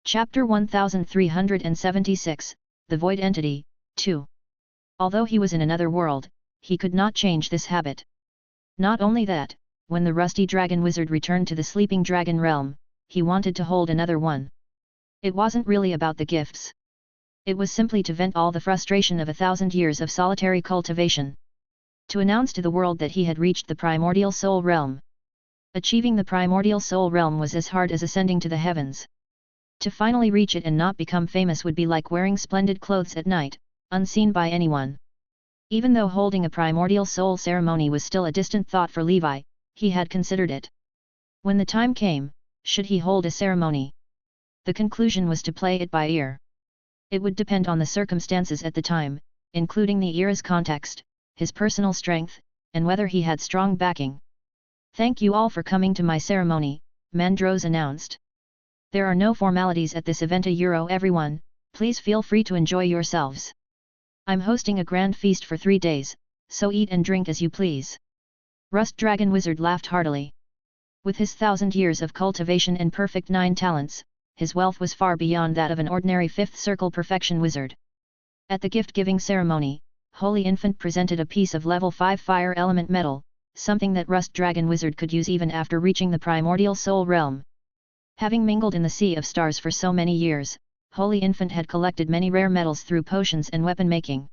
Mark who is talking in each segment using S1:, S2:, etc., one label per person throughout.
S1: Chapter 1376, The Void Entity, 2. Although he was in another world, he could not change this habit. Not only that, when the rusty dragon wizard returned to the sleeping dragon realm, he wanted to hold another one. It wasn't really about the gifts. It was simply to vent all the frustration of 1,000 years of solitary cultivation. To announce to the world that he had reached the primordial soul realm. Achieving the primordial soul realm was as hard as ascending to the heavens. To finally reach it and not become famous would be like wearing splendid clothes at night, unseen by anyone. Even though holding a primordial soul ceremony was still a distant thought for Levi, he had considered it. When the time came, should he hold a ceremony? The conclusion was to play it by ear. It would depend on the circumstances at the time, including the era's context, his personal strength, and whether he had strong backing. "Thank you all for coming to my ceremony," Mandros announced. "There are no formalities at this event. Everyone, please feel free to enjoy yourselves. I'm hosting a grand feast for 3 days, so eat and drink as you please." Rust Dragon Wizard laughed heartily. With his 1,000 years of cultivation and perfect 9 talents, his wealth was far beyond that of an ordinary 5th circle perfection wizard. At the gift-giving ceremony, Holy Infant presented a piece of level 5 fire element metal, something that Rust Dragon Wizard could use even after reaching the primordial soul realm. Having mingled in the sea of stars for so many years, Holy Infant had collected many rare metals through potions and weapon making.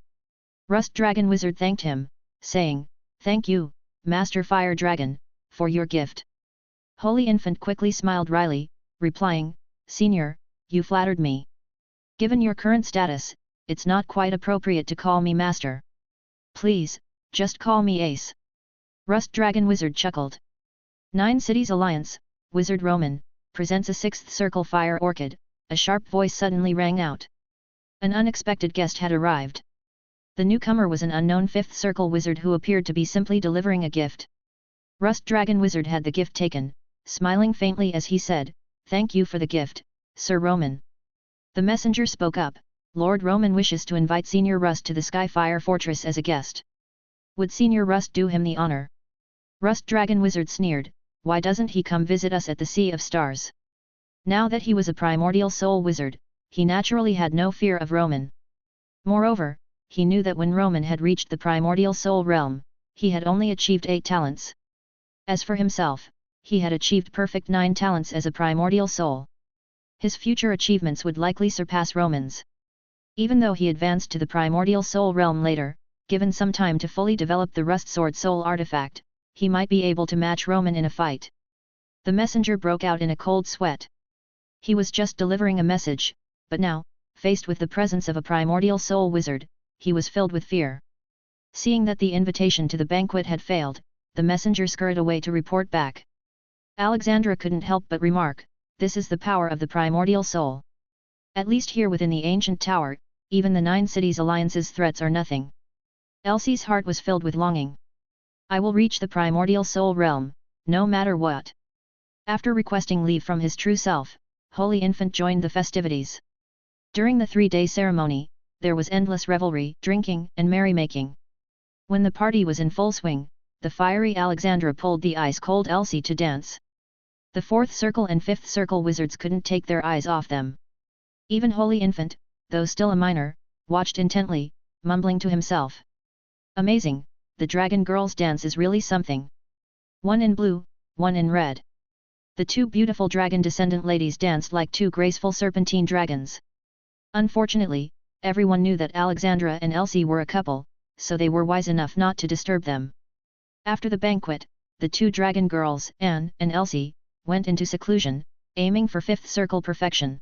S1: Rust Dragon Wizard thanked him, saying, "Thank you, Master Fire Dragon, for your gift." Holy Infant quickly smiled wryly, replying, "Senior, you flattered me. Given your current status, it's not quite appropriate to call me Master. Please, just call me Ace." Rust Dragon Wizard chuckled. 9 Cities Alliance, Wizard Roman, presents a 6th circle fire orchid, a sharp voice suddenly rang out. An unexpected guest had arrived. The newcomer was an unknown 5th circle wizard who appeared to be simply delivering a gift. Rust Dragon Wizard had the gift taken, smiling faintly as he said, "Thank you for the gift, Sir Roman." The messenger spoke up, "Lord Roman wishes to invite Senior Rust to the Skyfire Fortress as a guest. Would Senior Rust do him the honor?" Rust Dragon Wizard sneered, "Why doesn't he come visit us at the Sea of Stars?" Now that he was a primordial soul wizard, he naturally had no fear of Roman. Moreover, he knew that when Roman had reached the primordial soul realm, he had only achieved 8 talents. As for himself, he had achieved perfect 9 talents as a primordial soul. His future achievements would likely surpass Roman's. Even though he advanced to the primordial soul realm later, given some time to fully develop the Rust Sword soul artifact, he might be able to match Roman in a fight. The messenger broke out in a cold sweat. He was just delivering a message, but now, faced with the presence of a primordial soul wizard, he was filled with fear. Seeing that the invitation to the banquet had failed, the messenger scurried away to report back. Alexandra couldn't help but remark, "This is the power of the primordial soul. At least here within the ancient tower, even the 9 Cities Alliance's threats are nothing." Elsie's heart was filled with longing. "I will reach the primordial soul realm, no matter what." After requesting leave from his true self, Holy Infant joined the festivities. During the 3-day ceremony, there was endless revelry, drinking, and merrymaking. When the party was in full swing, the fiery Alexandra pulled the ice-cold Elsie to dance. The 4th circle and 5th circle wizards couldn't take their eyes off them. Even Holy Infant, though still a minor, watched intently, mumbling to himself. "Amazing, the dragon girls' dance is really something. One in blue, one in red." The 2 beautiful dragon descendant ladies danced like 2 graceful serpentine dragons. Unfortunately, everyone knew that Alexandra and Elsie were a couple, so they were wise enough not to disturb them. After the banquet, the 2 dragon girls, Anne and Elsie, went into seclusion, aiming for 5th circle perfection.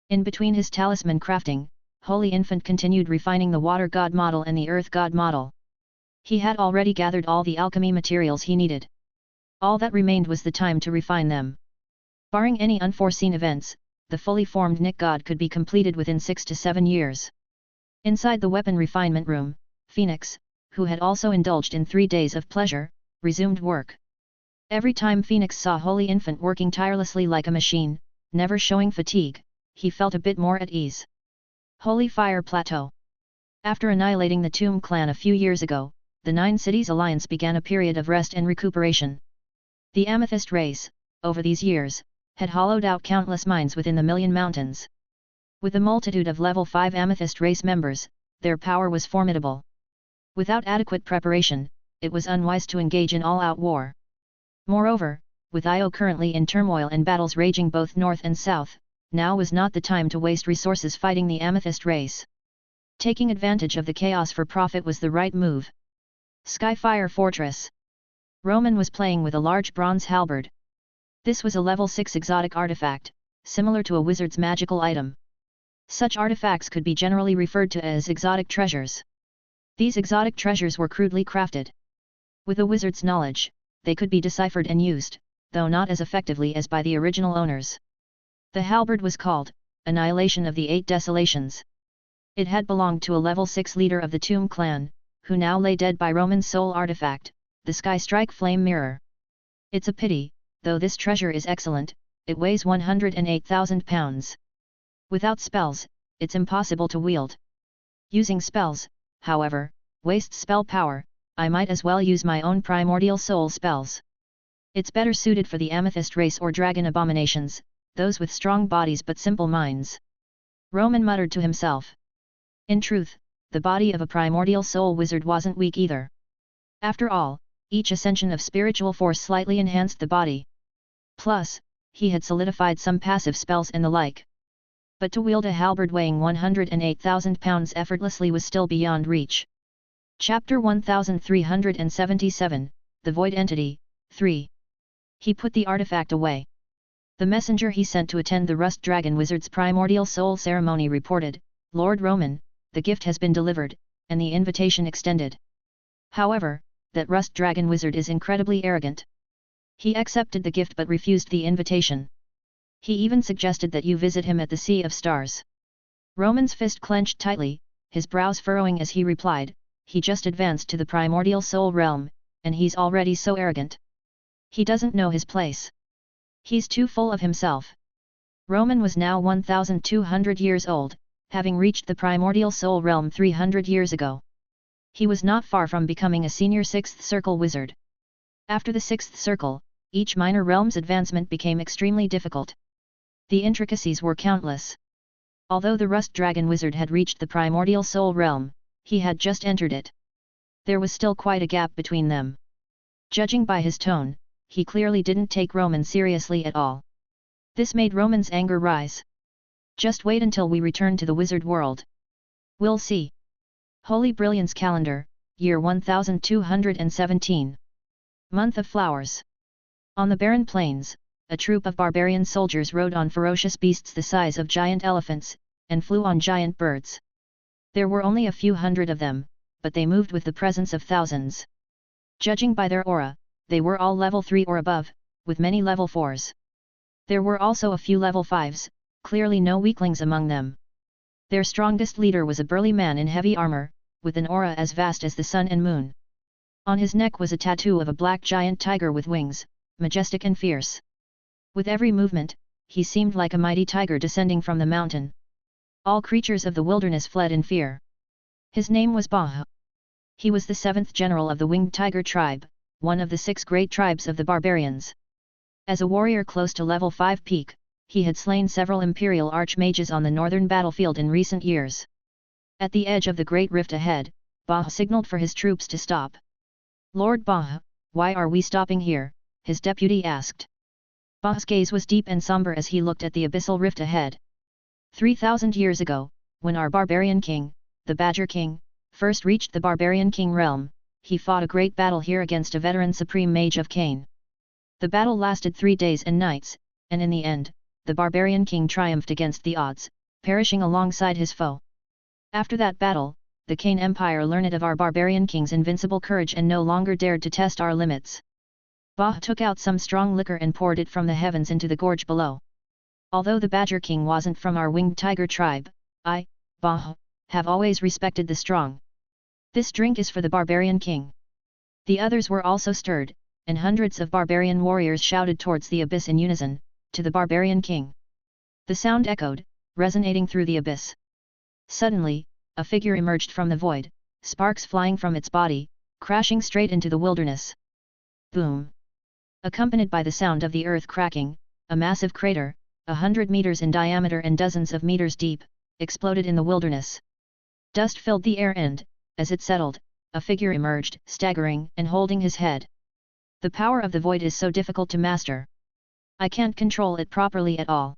S1: In between his talisman crafting, Holy Infant continued refining the water god model and the earth god model. He had already gathered all the alchemy materials he needed. All that remained was the time to refine them. Barring any unforeseen events, the fully formed Nick God could be completed within 6 to 7 years. Inside the weapon refinement room, Phoenix, who had also indulged in 3 days of pleasure, resumed work. Every time Phoenix saw Holy Infant working tirelessly like a machine, never showing fatigue, he felt a bit more at ease. Holy Fire Plateau. After annihilating the Tomb clan a few years ago, the 9 Cities Alliance began a period of rest and recuperation. The Amethyst race, over these years, had hollowed out countless mines within the Million Mountains. With a multitude of level 5 Amethyst race members, their power was formidable. Without adequate preparation, it was unwise to engage in all-out war. Moreover, with Io currently in turmoil and battles raging both north and south, now was not the time to waste resources fighting the Amethyst race. Taking advantage of the chaos for profit was the right move. Skyfire Fortress. Roman was playing with a large bronze halberd. This was a level 6 exotic artifact, similar to a wizard's magical item. Such artifacts could be generally referred to as exotic treasures. These exotic treasures were crudely crafted. With a wizard's knowledge, they could be deciphered and used, though not as effectively as by the original owners. The halberd was called Annihilation of the Eight Desolations. It had belonged to a level 6 leader of the Tomb clan, who now lay dead by Roman's sole artifact, the Skystrike Flame Mirror. It's a pity, though this treasure is excellent, it weighs 108,000 pounds. Without spells, it's impossible to wield. Using spells, however, wastes spell power. I might as well use my own primordial soul spells. It's better suited for the Amethyst race or dragon abominations, those with strong bodies but simple minds. Roman muttered to himself. In truth, the body of a primordial soul wizard wasn't weak either. After all, each ascension of spiritual force slightly enhanced the body. Plus, he had solidified some passive spells and the like. But to wield a halberd weighing 108,000 pounds effortlessly was still beyond reach. Chapter 1377, The Void Entity, 3. He put the artifact away. The messenger he sent to attend the Rust Dragon Wizard's primordial soul ceremony reported, Lord Roman, the gift has been delivered, and the invitation extended. However, that Rust Dragon Wizard is incredibly arrogant. He accepted the gift but refused the invitation. He even suggested that you visit him at the Sea of Stars. Roman's fist clenched tightly, his brows furrowing as he replied, he just advanced to the primordial soul realm, and he's already so arrogant. He doesn't know his place. He's too full of himself. Roman was now 1,200 years old, having reached the primordial soul realm 300 years ago. He was not far from becoming a senior 6th circle wizard. After the 6th circle, each minor realm's advancement became extremely difficult. The intricacies were countless. Although the Rust Dragon Wizard had reached the primordial soul realm, he had just entered it. There was still quite a gap between them. Judging by his tone, he clearly didn't take Roman seriously at all. This made Roman's anger rise. Just wait until we return to the wizard world. We'll see. Holy Brilliance Calendar, Year 1217. Month of Flowers. On the barren plains, a troop of barbarian soldiers rode on ferocious beasts the size of giant elephants, and flew on giant birds. There were only a few hundred of them, but they moved with the presence of thousands. Judging by their aura, they were all level 3 or above, with many level 4s. There were also a few level 5s, clearly no weaklings among them. Their strongest leader was a burly man in heavy armor, with an aura as vast as the sun and moon. On his neck was a tattoo of a black giant tiger with wings, majestic and fierce. With every movement, he seemed like a mighty tiger descending from the mountain. All creatures of the wilderness fled in fear. His name was Bah. He was the 7th general of the Winged Tiger tribe, one of the 6 great tribes of the barbarians. As a warrior close to level 5 peak, he had slain several imperial archmages on the northern battlefield in recent years. At the edge of the great rift ahead, Bah signaled for his troops to stop. Lord Bah, why are we stopping here? His deputy asked. Bah's gaze was deep and somber as he looked at the abyssal rift ahead. 3,000 years ago, when our barbarian king, the Badger King, first reached the barbarian king realm, he fought a great battle here against a veteran supreme mage of Cain. The battle lasted 3 days and nights, and in the end, the barbarian king triumphed against the odds, perishing alongside his foe. After that battle, the Cain Empire learned of our barbarian king's invincible courage and no longer dared to test our limits. Bah took out some strong liquor and poured it from the heavens into the gorge below. Although the Badger King wasn't from our Winged Tiger tribe, I, Bah, have always respected the strong. This drink is for the barbarian king. The others were also stirred, and hundreds of barbarian warriors shouted towards the abyss in unison, to the barbarian king. The sound echoed, resonating through the abyss. Suddenly, a figure emerged from the void, sparks flying from its body, crashing straight into the wilderness. Boom! Accompanied by the sound of the earth cracking, a massive crater, 100 meters in diameter and dozens of meters deep, exploded in the wilderness. Dust filled the air and, as it settled, a figure emerged, staggering and holding his head. The power of the void is so difficult to master. I can't control it properly at all.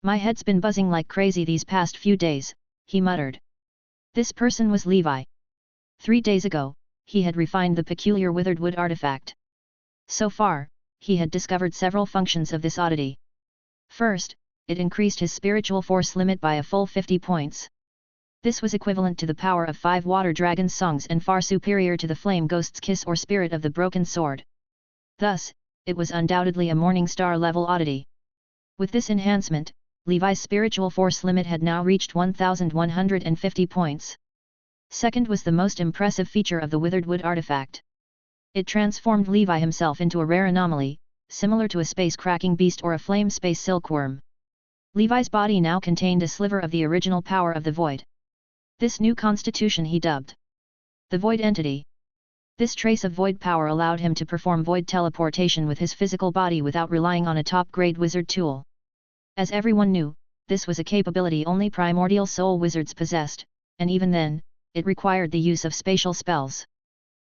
S1: My head's been buzzing like crazy these past few days, he muttered. This person was Levi. 3 days ago, he had refined the peculiar withered wood artifact. So far, he had discovered several functions of this oddity. First, it increased his spiritual force limit by a full 50 points. This was equivalent to the power of 5 water dragon's songs and far superior to the flame ghost's kiss or spirit of the broken sword. Thus, it was undoubtedly a morning star level oddity. With this enhancement, Levi's spiritual force limit had now reached 1,150 points. Second was the most impressive feature of the withered wood artifact. It transformed Levi himself into a rare anomaly, similar to a space-cracking beast or a flame space silkworm. Levi's body now contained a sliver of the original power of the void. This new constitution he dubbed the void entity. This trace of void power allowed him to perform void teleportation with his physical body without relying on a top-grade wizard tool. As everyone knew, this was a capability only primordial soul wizards possessed, and even then, it required the use of spatial spells.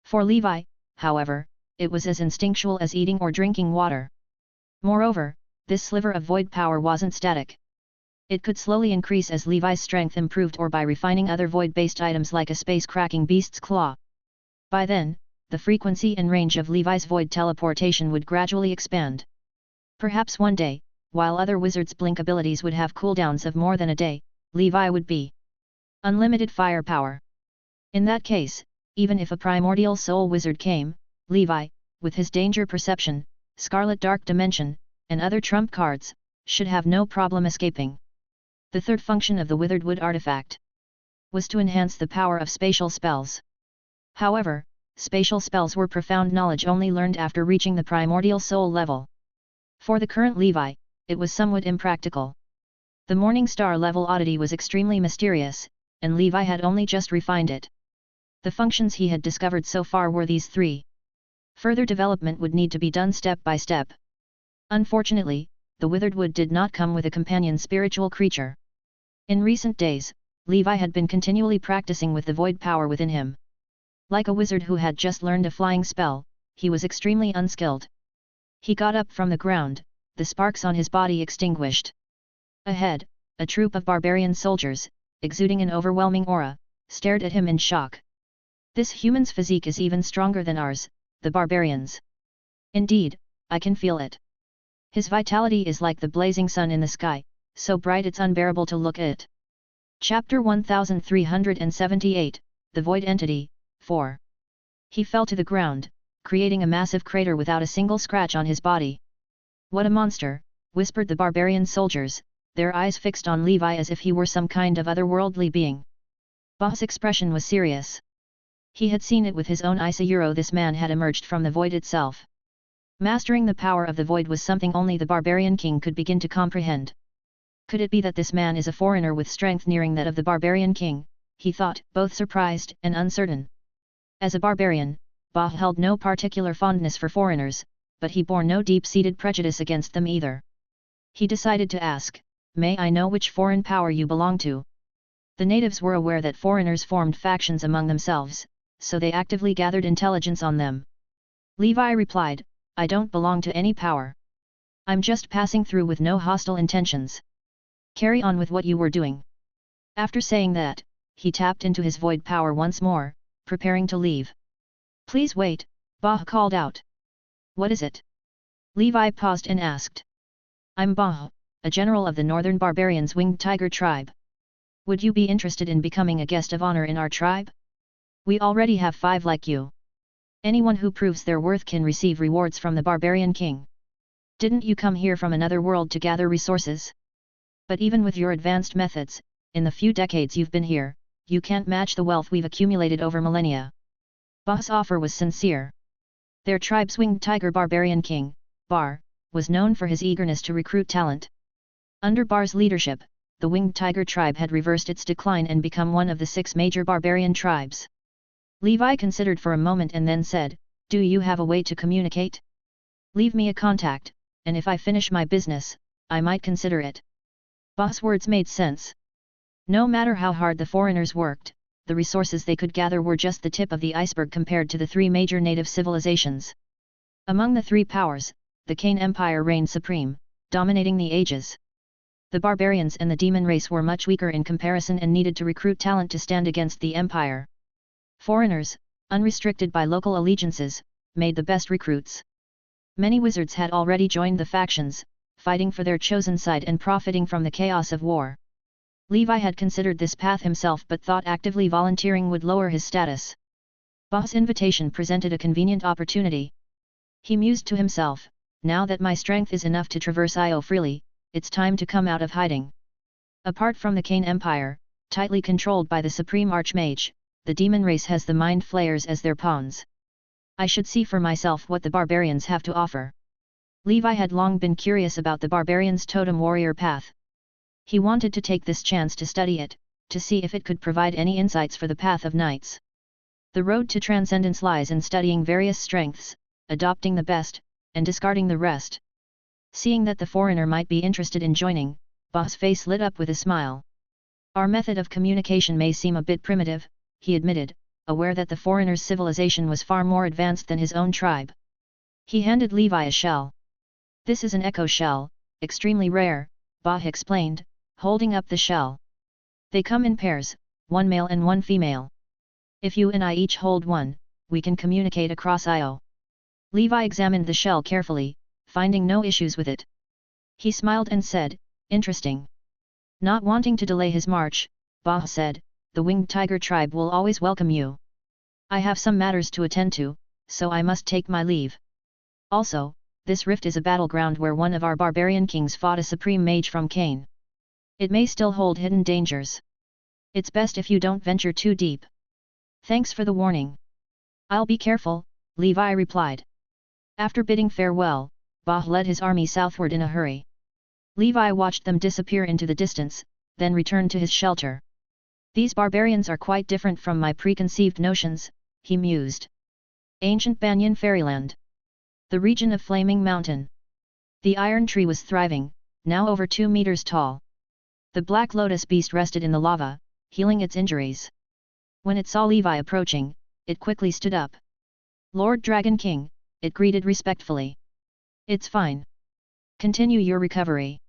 S1: For Levi, however, it was as instinctual as eating or drinking water. Moreover, this sliver of void power wasn't static. It could slowly increase as Levi's strength improved or by refining other void-based items like a space-cracking beast's claw. By then, the frequency and range of Levi's void teleportation would gradually expand. Perhaps one day, while other wizards' blink abilities would have cooldowns of more than a day, Levi would be unlimited firepower. In that case, even if a primordial soul wizard came, Levi, with his danger perception, scarlet dark dimension, and other trump cards, should have no problem escaping. The third function of the withered wood artifact was to enhance the power of spatial spells. However, spatial spells were profound knowledge only learned after reaching the primordial soul level. For the current Levi, it was somewhat impractical. The morning star level oddity was extremely mysterious, and Levi had only just refined it. The functions he had discovered so far were these 3. Further development would need to be done step by step. Unfortunately, the withered wood did not come with a companion spiritual creature. In recent days, Levi had been continually practicing with the void power within him. Like a wizard who had just learned a flying spell, he was extremely unskilled. He got up from the ground, the sparks on his body extinguished. Ahead, a troop of barbarian soldiers, exuding an overwhelming aura, stared at him in shock. This human's physique is even stronger than ours, the barbarians. Indeed, I can feel it. His vitality is like the blazing sun in the sky, so bright it's unbearable to look at. Chapter 1378, The Void Entity, 4. He fell to the ground, creating a massive crater without a single scratch on his body. What a monster, whispered the barbarian soldiers, their eyes fixed on Levi as if he were some kind of otherworldly being. Bah's expression was serious. He had seen it with his own eyes. This man had emerged from the void itself. Mastering the power of the void was something only the barbarian king could begin to comprehend. Could it be that this man is a foreigner with strength nearing that of the barbarian king, he thought, both surprised and uncertain. As a barbarian, Bah held no particular fondness for foreigners, but he bore no deep-seated prejudice against them either. He decided to ask, "May I know which foreign power you belong to?" The natives were aware that foreigners formed factions among themselves, so they actively gathered intelligence on them. Levi replied, "I don't belong to any power. I'm just passing through with no hostile intentions. Carry on with what you were doing." After saying that, he tapped into his void power once more, preparing to leave. "Please wait," Bah called out. "What is it?" Levi paused and asked. "I'm Bah, a general of the northern barbarians' winged tiger tribe. Would you be interested in becoming a guest of honor in our tribe? We already have 5 like you. Anyone who proves their worth can receive rewards from the barbarian king. Didn't you come here from another world to gather resources? But even with your advanced methods, in the few decades you've been here, you can't match the wealth we've accumulated over millennia." Bah's offer was sincere. Their tribe's winged tiger barbarian king, Bar, was known for his eagerness to recruit talent. Under Bar's leadership, the winged tiger tribe had reversed its decline and become one of the 6 major barbarian tribes. Levi considered for a moment and then said, "Do you have a way to communicate? Leave me a contact, and if I finish my business, I might consider it. Ba's words made sense. No matter how hard the foreigners worked, the resources they could gather were just the tip of the iceberg compared to the three major native civilizations. Among the three powers, the Kane Empire reigned supreme, dominating the ages. The barbarians and the demon race were much weaker in comparison and needed to recruit talent to stand against the empire. Foreigners, unrestricted by local allegiances, made the best recruits. Many wizards had already joined the factions, fighting for their chosen side and profiting from the chaos of war. Levi had considered this path himself but thought actively volunteering would lower his status. Ba's invitation presented a convenient opportunity. He mused to himself, now that my strength is enough to traverse Io freely, it's time to come out of hiding. Apart from the Kane Empire, tightly controlled by the Supreme Archmage, the demon race has the Mind Flayers as their pawns. I should see for myself what the barbarians have to offer. Levi had long been curious about the barbarians' totem warrior path. He wanted to take this chance to study it, to see if it could provide any insights for the path of knights. The road to transcendence lies in studying various strengths, adopting the best, and discarding the rest. Seeing that the foreigner might be interested in joining, Ba's face lit up with a smile. Our method of communication may seem a bit primitive, he admitted, aware that the foreigner's civilization was far more advanced than his own tribe. He handed Levi a shell. This is an echo shell, extremely rare, Ba explained, holding up the shell. They come in pairs, one male and one female. If you and I each hold one, we can communicate across Io. Levi examined the shell carefully, finding no issues with it. He smiled and said, interesting. Not wanting to delay his march, Ba said, the winged tiger tribe will always welcome you. I have some matters to attend to, so I must take my leave. Also, this rift is a battleground where one of our barbarian kings fought a supreme mage from Kane. It may still hold hidden dangers. It's best if you don't venture too deep. Thanks for the warning. I'll be careful, Levi replied. After bidding farewell, Ba led his army southward in a hurry. Levi watched them disappear into the distance, then returned to his shelter. These barbarians are quite different from my preconceived notions, he mused. Ancient Banyan Fairyland. The region of Flaming Mountain. The iron tree was thriving, now over 2 meters tall. The black lotus beast rested in the lava, healing its injuries. When it saw Levi approaching, it quickly stood up. Lord Dragon King, it greeted respectfully. It's fine. Continue your recovery.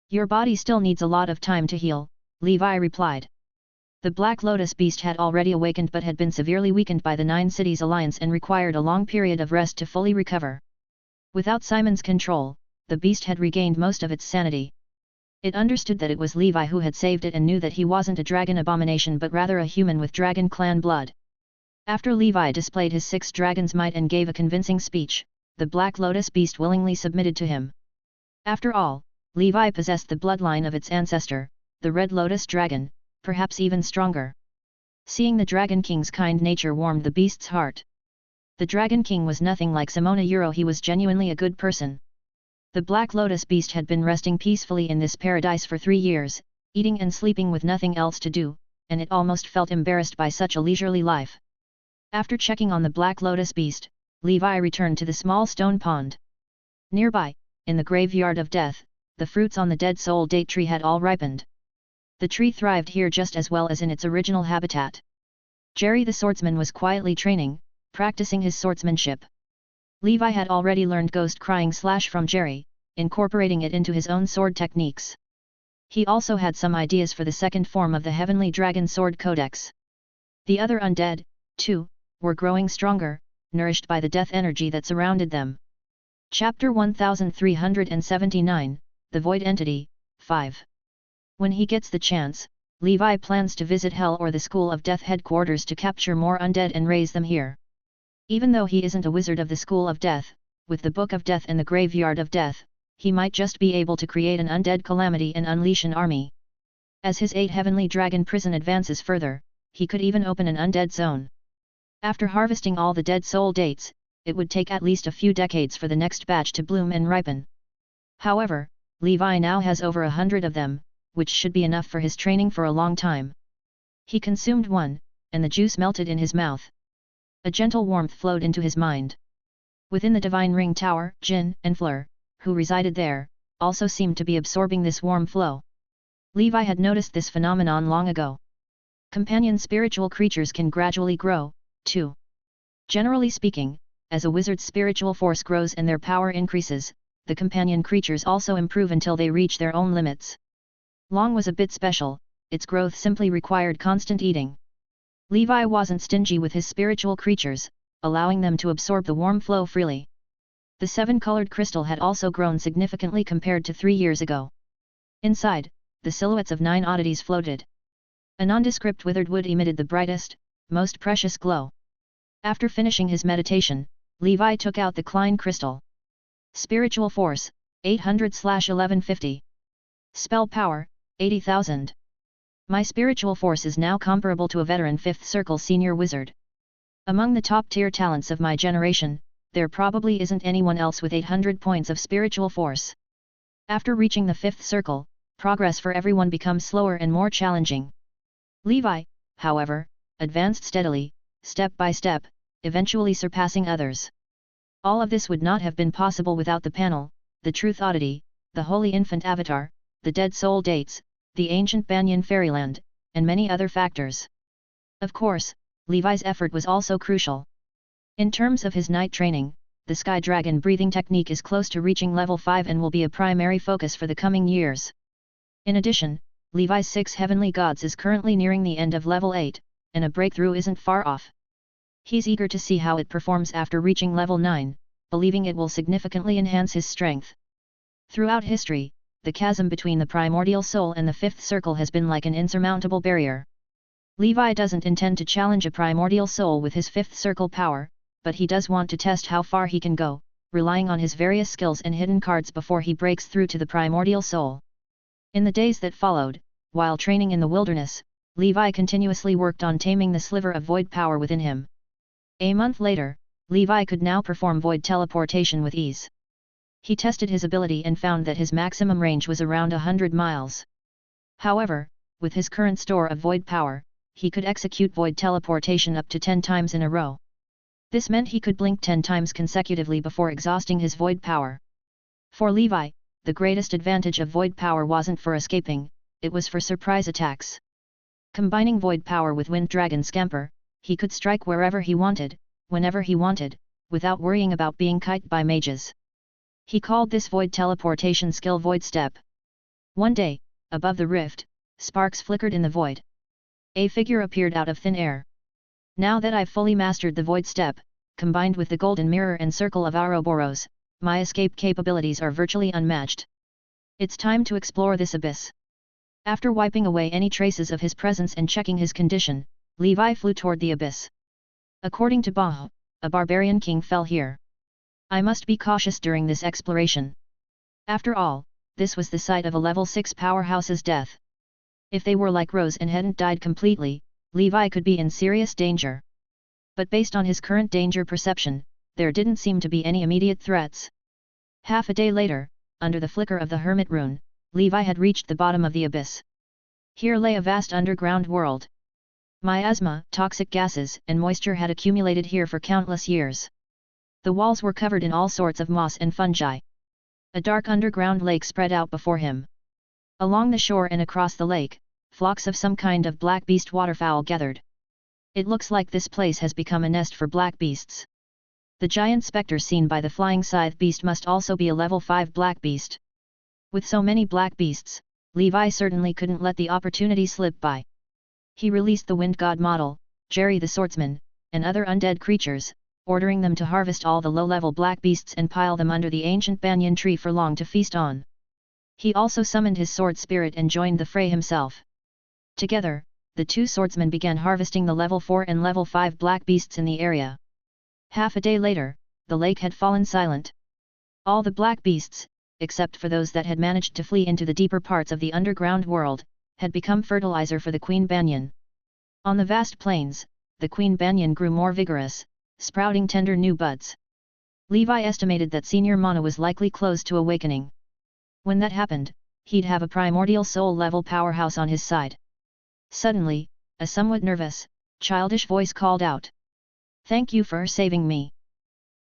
S1: Your body still needs a lot of time to heal, Levi replied. The Black Lotus beast had already awakened but had been severely weakened by the Nine Cities Alliance and required a long period of rest to fully recover. Without Simon's control, the beast had regained most of its sanity. It understood that it was Levi who had saved it and knew that he wasn't a dragon abomination but rather a human with dragon clan blood. After Levi displayed his 6 dragons' might and gave a convincing speech, the Black Lotus beast willingly submitted to him. After all, Levi possessed the bloodline of its ancestor, the Red Lotus dragon, perhaps even stronger. Seeing the Dragon King's kind nature warmed the beast's heart. The Dragon King was nothing like Simona Euro, he was genuinely a good person. The Black Lotus beast had been resting peacefully in this paradise for 3 years, eating and sleeping with nothing else to do, and it almost felt embarrassed by such a leisurely life. After checking on the Black Lotus beast, Levi returned to the small stone pond. Nearby, in the graveyard of death, the fruits on the dead soul date tree had all ripened. The tree thrived here just as well as in its original habitat. Jerry the swordsman was quietly training, practicing his swordsmanship. Levi had already learned ghost crying slash from Jerry, incorporating it into his own sword techniques. He also had some ideas for the second form of the Heavenly Dragon Sword Codex. The other undead, too, were growing stronger, nourished by the death energy that surrounded them. Chapter 1379, The Void Entity, 5. When he gets the chance, Levi plans to visit Hell or the School of Death headquarters to capture more undead and raise them here. Even though he isn't a wizard of the School of Death, with the Book of Death and the Graveyard of Death, he might just be able to create an undead calamity and unleash an army. As his 8 Heavenly Dragon prison advances further, he could even open an undead zone. After harvesting all the dead soul dates, it would take at least a few decades for the next batch to bloom and ripen. However, Levi now has over 100 of them, which should be enough for his training for a long time. He consumed one, and the juice melted in his mouth. A gentle warmth flowed into his mind. Within the Divine Ring Tower, Jin and Fleur who resided there, also seemed to be absorbing this warm flow. Levi had noticed this phenomenon long ago. Companion spiritual creatures can gradually grow, too. Generally speaking, as a wizard's spiritual force grows and their power increases, the companion creatures also improve until they reach their own limits. Long was a bit special, its growth simply required constant eating. Levi wasn't stingy with his spiritual creatures, allowing them to absorb the warm flow freely. The 7-colored crystal had also grown significantly compared to 3 years ago. Inside, the silhouettes of 9 oddities floated. A nondescript withered wood emitted the brightest, most precious glow. After finishing his meditation, Levi took out the Klein crystal. Spiritual force, 800/1150. Spell power, 80,000. My spiritual force is now comparable to a veteran 5th circle senior wizard. Among the top-tier talents of my generation, there probably isn't anyone else with 800 points of spiritual force. After reaching the 5th circle, progress for everyone becomes slower and more challenging. Levi, however, advanced steadily, step by step, eventually surpassing others. All of this would not have been possible without the panel, the Truth Oddity, the Holy Infant Avatar, the Dead Soul Dates, the Ancient Banyan Fairyland, and many other factors. Of course, Levi's effort was also crucial. In terms of his night training, the Sky Dragon breathing technique is close to reaching level 5 and will be a primary focus for the coming years. In addition, Levi's 6 Heavenly Gods is currently nearing the end of level 8, and a breakthrough isn't far off. He's eager to see how it performs after reaching level 9, believing it will significantly enhance his strength. Throughout history, the chasm between the primordial soul and the 5th circle has been like an insurmountable barrier. Levi doesn't intend to challenge a primordial soul with his 5th circle power, but he does want to test how far he can go, relying on his various skills and hidden cards before he breaks through to the primordial soul. In the days that followed, while training in the wilderness, Levi continuously worked on taming the sliver of void power within him. A month later, Levi could now perform void teleportation with ease. He tested his ability and found that his maximum range was around 100 miles. However, with his current store of void power, he could execute void teleportation up to 10 times in a row. This meant he could blink 10 times consecutively before exhausting his void power. For Levi, the greatest advantage of void power wasn't for escaping, it was for surprise attacks. Combining void power with Wind Dragon Scamper, he could strike wherever he wanted, whenever he wanted, without worrying about being kited by mages. He called this void teleportation skill Void Step. One day, above the rift, sparks flickered in the void. A figure appeared out of thin air. Now that I've fully mastered the Void Step, combined with the Golden Mirror and Circle of Ouroboros, my escape capabilities are virtually unmatched. It's time to explore this abyss. After wiping away any traces of his presence and checking his condition, Levi flew toward the abyss. According to Bah, a barbarian king fell here. I must be cautious during this exploration. After all, this was the site of a level 6 powerhouse's death. If they were like Rose and hadn't died completely, Levi could be in serious danger. But based on his current danger perception, there didn't seem to be any immediate threats. Half a day later, under the flicker of the Hermit Rune, Levi had reached the bottom of the abyss. Here lay a vast underground world. Miasma, toxic gases, and moisture had accumulated here for countless years. The walls were covered in all sorts of moss and fungi. A dark underground lake spread out before him. Along the shore and across the lake, flocks of some kind of black beast waterfowl gathered. It looks like this place has become a nest for black beasts. The giant spectre seen by the flying scythe beast must also be a level 5 black beast. With so many black beasts, Levi certainly couldn't let the opportunity slip by. He released the wind god model, Jerry the swordsman, and other undead creatures, ordering them to harvest all the low-level black beasts and pile them under the ancient banyan tree for long to feast on. He also summoned his sword spirit and joined the fray himself. Together, the two swordsmen began harvesting the level 4 and level 5 black beasts in the area. Half a day later, the lake had fallen silent. All the black beasts, except for those that had managed to flee into the deeper parts of the underground world, had become fertilizer for the queen banyan. On the vast plains, the queen banyan grew more vigorous, sprouting tender new buds. Levi estimated that Senior Mana was likely close to awakening. When that happened, he'd have a primordial soul level powerhouse on his side. Suddenly, a somewhat nervous, childish voice called out. "Thank you for saving me."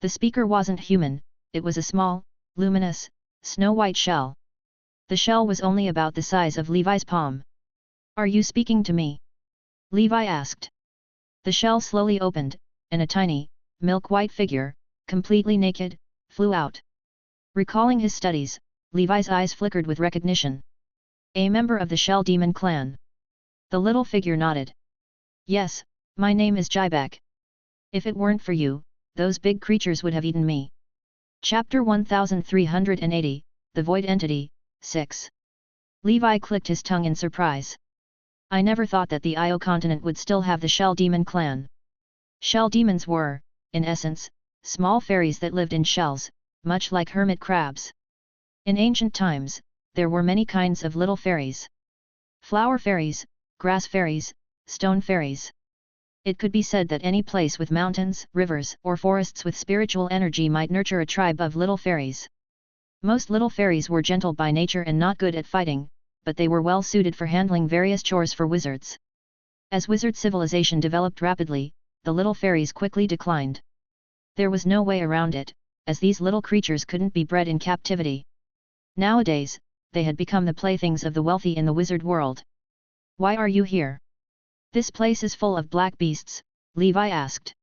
S1: The speaker wasn't human, it was a small, luminous, snow-white shell. The shell was only about the size of Levi's palm. "Are you speaking to me?" Levi asked. The shell slowly opened, and a tiny, milk-white figure, completely naked, flew out. Recalling his studies, Levi's eyes flickered with recognition. A member of the Shell Demon clan. The little figure nodded. "Yes, my name is Jibek. If it weren't for you, those big creatures would have eaten me." Chapter 1380, The Void Entity, 6. Levi clicked his tongue in surprise. "I never thought that the Io continent would still have the Shell Demon clan." Shell demons were, in essence, small fairies that lived in shells, much like hermit crabs. In ancient times, there were many kinds of little fairies. Flower fairies, grass fairies, stone fairies. It could be said that any place with mountains, rivers, or forests with spiritual energy might nurture a tribe of little fairies. Most little fairies were gentle by nature and not good at fighting, but they were well suited for handling various chores for wizards. As wizard civilization developed rapidly, the little fairies quickly declined. There was no way around it, as these little creatures couldn't be bred in captivity. Nowadays, they had become the playthings of the wealthy in the wizard world. "Why are you here?" "This place is full of black beasts," Levi asked.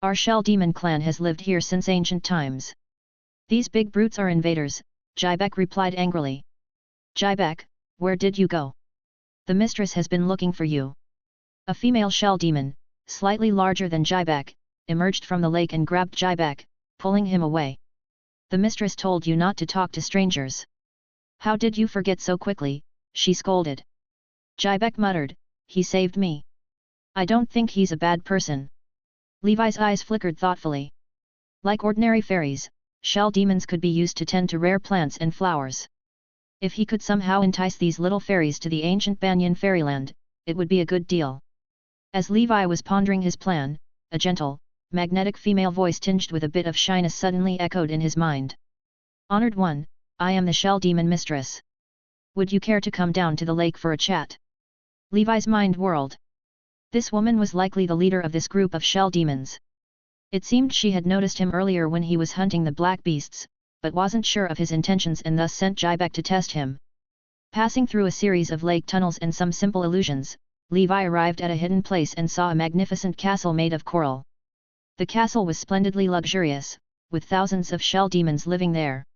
S1: "Our Shell Demon clan has lived here since ancient times." "These big brutes are invaders," Jibek replied angrily. "Jibek, where did you go? The mistress has been looking for you." A female Shell Demon, slightly larger than Jibek, emerged from the lake and grabbed Jibek, pulling him away. "The mistress told you not to talk to strangers. How did you forget so quickly?" she scolded. Jibek muttered, "He saved me. I don't think he's a bad person." Levi's eyes flickered thoughtfully. Like ordinary fairies, Shell Demons could be used to tend to rare plants and flowers. If he could somehow entice these little fairies to the ancient Banyan fairyland, it would be a good deal. As Levi was pondering his plan, a gentle, magnetic female voice tinged with a bit of shyness suddenly echoed in his mind. "Honored one, I am the Shell Demon mistress. Would you care to come down to the lake for a chat?" Levi's mind whirled. This woman was likely the leader of this group of Shell Demons. It seemed she had noticed him earlier when he was hunting the black beasts, but wasn't sure of his intentions and thus sent Jibek to test him. Passing through a series of lake tunnels and some simple illusions, Levi arrived at a hidden place and saw a magnificent castle made of coral. The castle was splendidly luxurious, with thousands of Shell Demons living there.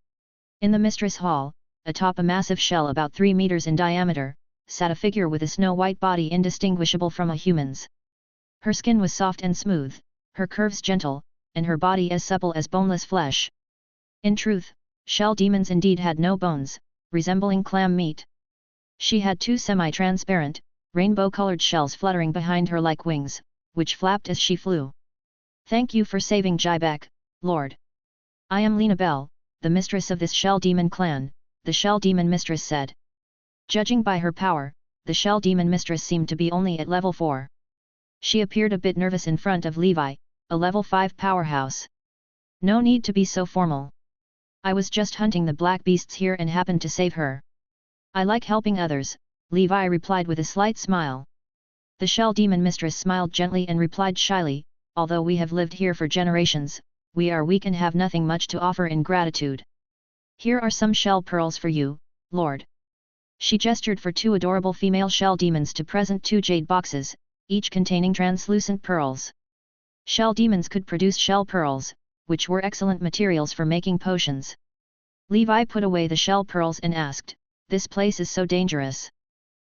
S1: In the Mistress Hall, atop a massive shell about 3 meters in diameter, sat a figure with a snow-white body indistinguishable from a human's. Her skin was soft and smooth, her curves gentle, and her body as supple as boneless flesh. In truth, Shell Demons indeed had no bones, resembling clam meat. She had 2 semi-transparent, rainbow-colored shells fluttering behind her like wings, which flapped as she flew. "Thank you for saving Jibek, Lord. I am Lena Bell, the mistress of this Shell Demon clan," the Shell Demon mistress said. Judging by her power, the Shell Demon mistress seemed to be only at level 4. She appeared a bit nervous in front of Levi, a level 5 powerhouse. "No need to be so formal. I was just hunting the black beasts here and happened to save her. I like helping others," Levi replied with a slight smile. The Shell Demon mistress smiled gently and replied shyly, "Although we have lived here for generations, we are weak and have nothing much to offer in gratitude. Here are some shell pearls for you, Lord." She gestured for 2 adorable female Shell Demons to present 2 jade boxes, each containing translucent pearls. Shell Demons could produce shell pearls, which were excellent materials for making potions. Levi put away the shell pearls and asked, "This place is so dangerous.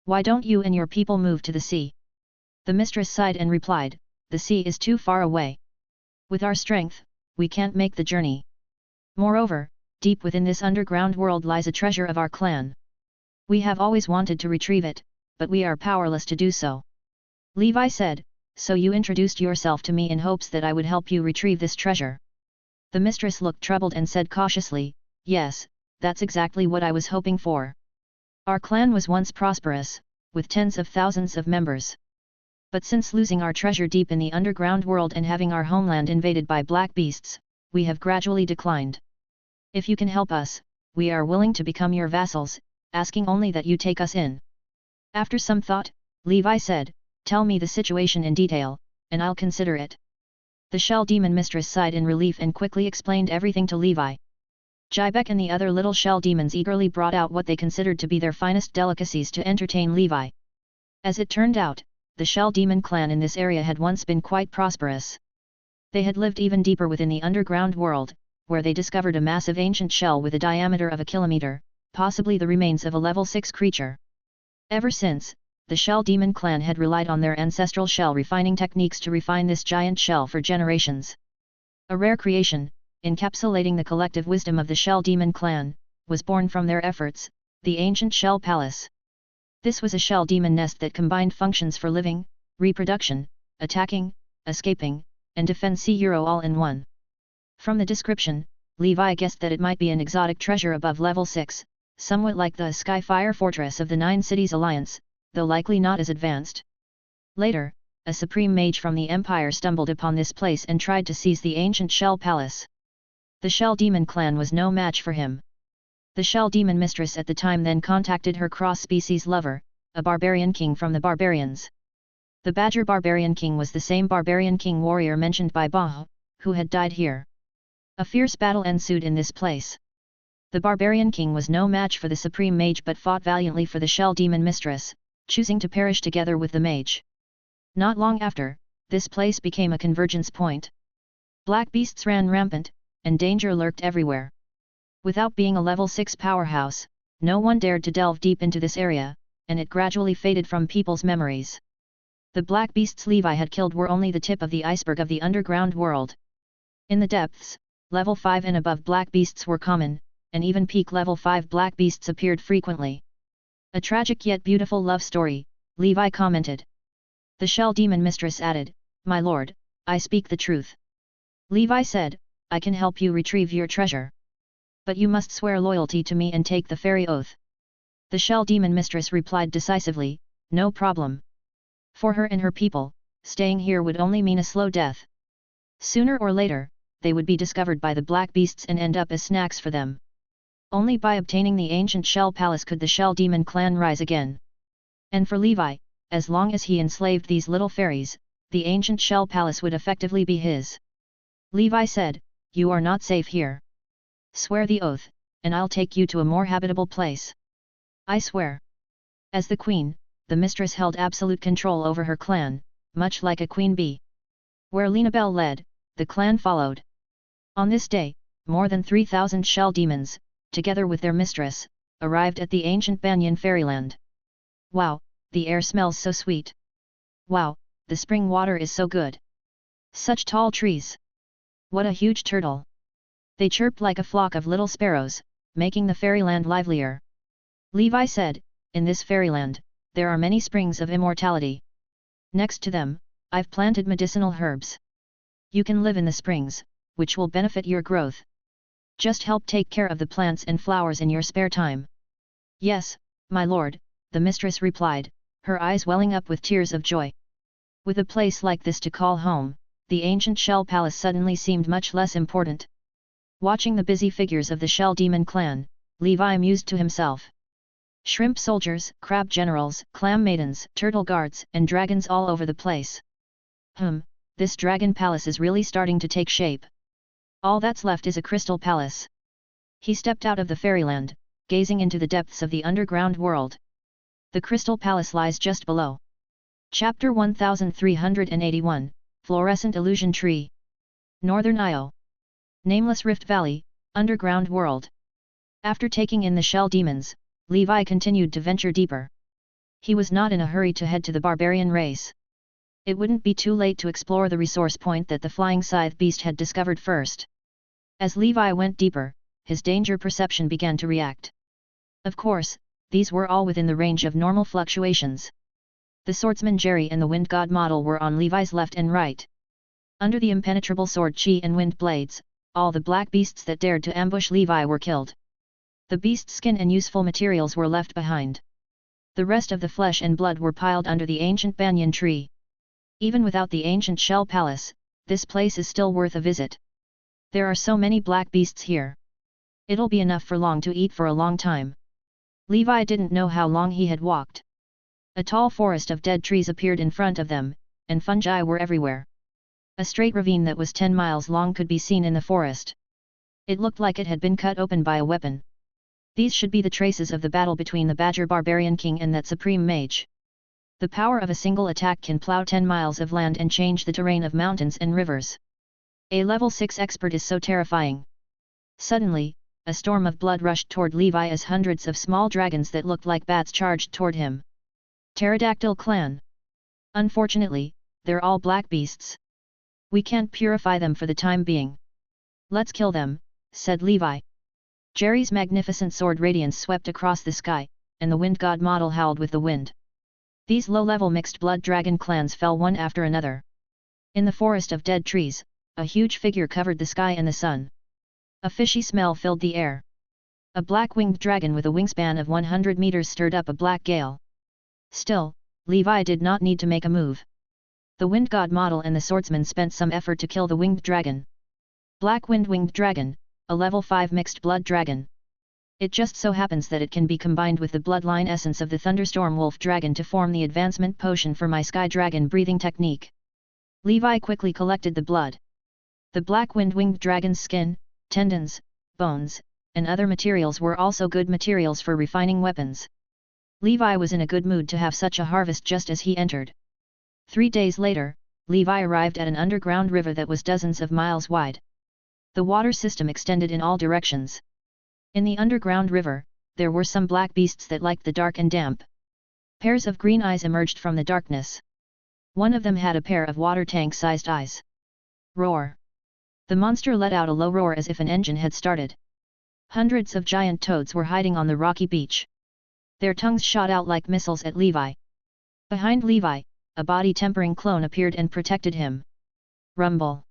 S1: Why don't you and your people move to the sea?" The mistress sighed and replied, "The sea is too far away. With our strength, we can't make the journey. Moreover, deep within this underground world lies a treasure of our clan. We have always wanted to retrieve it, but we are powerless to do so." Levi said, "So you introduced yourself to me in hopes that I would help you retrieve this treasure?" The mistress looked troubled and said cautiously, "Yes, that's exactly what I was hoping for. Our clan was once prosperous, with tens of thousands of members. But since losing our treasure deep in the underground world and having our homeland invaded by black beasts, we have gradually declined. If you can help us, we are willing to become your vassals, asking only that you take us in." After some thought, Levi said, "Tell me the situation in detail, and I'll consider it." The Shell Demon mistress sighed in relief and quickly explained everything to Levi. Jibek and the other little shell demons eagerly brought out what they considered to be their finest delicacies to entertain Levi. As it turned out, the shell demon clan in this area had once been quite prosperous. They had lived even deeper within the underground world, where they discovered a massive ancient shell with a diameter of a kilometer, possibly the remains of a level 6 creature. Ever since, the shell demon clan had relied on their ancestral shell refining techniques to refine this giant shell for generations. A rare creation, encapsulating the collective wisdom of the shell demon clan, was born from their efforts, the ancient shell palace. This was a shell demon nest that combined functions for living, reproduction, attacking, escaping, and defense all in one. From the description, Levi guessed that it might be an exotic treasure above level 6, somewhat like the Skyfire Fortress of the Nine Cities Alliance, though likely not as advanced. Later, a supreme mage from the Empire stumbled upon this place and tried to seize the ancient shell palace. The shell demon clan was no match for him. The shell demon mistress at the time then contacted her cross-species lover, a barbarian king from the barbarians. The Badger barbarian king was the same barbarian king warrior mentioned by Bah, who had died here. A fierce battle ensued in this place. The barbarian king was no match for the supreme mage but fought valiantly for the shell demon mistress, choosing to perish together with the mage. Not long after, this place became a convergence point. Black beasts ran rampant, and danger lurked everywhere. Without being a level 6 powerhouse, no one dared to delve deep into this area, and it gradually faded from people's memories. The black beasts Levi had killed were only the tip of the iceberg of the underground world. In the depths, level 5 and above black beasts were common, and even peak level 5 black beasts appeared frequently. A tragic yet beautiful love story, Levi commented. The shell demon mistress added, "My lord, I speak the truth." Levi said, "I can help you retrieve your treasure. But you must swear loyalty to me and take the fairy oath." The shell demon mistress replied decisively, "No problem. For her and her people, staying here would only mean a slow death. Sooner or later, they would be discovered by the black beasts and end up as snacks for them. Only by obtaining the ancient shell palace could the shell demon clan rise again. And for Levi, as long as he enslaved these little fairies, the ancient shell palace would effectively be his." Levi said, "You are not safe here. Swear the oath, and I'll take you to a more habitable place." "I swear." As the queen, the mistress held absolute control over her clan, much like a queen bee. Where Linabelle led, the clan followed. On this day, more than 3,000 shell demons, together with their mistress, arrived at the ancient Banyan fairyland. "Wow, the air smells so sweet. Wow, the spring water is so good. Such tall trees. What a huge turtle." They chirped like a flock of little sparrows, making the fairyland livelier. Levi said, "In this fairyland, there are many springs of immortality. Next to them, I've planted medicinal herbs. You can live in the springs, which will benefit your growth. Just help take care of the plants and flowers in your spare time." "Yes, my lord," the mistress replied, her eyes welling up with tears of joy. With a place like this to call home, the ancient shell palace suddenly seemed much less important. Watching the busy figures of the shell demon clan, Levi mused to himself. Shrimp soldiers, crab generals, clam maidens, turtle guards, and dragons all over the place. This dragon palace is really starting to take shape. All that's left is a crystal palace. He stepped out of the fairyland, gazing into the depths of the underground world. The crystal palace lies just below. Chapter 1381, Fluorescent Illusion Tree. Northern Io. Nameless Rift Valley, Underground World. After taking in the shell demons, Levi continued to venture deeper. He was not in a hurry to head to the barbarian race. It wouldn't be too late to explore the resource point that the flying scythe beast had discovered first. As Levi went deeper, his danger perception began to react. Of course, these were all within the range of normal fluctuations. The swordsman Jerry and the wind god model were on Levi's left and right. Under the impenetrable sword chi and wind blades, all the black beasts that dared to ambush Levi were killed. The beast's skin and useful materials were left behind. The rest of the flesh and blood were piled under the ancient banyan tree. Even without the ancient shell palace, this place is still worth a visit. There are so many black beasts here. It'll be enough for long to eat for a long time. Levi didn't know how long he had walked. A tall forest of dead trees appeared in front of them, and fungi were everywhere. A straight ravine that was 10 miles long could be seen in the forest. It looked like it had been cut open by a weapon. These should be the traces of the battle between the Badger Barbarian King and that Supreme Mage. The power of a single attack can plow 10 miles of land and change the terrain of mountains and rivers. A level 6 expert is so terrifying. Suddenly, a storm of blood rushed toward Levi as hundreds of small dragons that looked like bats charged toward him. Pterodactyl clan. Unfortunately, they're all black beasts. We can't purify them for the time being. Let's kill them, said Levi. Jerry's magnificent sword radiance swept across the sky, and the wind god model howled with the wind. These low-level mixed-blood dragon clans fell one after another. In the forest of dead trees, a huge figure covered the sky and the sun. A fishy smell filled the air. A black-winged dragon with a wingspan of 100 meters stirred up a black gale. Still, Levi did not need to make a move. The wind god model and the swordsman spent some effort to kill the winged dragon. Black wind-winged dragon, a level 5 mixed-blood dragon. It just so happens that it can be combined with the bloodline essence of the thunderstorm wolf dragon to form the advancement potion for my sky dragon breathing technique. Levi quickly collected the blood. The black wind-winged dragon's skin, tendons, bones, and other materials were also good materials for refining weapons. Levi was in a good mood to have such a harvest just as he entered. 3 days later, Levi arrived at an underground river that was dozens of miles wide. The water system extended in all directions. In the underground river, there were some black beasts that liked the dark and damp. Pairs of green eyes emerged from the darkness. One of them had a pair of water tank-sized eyes. Roar! The monster let out a low roar as if an engine had started. Hundreds of giant toads were hiding on the rocky beach. Their tongues shot out like missiles at Levi. Behind Levi, a body-tempering clone appeared and protected him. Rumble!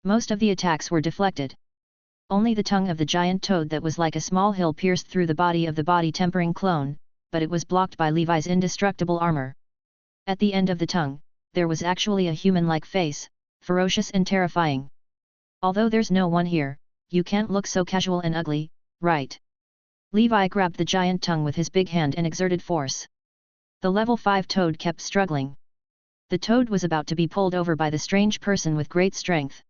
S1: Most of the attacks were deflected. Only the tongue of the giant toad that was like a small hill pierced through the body of the body-tempering clone, but it was blocked by Levi's indestructible armor. At the end of the tongue, there was actually a human-like face, ferocious and terrifying. Although there's no one here, you can't look so casual and ugly, right? Levi grabbed the giant tongue with his big hand and exerted force. The level 5 toad kept struggling. The toad was about to be pulled over by the strange person with great strength.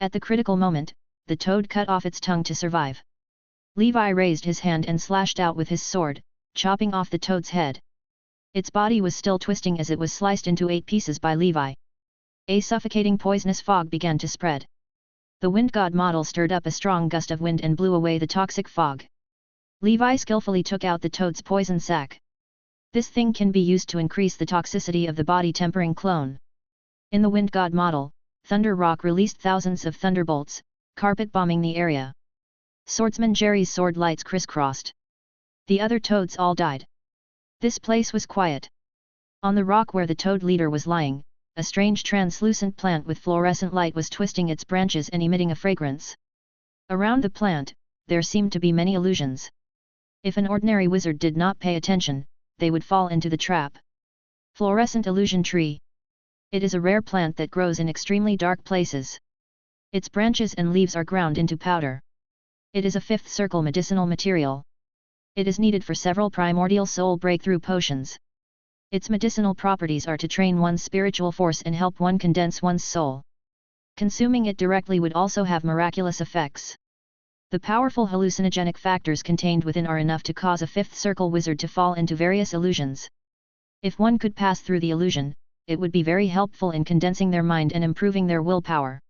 S1: At the critical moment, the toad cut off its tongue to survive. Levi raised his hand and slashed out with his sword, chopping off the toad's head. Its body was still twisting as it was sliced into 8 pieces by Levi. A suffocating poisonous fog began to spread. The wind god model stirred up a strong gust of wind and blew away the toxic fog. Levi skillfully took out the toad's poison sac. This thing can be used to increase the toxicity of the body-tempering clone. In the wind god model, Thunder Rock released thousands of thunderbolts, carpet bombing the area. Swordsman Jerry's sword lights crisscrossed. The other toads all died. This place was quiet. On the rock where the toad leader was lying, a strange translucent plant with fluorescent light was twisting its branches and emitting a fragrance. Around the plant, there seemed to be many illusions. If an ordinary wizard did not pay attention, they would fall into the trap. Fluorescent illusion tree. It is a rare plant that grows in extremely dark places. Its branches and leaves are ground into powder. It is a 5th circle medicinal material. It is needed for several primordial soul breakthrough potions. Its medicinal properties are to train one's spiritual force and help one condense one's soul. Consuming it directly would also have miraculous effects. The powerful hallucinogenic factors contained within are enough to cause a 5th circle wizard to fall into various illusions. If one could pass through the illusion, it would be very helpful in condensing their mind and improving their willpower.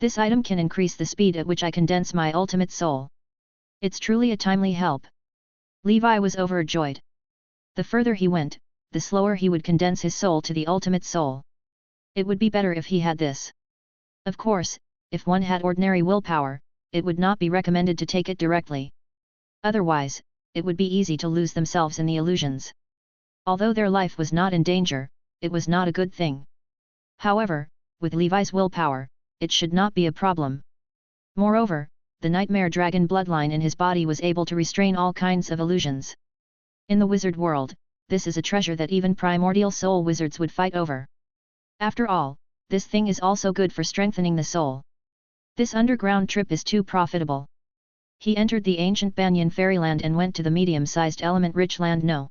S1: This item can increase the speed at which I condense my ultimate soul. It's truly a timely help. Levi was overjoyed. The further he went, the slower he would condense his soul to the ultimate soul. It would be better if he had this. Of course, if one had ordinary willpower, it would not be recommended to take it directly. Otherwise, it would be easy to lose themselves in the illusions. Although their life was not in danger, it was not a good thing. However, with Levi's willpower, it should not be a problem. Moreover, the nightmare dragon bloodline in his body was able to restrain all kinds of illusions. In the wizard world, this is a treasure that even primordial soul wizards would fight over. After all, this thing is also good for strengthening the soul. This underground trip is too profitable. He entered the ancient Banyan fairyland and went to the medium-sized element-rich land No.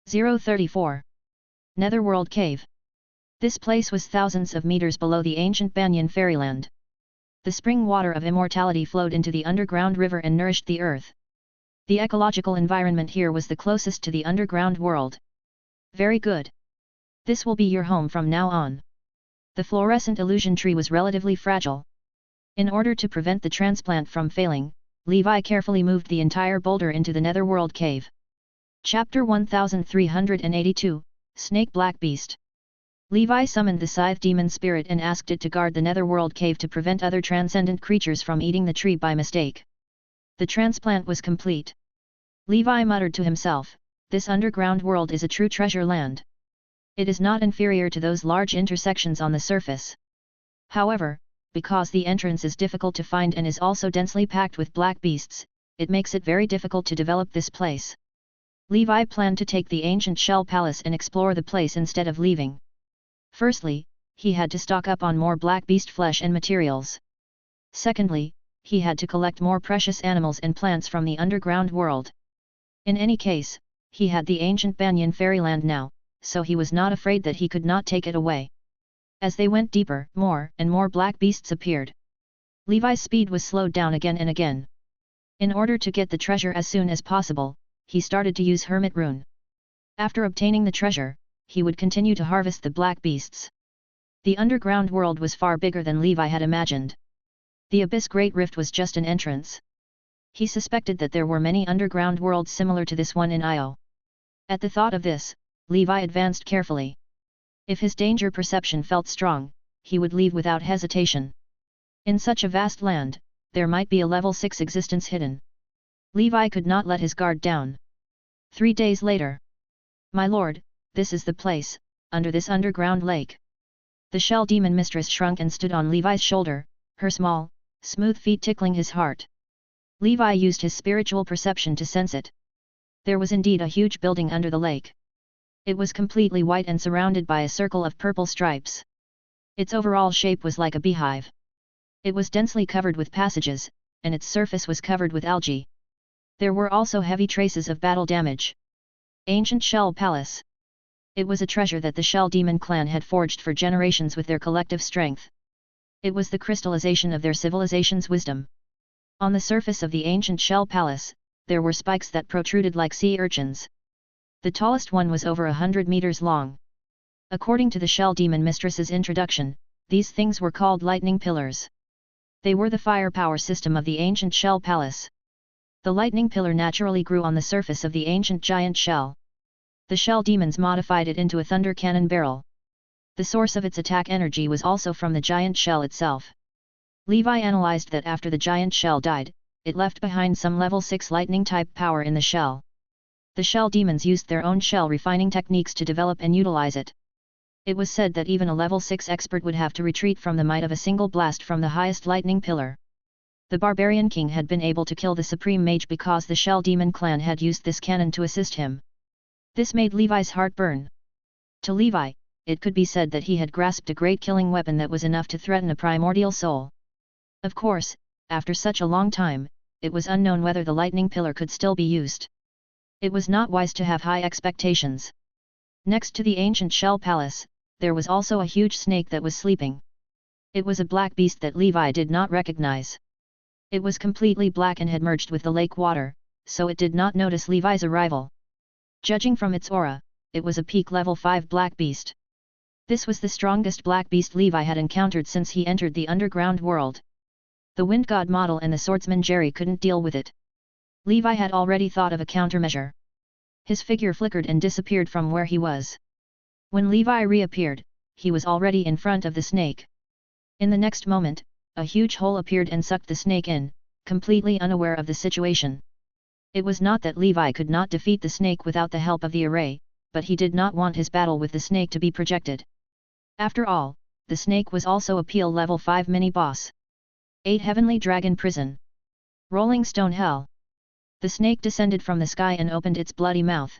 S1: 034. Netherworld Cave. This place was thousands of meters below the ancient Banyan fairyland. The spring water of immortality flowed into the underground river and nourished the earth. The ecological environment here was the closest to the underground world. Very good. This will be your home from now on. The fluorescent illusion tree was relatively fragile. In order to prevent the transplant from failing, Levi carefully moved the entire boulder into the netherworld cave. Chapter 1382, Snake Black Beast. Levi summoned the scythe demon spirit and asked it to guard the netherworld cave to prevent other transcendent creatures from eating the tree by mistake. The transplant was complete. Levi muttered to himself, "This underground world is a true treasure land. It is not inferior to those large intersections on the surface. However, because the entrance is difficult to find and is also densely packed with black beasts, it makes it very difficult to develop this place." Levi planned to take the ancient shell palace and explore the place instead of leaving. Firstly, he had to stock up on more black beast flesh and materials. Secondly, he had to collect more precious animals and plants from the underground world. In any case, he had the ancient Banyan fairyland now, so he was not afraid that he could not take it away. As they went deeper, more and more black beasts appeared. Levi's speed was slowed down again and again. In order to get the treasure as soon as possible, he started to use Hermit Rune. After obtaining the treasure, he would continue to harvest the black beasts. The underground world was far bigger than Levi had imagined. The Abyss Great Rift was just an entrance. He suspected that there were many underground worlds similar to this one in Io. At the thought of this, Levi advanced carefully. If his danger perception felt strong, he would leave without hesitation. In such a vast land, there might be a level 6 existence hidden. Levi could not let his guard down. 3 days later. "My lord, this is the place, under this underground lake." The shell demon mistress shrunk and stood on Levi's shoulder, her small, smooth feet tickling his heart. Levi used his spiritual perception to sense it. There was indeed a huge building under the lake. It was completely white and surrounded by a circle of purple stripes. Its overall shape was like a beehive. It was densely covered with passages, and its surface was covered with algae. There were also heavy traces of battle damage. Ancient Shell Palace. It was a treasure that the Shell Demon clan had forged for generations with their collective strength. It was the crystallization of their civilization's wisdom. On the surface of the ancient Shell Palace, there were spikes that protruded like sea urchins. The tallest one was over 100 meters long. According to the Shell Demon Mistress's introduction, these things were called lightning pillars. They were the firepower system of the ancient Shell Palace. The lightning pillar naturally grew on the surface of the ancient giant shell. The Shell Demons modified it into a thunder cannon barrel. The source of its attack energy was also from the giant shell itself. Levi analyzed that after the giant shell died, it left behind some level 6 lightning-type power in the shell. The Shell Demons used their own shell refining techniques to develop and utilize it. It was said that even a level 6 expert would have to retreat from the might of a single blast from the highest lightning pillar. The barbarian king had been able to kill the supreme mage because the Shell Demon clan had used this cannon to assist him. This made Levi's heart burn. To Levi, it could be said that he had grasped a great killing weapon that was enough to threaten a primordial soul. Of course, after such a long time, it was unknown whether the lightning pillar could still be used. It was not wise to have high expectations. Next to the ancient Shell Palace, there was also a huge snake that was sleeping. It was a black beast that Levi did not recognize. It was completely black and had merged with the lake water, so it did not notice Levi's arrival. Judging from its aura, it was a peak level 5 black beast. This was the strongest black beast Levi had encountered since he entered the underground world. The wind god model and the swordsman Jerry couldn't deal with it. Levi had already thought of a countermeasure. His figure flickered and disappeared from where he was. When Levi reappeared, he was already in front of the snake. In the next moment, a huge hole appeared and sucked the snake in, completely unaware of the situation. It was not that Levi could not defeat the snake without the help of the array, but he did not want his battle with the snake to be projected. After all, the snake was also a Peel level 5 mini-boss. 8 Heavenly Dragon Prison. Rolling Stone Hell. The snake descended from the sky and opened its bloody mouth.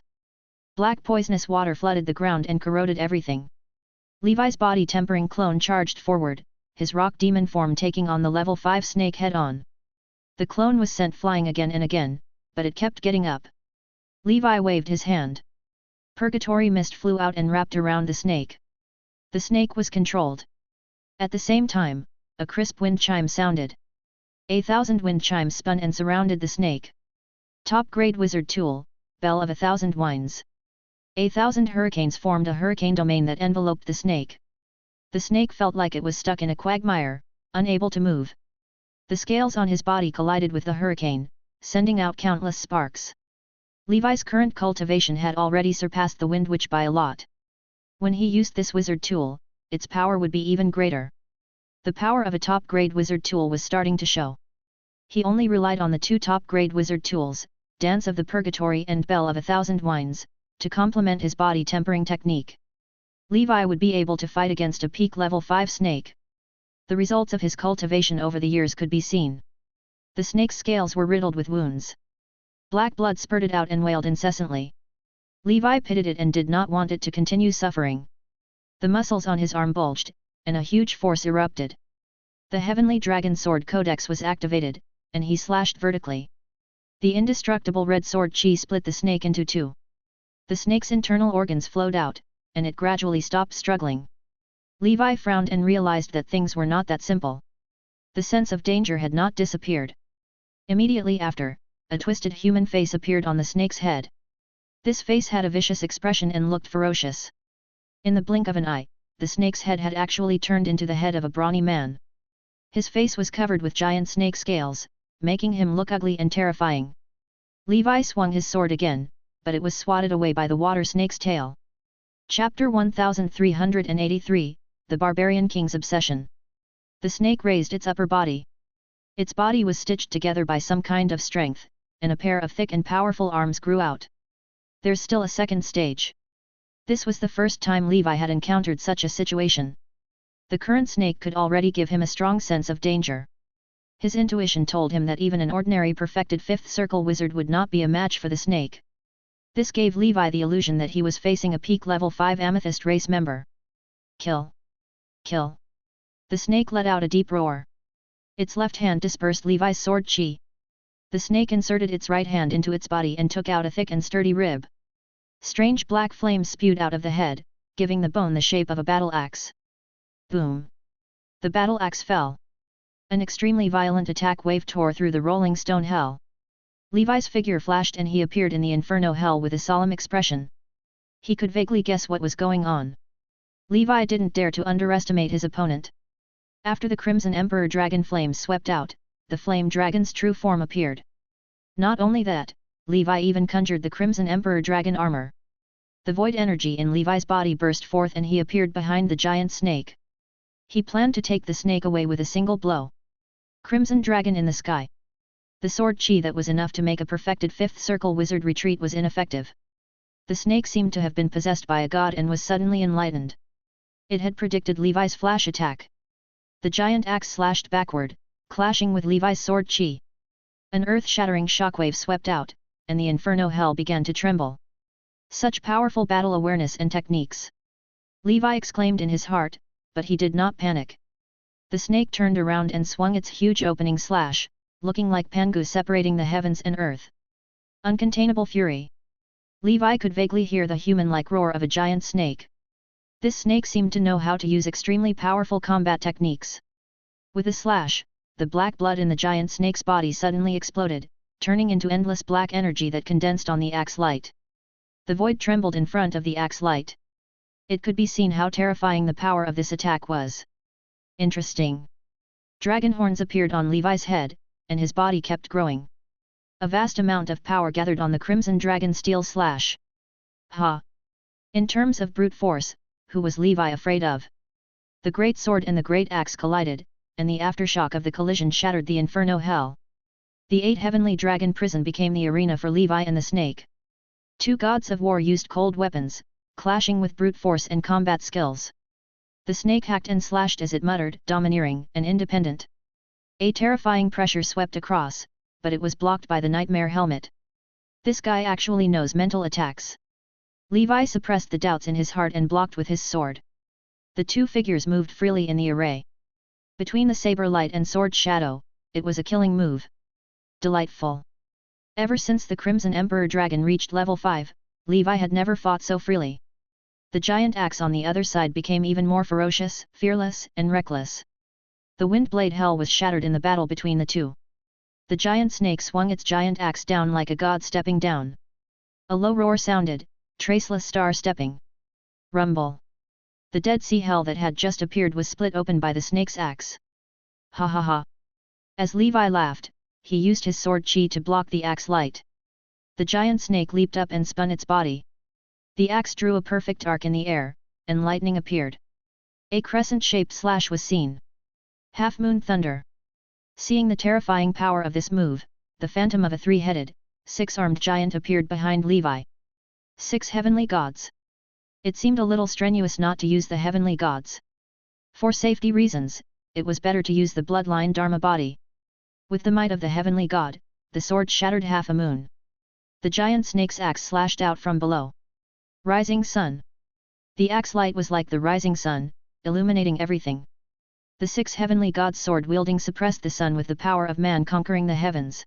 S1: Black poisonous water flooded the ground and corroded everything. Levi's body tempering clone charged forward, his rock demon form taking on the level 5 snake head-on. The clone was sent flying again and again, but it kept getting up. Levi waved his hand. Purgatory mist flew out and wrapped around the snake. The snake was controlled. At the same time, a crisp wind chime sounded. 1,000 wind chimes spun and surrounded the snake. Top-grade wizard tool, bell of 1,000 winds. 1,000 hurricanes formed a hurricane domain that enveloped the snake. The snake felt like it was stuck in a quagmire, unable to move. The scales on his body collided with the hurricane, sending out countless sparks. Levi's current cultivation had already surpassed the Wind Witch by a lot. When he used this wizard tool, its power would be even greater. The power of a top-grade wizard tool was starting to show. He only relied on the two top-grade wizard tools, Dance of the Purgatory and Bell of 1,000 Winds, to complement his body tempering technique. Levi would be able to fight against a peak level 5 snake. The results of his cultivation over the years could be seen. The snake's scales were riddled with wounds. Black blood spurted out and wailed incessantly. Levi pitied it and did not want it to continue suffering. The muscles on his arm bulged, and a huge force erupted. The heavenly dragon sword codex was activated, and he slashed vertically. The indestructible red sword chi split the snake into two. The snake's internal organs flowed out, and it gradually stopped struggling. Levi frowned and realized that things were not that simple. The sense of danger had not disappeared. Immediately after, a twisted human face appeared on the snake's head. This face had a vicious expression and looked ferocious. In the blink of an eye, the snake's head had actually turned into the head of a brawny man. His face was covered with giant snake scales, making him look ugly and terrifying. Levi swung his sword again, but it was swatted away by the water snake's tail. Chapter 1383, The Barbarian King's Obsession. The snake raised its upper body. Its body was stitched together by some kind of strength, and a pair of thick and powerful arms grew out. There's still a second stage. This was the first time Levi had encountered such a situation. The current snake could already give him a strong sense of danger. His intuition told him that even an ordinary perfected fifth circle wizard would not be a match for the snake. This gave Levi the illusion that he was facing a peak level 5 amethyst race member. Kill! Kill! The snake let out a deep roar. Its left hand dispersed Levi's sword chi. The snake inserted its right hand into its body and took out a thick and sturdy rib. Strange black flames spewed out of the head, giving the bone the shape of a battle axe. Boom! The battle axe fell. An extremely violent attack wave tore through the rolling stone hell. Levi's figure flashed and he appeared in the inferno hell with a solemn expression. He could vaguely guess what was going on. Levi didn't dare to underestimate his opponent. After the Crimson Emperor Dragon flames swept out, the Flame Dragon's true form appeared. Not only that, Levi even conjured the Crimson Emperor Dragon armor. The void energy in Levi's body burst forth and he appeared behind the giant snake. He planned to take the snake away with a single blow. Crimson Dragon in the sky. The sword chi that was enough to make a perfected fifth circle wizard retreat was ineffective. The snake seemed to have been possessed by a god and was suddenly enlightened. It had predicted Levi's flash attack. The giant axe slashed backward, clashing with Levi's sword chi. An earth-shattering shockwave swept out, and the inferno hell began to tremble. Such powerful battle awareness and techniques! Levi exclaimed in his heart, but he did not panic. The snake turned around and swung its huge opening slash, looking like Pangu separating the heavens and earth. Uncontainable fury. Levi could vaguely hear the human-like roar of a giant snake. This snake seemed to know how to use extremely powerful combat techniques. With a slash, the black blood in the giant snake's body suddenly exploded, turning into endless black energy that condensed on the axe light. The void trembled in front of the axe light. It could be seen how terrifying the power of this attack was. Interesting. Dragon horns appeared on Levi's head, and his body kept growing. A vast amount of power gathered on the Crimson Dragon steel slash. Ha! In terms of brute force, who was Levi afraid of? The great sword and the great axe collided, and the aftershock of the collision shattered the inferno hell. The 8 heavenly dragon prison became the arena for Levi and the snake. Two gods of war used cold weapons, clashing with brute force and combat skills. The snake hacked and slashed as it muttered, domineering and independent. A terrifying pressure swept across, but it was blocked by the nightmare helmet. This guy actually knows mental attacks. Levi suppressed the doubts in his heart and blocked with his sword. The two figures moved freely in the array. Between the saber light and sword shadow, it was a killing move. Delightful. Ever since the Crimson Emperor Dragon reached level 5, Levi had never fought so freely. The giant axe on the other side became even more ferocious, fearless, and reckless. The wind blade hell was shattered in the battle between the two. The giant snake swung its giant axe down like a god stepping down. A low roar sounded, traceless star stepping. Rumble. The dead sea hell that had just appeared was split open by the snake's axe. Ha ha ha. As Levi laughed, he used his sword chi to block the axe light. The giant snake leaped up and spun its body. The axe drew a perfect arc in the air, and lightning appeared. A crescent-shaped slash was seen. Half-moon thunder. Seeing the terrifying power of this move, the phantom of a three-headed, six-armed giant appeared behind Levi. 6 heavenly gods. It seemed a little strenuous not to use the heavenly gods. For safety reasons, it was better to use the bloodline Dharma body. With the might of the heavenly god, the sword shattered half a moon. The giant snake's axe slashed out from below. Rising sun. The axe light was like the rising sun, illuminating everything. The 6 heavenly gods' sword-wielding suppressed the sun with the power of man conquering the heavens.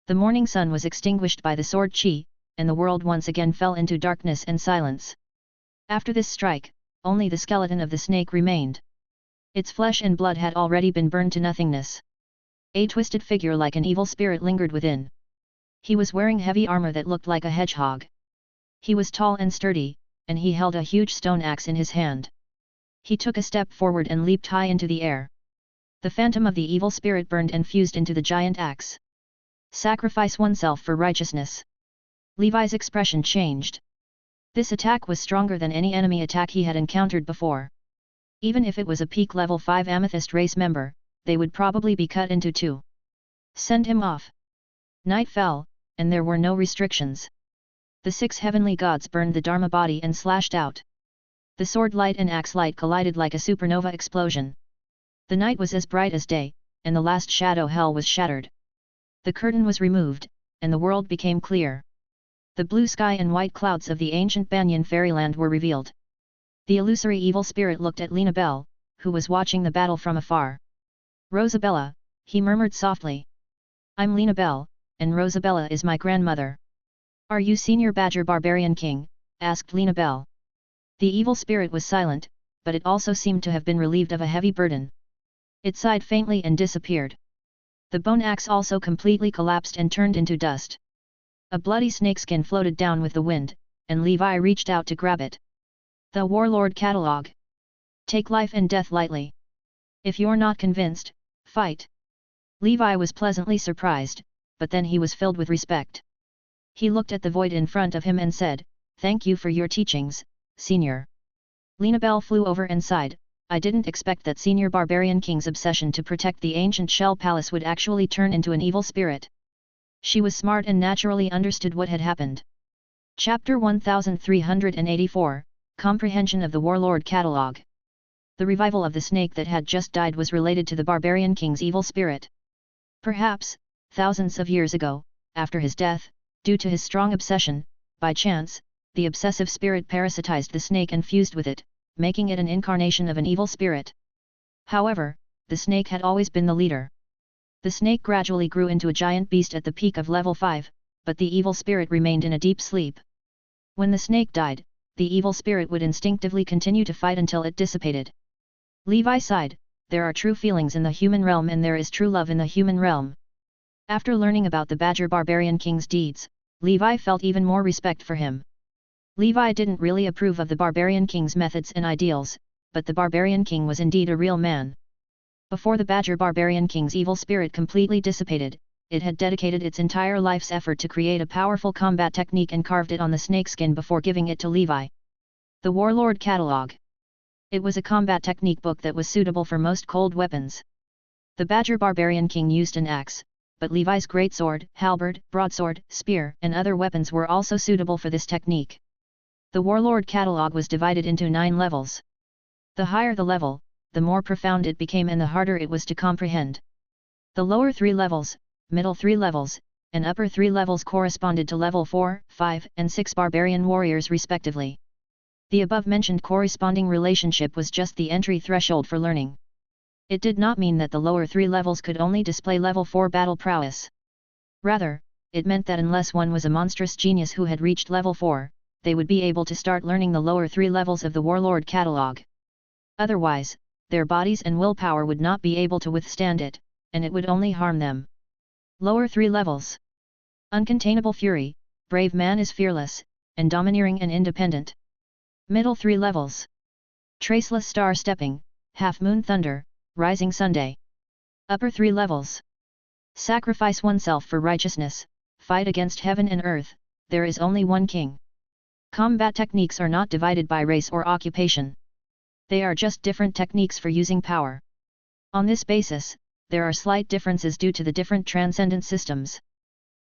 S1: The morning sun was extinguished by the sword chi, and the world once again fell into darkness and silence. After this strike, only the skeleton of the snake remained. Its flesh and blood had already been burned to nothingness. A twisted figure like an evil spirit lingered within. He was wearing heavy armor that looked like a hedgehog. He was tall and sturdy, and he held a huge stone axe in his hand. He took a step forward and leaped high into the air. The phantom of the evil spirit burned and fused into the giant axe. Sacrifice oneself for righteousness. Levi's expression changed. This attack was stronger than any enemy attack he had encountered before. Even if it was a peak level 5 amethyst race member, they would probably be cut into two. Send him off. Night fell, and there were no restrictions. The 6 heavenly gods burned the Dharma body and slashed out. The sword light and axe light collided like a supernova explosion. The night was as bright as day, and the last shadow hell was shattered. The curtain was removed, and the world became clear. The blue sky and white clouds of the ancient Banyan fairyland were revealed. The illusory evil spirit looked at Lena Bell, who was watching the battle from afar. Rosabella, he murmured softly. I'm Lena Bell, and Rosabella is my grandmother. Are you Senior Badger Barbarian King? Asked Lena Bell. The evil spirit was silent, but it also seemed to have been relieved of a heavy burden. It sighed faintly and disappeared. The bone axe also completely collapsed and turned into dust. A bloody snakeskin floated down with the wind, and Levi reached out to grab it. The Warlord Catalog. Take life and death lightly. If you're not convinced, fight. Levi was pleasantly surprised, but then he was filled with respect. He looked at the void in front of him and said, Thank you for your teachings, Senior. Lena Bell flew over and sighed. I didn't expect that Senior Barbarian King's obsession to protect the ancient Shell Palace would actually turn into an evil spirit. She was smart and naturally understood what had happened. Chapter 1384, Comprehension of the Warlord Catalog. The revival of the snake that had just died was related to the Barbarian King's evil spirit. Perhaps, thousands of years ago, after his death, due to his strong obsession, by chance, the obsessive spirit parasitized the snake and fused with it, making it an incarnation of an evil spirit. However, the snake had always been the leader. The snake gradually grew into a giant beast at the peak of level 5, but the evil spirit remained in a deep sleep. When the snake died, the evil spirit would instinctively continue to fight until it dissipated. Levi sighed, there are true feelings in the human realm and there is true love in the human realm. After learning about the Badger Barbarian King's deeds, Levi felt even more respect for him. Levi didn't really approve of the Barbarian King's methods and ideals, but the Barbarian King was indeed a real man. Before the Badger Barbarian King's evil spirit completely dissipated, it had dedicated its entire life's effort to create a powerful combat technique and carved it on the snakeskin before giving it to Levi. The Warlord Catalog. It was a combat technique book that was suitable for most cold weapons. The Badger Barbarian King used an axe, but Levi's greatsword, halberd, broadsword, spear, and other weapons were also suitable for this technique. The Warlord Catalog was divided into 9 levels. The higher the level, the more profound it became and the harder it was to comprehend. The lower 3 levels, middle 3 levels, and upper 3 levels corresponded to level 4, 5, and 6 barbarian warriors respectively. The above-mentioned corresponding relationship was just the entry threshold for learning. It did not mean that the lower 3 levels could only display level 4 battle prowess. Rather, it meant that unless one was a monstrous genius who had reached level 4, they would be able to start learning the lower 3 levels of the Warlord Catalog. Otherwise, their bodies and willpower would not be able to withstand it, and it would only harm them. Lower 3 levels. Uncontainable fury, brave man is fearless, and domineering and independent. Middle 3 levels. Traceless star stepping, half moon thunder, rising Sunday. Upper 3 levels. Sacrifice oneself for righteousness, fight against heaven and earth, there is only one king. Combat techniques are not divided by race or occupation. They are just different techniques for using power. On this basis, there are slight differences due to the different transcendent systems.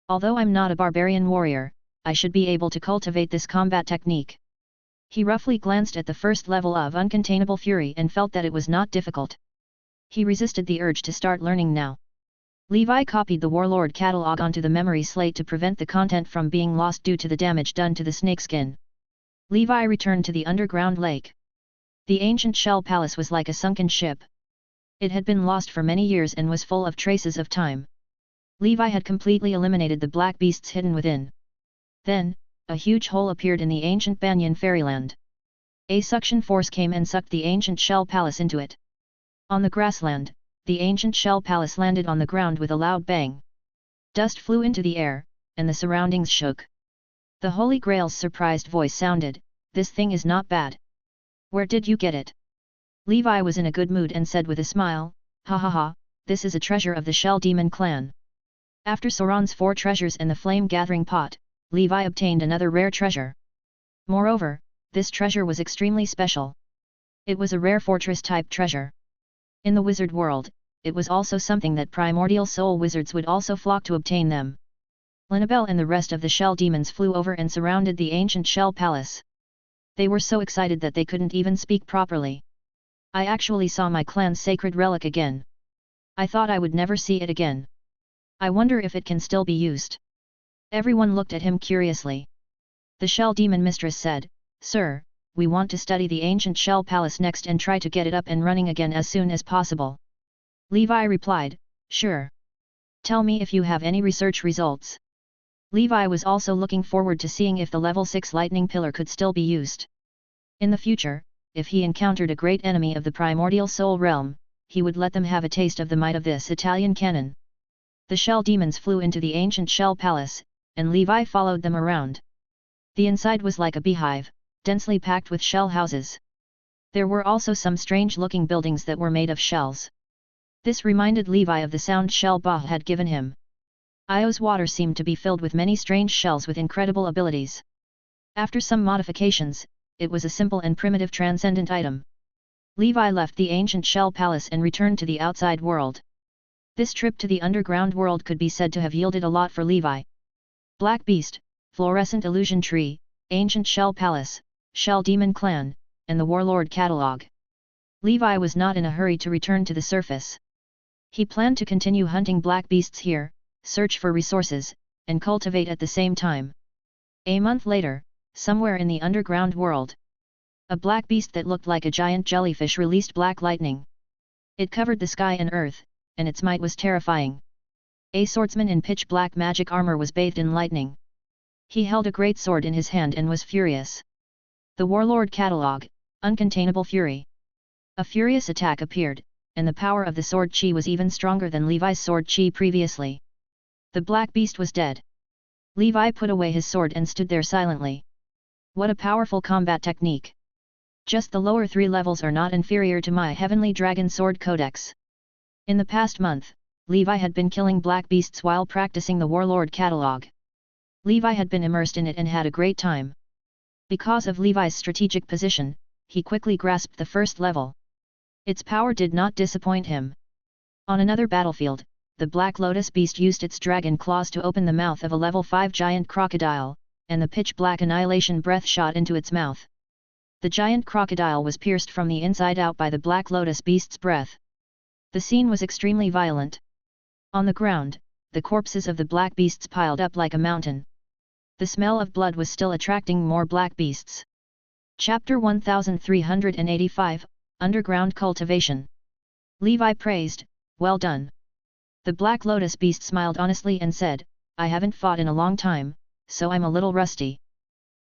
S1: Although I'm not a barbarian warrior, I should be able to cultivate this combat technique. He roughly glanced at the first level of uncontainable fury and felt that it was not difficult. He resisted the urge to start learning now. Levi copied the Warlord catalog onto the memory slate to prevent the content from being lost due to the damage done to the snakeskin. Levi returned to the underground lake. The ancient shell palace was like a sunken ship. It had been lost for many years and was full of traces of time. Levi had completely eliminated the black beasts hidden within. Then, a huge hole appeared in the ancient Banyan fairyland. A suction force came and sucked the ancient shell palace into it. On the grassland, the ancient shell palace landed on the ground with a loud bang. Dust flew into the air, and the surroundings shook. The Holy Grail's surprised voice sounded, "This thing is not bad. Where did you get it?" Levi was in a good mood and said with a smile, "Ha ha ha, this is a treasure of the Shell Demon clan." After Sauron's 4 treasures and the flame-gathering pot, Levi obtained another rare treasure. Moreover, this treasure was extremely special. It was a rare fortress-type treasure. In the wizard world, it was also something that primordial soul wizards would also flock to obtain them. Linabelle and the rest of the shell demons flew over and surrounded the ancient shell palace. They were so excited that they couldn't even speak properly. "I actually saw my clan's sacred relic again. I thought I would never see it again. I wonder if it can still be used." Everyone looked at him curiously. The shell demon mistress said, "Sir, we want to study the ancient shell palace next and try to get it up and running again as soon as possible." Levi replied, "Sure. Tell me if you have any research results." Levi was also looking forward to seeing if the level 6 lightning pillar could still be used. In the future, if he encountered a great enemy of the primordial soul realm, he would let them have a taste of the might of this Italian cannon. The shell demons flew into the ancient shell palace, and Levi followed them around. The inside was like a beehive, densely packed with shell houses. There were also some strange-looking buildings that were made of shells. This reminded Levi of the sound shell Bah had given him. Io's water seemed to be filled with many strange shells with incredible abilities. After some modifications, it was a simple and primitive transcendent item. Levi left the ancient shell palace and returned to the outside world. This trip to the underground world could be said to have yielded a lot for Levi. Black Beast, Fluorescent Illusion Tree, Ancient Shell Palace, Shell Demon Clan, and the Warlord Catalog. Levi was not in a hurry to return to the surface. He planned to continue hunting black beasts here, search for resources, and cultivate at the same time. A month later, somewhere in the underground world, a black beast that looked like a giant jellyfish released black lightning. It covered the sky and earth, and its might was terrifying. A swordsman in pitch-black magic armor was bathed in lightning. He held a great sword in his hand and was furious. The Warlord Catalog, Uncontainable Fury. A furious attack appeared, and the power of the sword chi was even stronger than Levi's sword chi previously. The black beast was dead. Levi put away his sword and stood there silently. What a powerful combat technique! Just the lower 3 levels are not inferior to my Heavenly Dragon Sword Codex. In the past month, Levi had been killing black beasts while practicing the Warlord Catalog. Levi had been immersed in it and had a great time. Because of Levi's strategic position, he quickly grasped the first level. Its power did not disappoint him. On another battlefield, the Black Lotus beast used its dragon claws to open the mouth of a level 5 giant crocodile, and the pitch-black annihilation breath shot into its mouth. The giant crocodile was pierced from the inside out by the Black Lotus beast's breath. The scene was extremely violent. On the ground, the corpses of the black beasts piled up like a mountain. The smell of blood was still attracting more black beasts. Chapter 1385, Underground Cultivation. Levi praised, "Well done." The Black Lotus beast smiled honestly and said, "I haven't fought in a long time, so I'm a little rusty.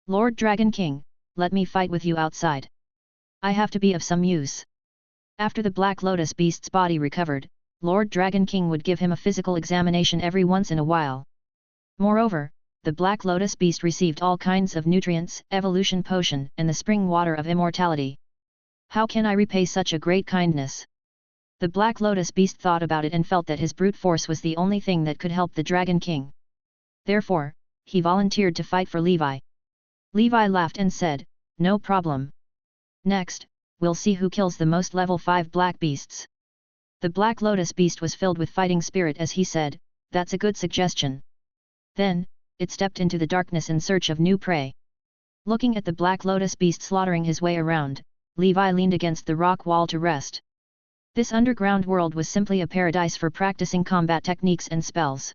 S1: Lord Dragon King, let me fight with you outside. I have to be of some use." After the Black Lotus beast's body recovered, Lord Dragon King would give him a physical examination every once in a while. Moreover, the Black Lotus beast received all kinds of nutrients, evolution potion and the spring water of immortality. How can I repay such a great kindness? The Black Lotus beast thought about it and felt that his brute force was the only thing that could help the Dragon King. Therefore, he volunteered to fight for Levi. Levi laughed and said, "No problem. Next, we'll see who kills the most level 5 black beasts." The Black Lotus beast was filled with fighting spirit as he said, "That's a good suggestion." Then, it stepped into the darkness in search of new prey. Looking at the Black Lotus beast slaughtering his way around, Levi leaned against the rock wall to rest. This underground world was simply a paradise for practicing combat techniques and spells.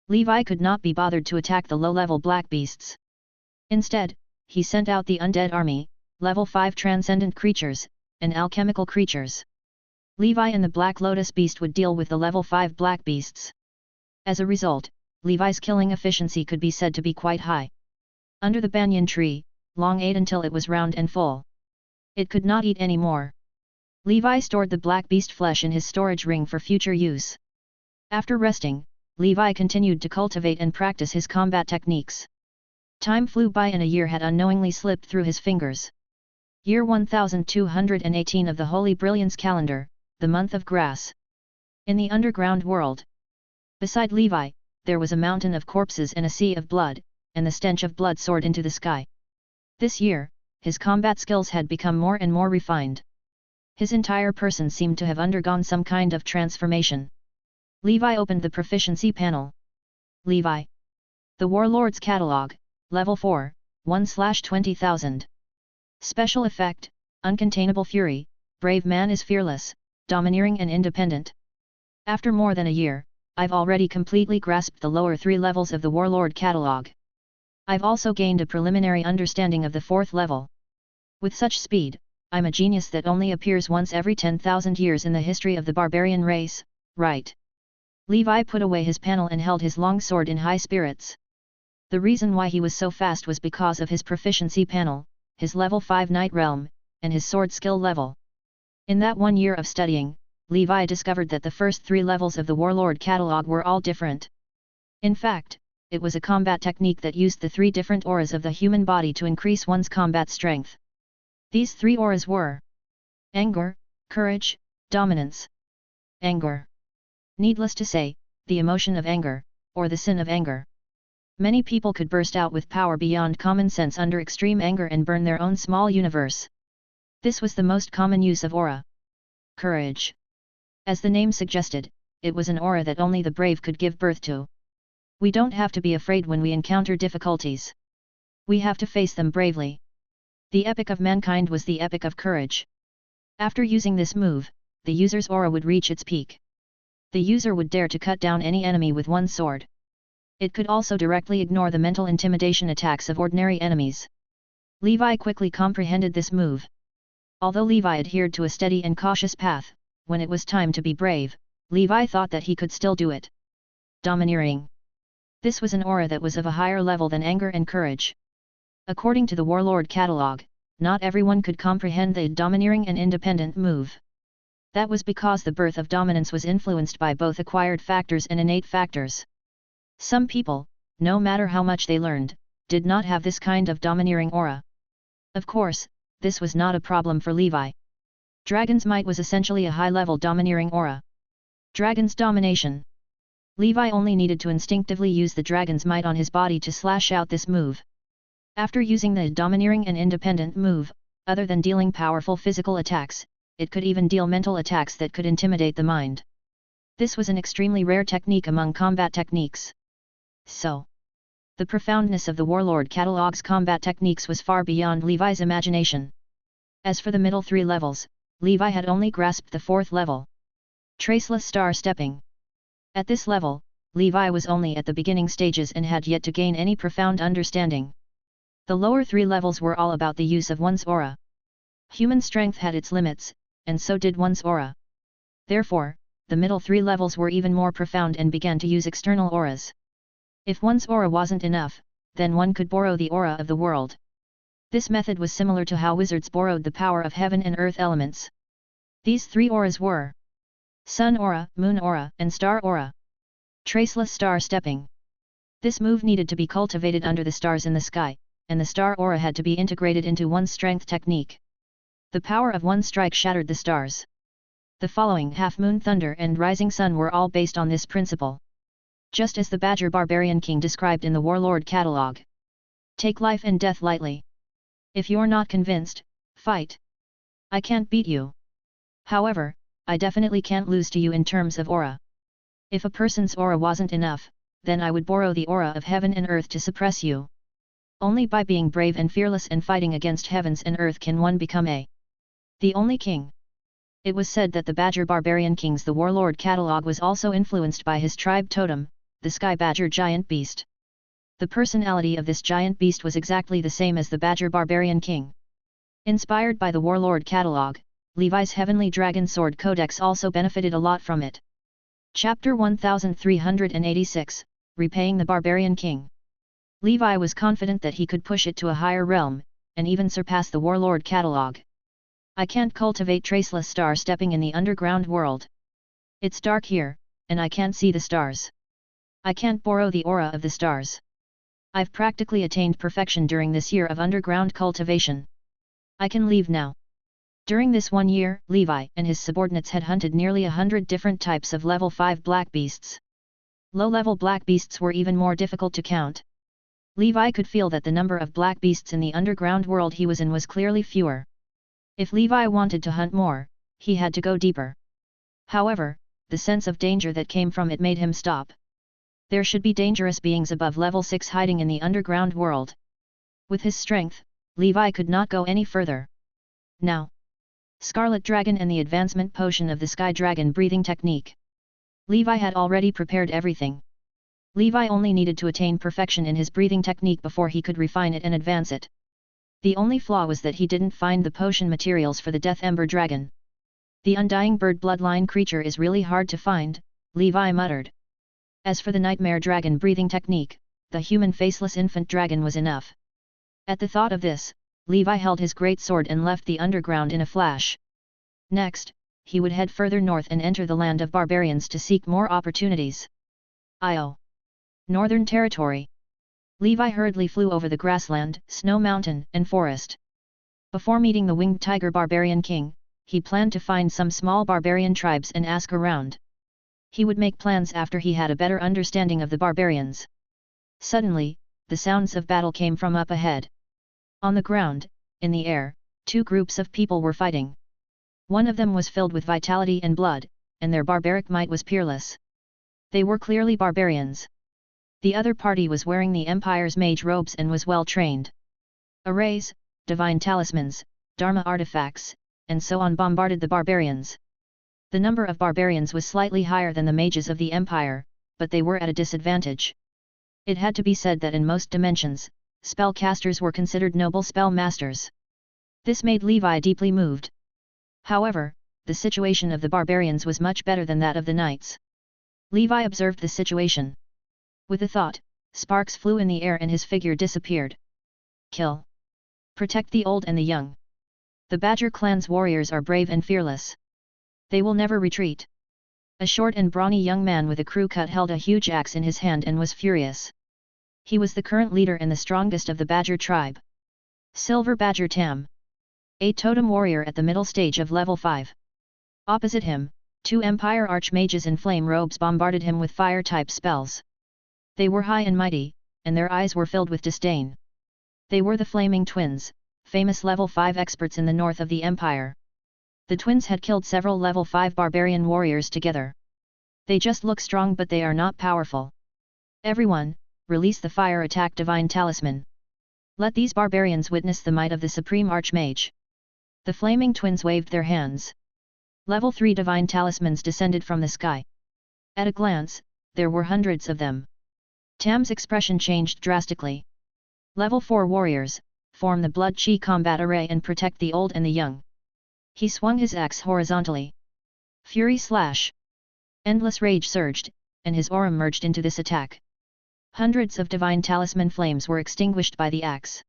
S1: Levi could not be bothered to attack the low-level black beasts. Instead, he sent out the undead army, level 5 transcendent creatures, and alchemical creatures. Levi and the Black Lotus beast would deal with the level 5 black beasts. As a result, Levi's killing efficiency could be said to be quite high. Under the banyan tree, Long ate until it was round and full. It could not eat any more. Levi stored the black beast flesh in his storage ring for future use. After resting, Levi continued to cultivate and practice his combat techniques. Time flew by and a year had unknowingly slipped through his fingers. Year 1218 of the Holy Brilliance calendar, the month of grass. In the underground world. Beside Levi, there was a mountain of corpses and a sea of blood, and the stench of blood soared into the sky. This year, his combat skills had become more and more refined. His entire person seemed to have undergone some kind of transformation. Levi opened the proficiency panel. Levi. The Warlord's Catalog, Level 4, 1/20,000. Special Effect, Uncontainable Fury, Brave Man is Fearless, Domineering and Independent. After more than a year, I've already completely grasped the lower 3 levels of the Warlord Catalog. I've also gained a preliminary understanding of the 4th level. With such speed, I'm a genius that only appears once every 10,000 years in the history of the barbarian race, right? Levi put away his panel and held his long sword in high spirits. The reason why he was so fast was because of his proficiency panel, his level 5 Night Realm, and his sword skill level. In that 1 year of studying, Levi discovered that the first 3 levels of the Warlord Catalog were all different. In fact, it was a combat technique that used the 3 different auras of the human body to increase one's combat strength. These 3 auras were anger, courage, dominance. Anger. Needless to say, the emotion of anger, or the sin of anger. Many people could burst out with power beyond common sense under extreme anger and burn their own small universe. This was the most common use of aura. Courage. As the name suggested, it was an aura that only the brave could give birth to. We don't have to be afraid when we encounter difficulties. We have to face them bravely. The epic of mankind was the epic of courage. After using this move, the user's aura would reach its peak. The user would dare to cut down any enemy with one sword. It could also directly ignore the mental intimidation attacks of ordinary enemies. Levi quickly comprehended this move. Although Levi adhered to a steady and cautious path, when it was time to be brave, Levi thought that he could still do it. Domineering. This was an aura that was of a higher level than anger and courage. According to the Warlord Catalog, not everyone could comprehend the domineering and independent move. That was because the birth of dominance was influenced by both acquired factors and innate factors. Some people, no matter how much they learned, did not have this kind of domineering aura. Of course, this was not a problem for Levi. Dragon's Might was essentially a high-level domineering aura. Dragon's Domination. Levi only needed to instinctively use the Dragon's Might on his body to slash out this move. After using the domineering and independent move, other than dealing powerful physical attacks, it could even deal mental attacks that could intimidate the mind. This was an extremely rare technique among combat techniques. So, the profoundness of the Warlord Catalog's combat techniques was far beyond Levi's imagination. As for the middle 3 levels, Levi had only grasped the 4th level. Traceless Star Stepping. At this level, Levi was only at the beginning stages and had yet to gain any profound understanding. The lower 3 levels were all about the use of one's aura. Human strength had its limits, and so did one's aura. Therefore, the middle 3 levels were even more profound and began to use external auras. If one's aura wasn't enough, then one could borrow the aura of the world. This method was similar to how wizards borrowed the power of heaven and earth elements. These three auras were Sun aura, Moon aura, and Star aura. Traceless star stepping. This move needed to be cultivated under the stars in the sky, and the star aura had to be integrated into one's strength technique. The power of one strike shattered the stars. The following half-moon thunder and rising sun were all based on this principle. Just as the Badger Barbarian King described in the Warlord Catalogue. Take life and death lightly. If you're not convinced, fight. I can't beat you. However, I definitely can't lose to you in terms of aura. If a person's aura wasn't enough, then I would borrow the aura of heaven and earth to suppress you. Only by being brave and fearless and fighting against heavens and earth can one become the only king. It was said that the Badger Barbarian King's the Warlord Catalogue was also influenced by his tribe totem, the Sky Badger giant beast. The personality of this giant beast was exactly the same as the Badger Barbarian King. Inspired by the Warlord Catalogue, Levi's Heavenly Dragon Sword Codex also benefited a lot from it. Chapter 1386, Repaying the Barbarian King. Levi was confident that he could push it to a higher realm, and even surpass the Warlord Catalogue. I can't cultivate traceless star stepping in the underground world. It's dark here, and I can't see the stars. I can't borrow the aura of the stars. I've practically attained perfection during this year of underground cultivation. I can leave now. During this 1 year, Levi and his subordinates had hunted nearly 100 different types of level 5 black beasts. Low-level black beasts were even more difficult to count. Levi could feel that the number of black beasts in the underground world he was in was clearly fewer. If Levi wanted to hunt more, he had to go deeper. However, the sense of danger that came from it made him stop. There should be dangerous beings above level 6 hiding in the underground world. With his strength, Levi could not go any further. Now, Scarlet Dragon and the advancement potion of the Sky Dragon breathing technique. Levi had already prepared everything. Levi only needed to attain perfection in his breathing technique before he could refine it and advance it. The only flaw was that he didn't find the potion materials for the Death Ember Dragon. The Undying Bird bloodline creature is really hard to find, Levi muttered. As for the Nightmare Dragon breathing technique, the human faceless infant dragon was enough. At the thought of this, Levi held his great sword and left the underground in a flash. Next, he would head further north and enter the land of barbarians to seek more opportunities. Northern Territory. Levi hurriedly flew over the grassland, snow mountain, and forest. Before meeting the winged tiger barbarian king, he planned to find some small barbarian tribes and ask around. He would make plans after he had a better understanding of the barbarians. Suddenly, the sounds of battle came from up ahead. On the ground, in the air, two groups of people were fighting. One of them was filled with vitality and blood, and their barbaric might was peerless. They were clearly barbarians. The other party was wearing the Empire's mage robes and was well trained. Arrays, divine talismans, dharma artifacts, and so on bombarded the barbarians. The number of barbarians was slightly higher than the mages of the Empire, but they were at a disadvantage. It had to be said that in most dimensions, spellcasters were considered noble spell masters. This made Levi deeply moved. However, the situation of the barbarians was much better than that of the knights. Levi observed the situation. With a thought, sparks flew in the air and his figure disappeared. Kill. Protect the old and the young. The Badger clan's warriors are brave and fearless. They will never retreat. A short and brawny young man with a crew cut held a huge axe in his hand and was furious. He was the current leader and the strongest of the Badger tribe. Silver Badger Tam. A totem warrior at the middle stage of level 5. Opposite him, two Empire archmages in flame robes bombarded him with fire-type spells. They were high and mighty, and their eyes were filled with disdain. They were the Flaming Twins, famous level 5 experts in the north of the Empire. The twins had killed several level 5 barbarian warriors together. They just look strong but they are not powerful. Everyone, release the fire attack divine talisman. Let these barbarians witness the might of the supreme archmage. The Flaming Twins waved their hands. Level 3 divine talismans descended from the sky. At a glance, there were hundreds of them. Tam's expression changed drastically. Level 4 warriors, form the Blood Chi combat array and protect the old and the young. He swung his axe horizontally. Fury slash. Endless rage surged, and his aura merged into this attack. Hundreds of divine talisman flames were extinguished by the axe.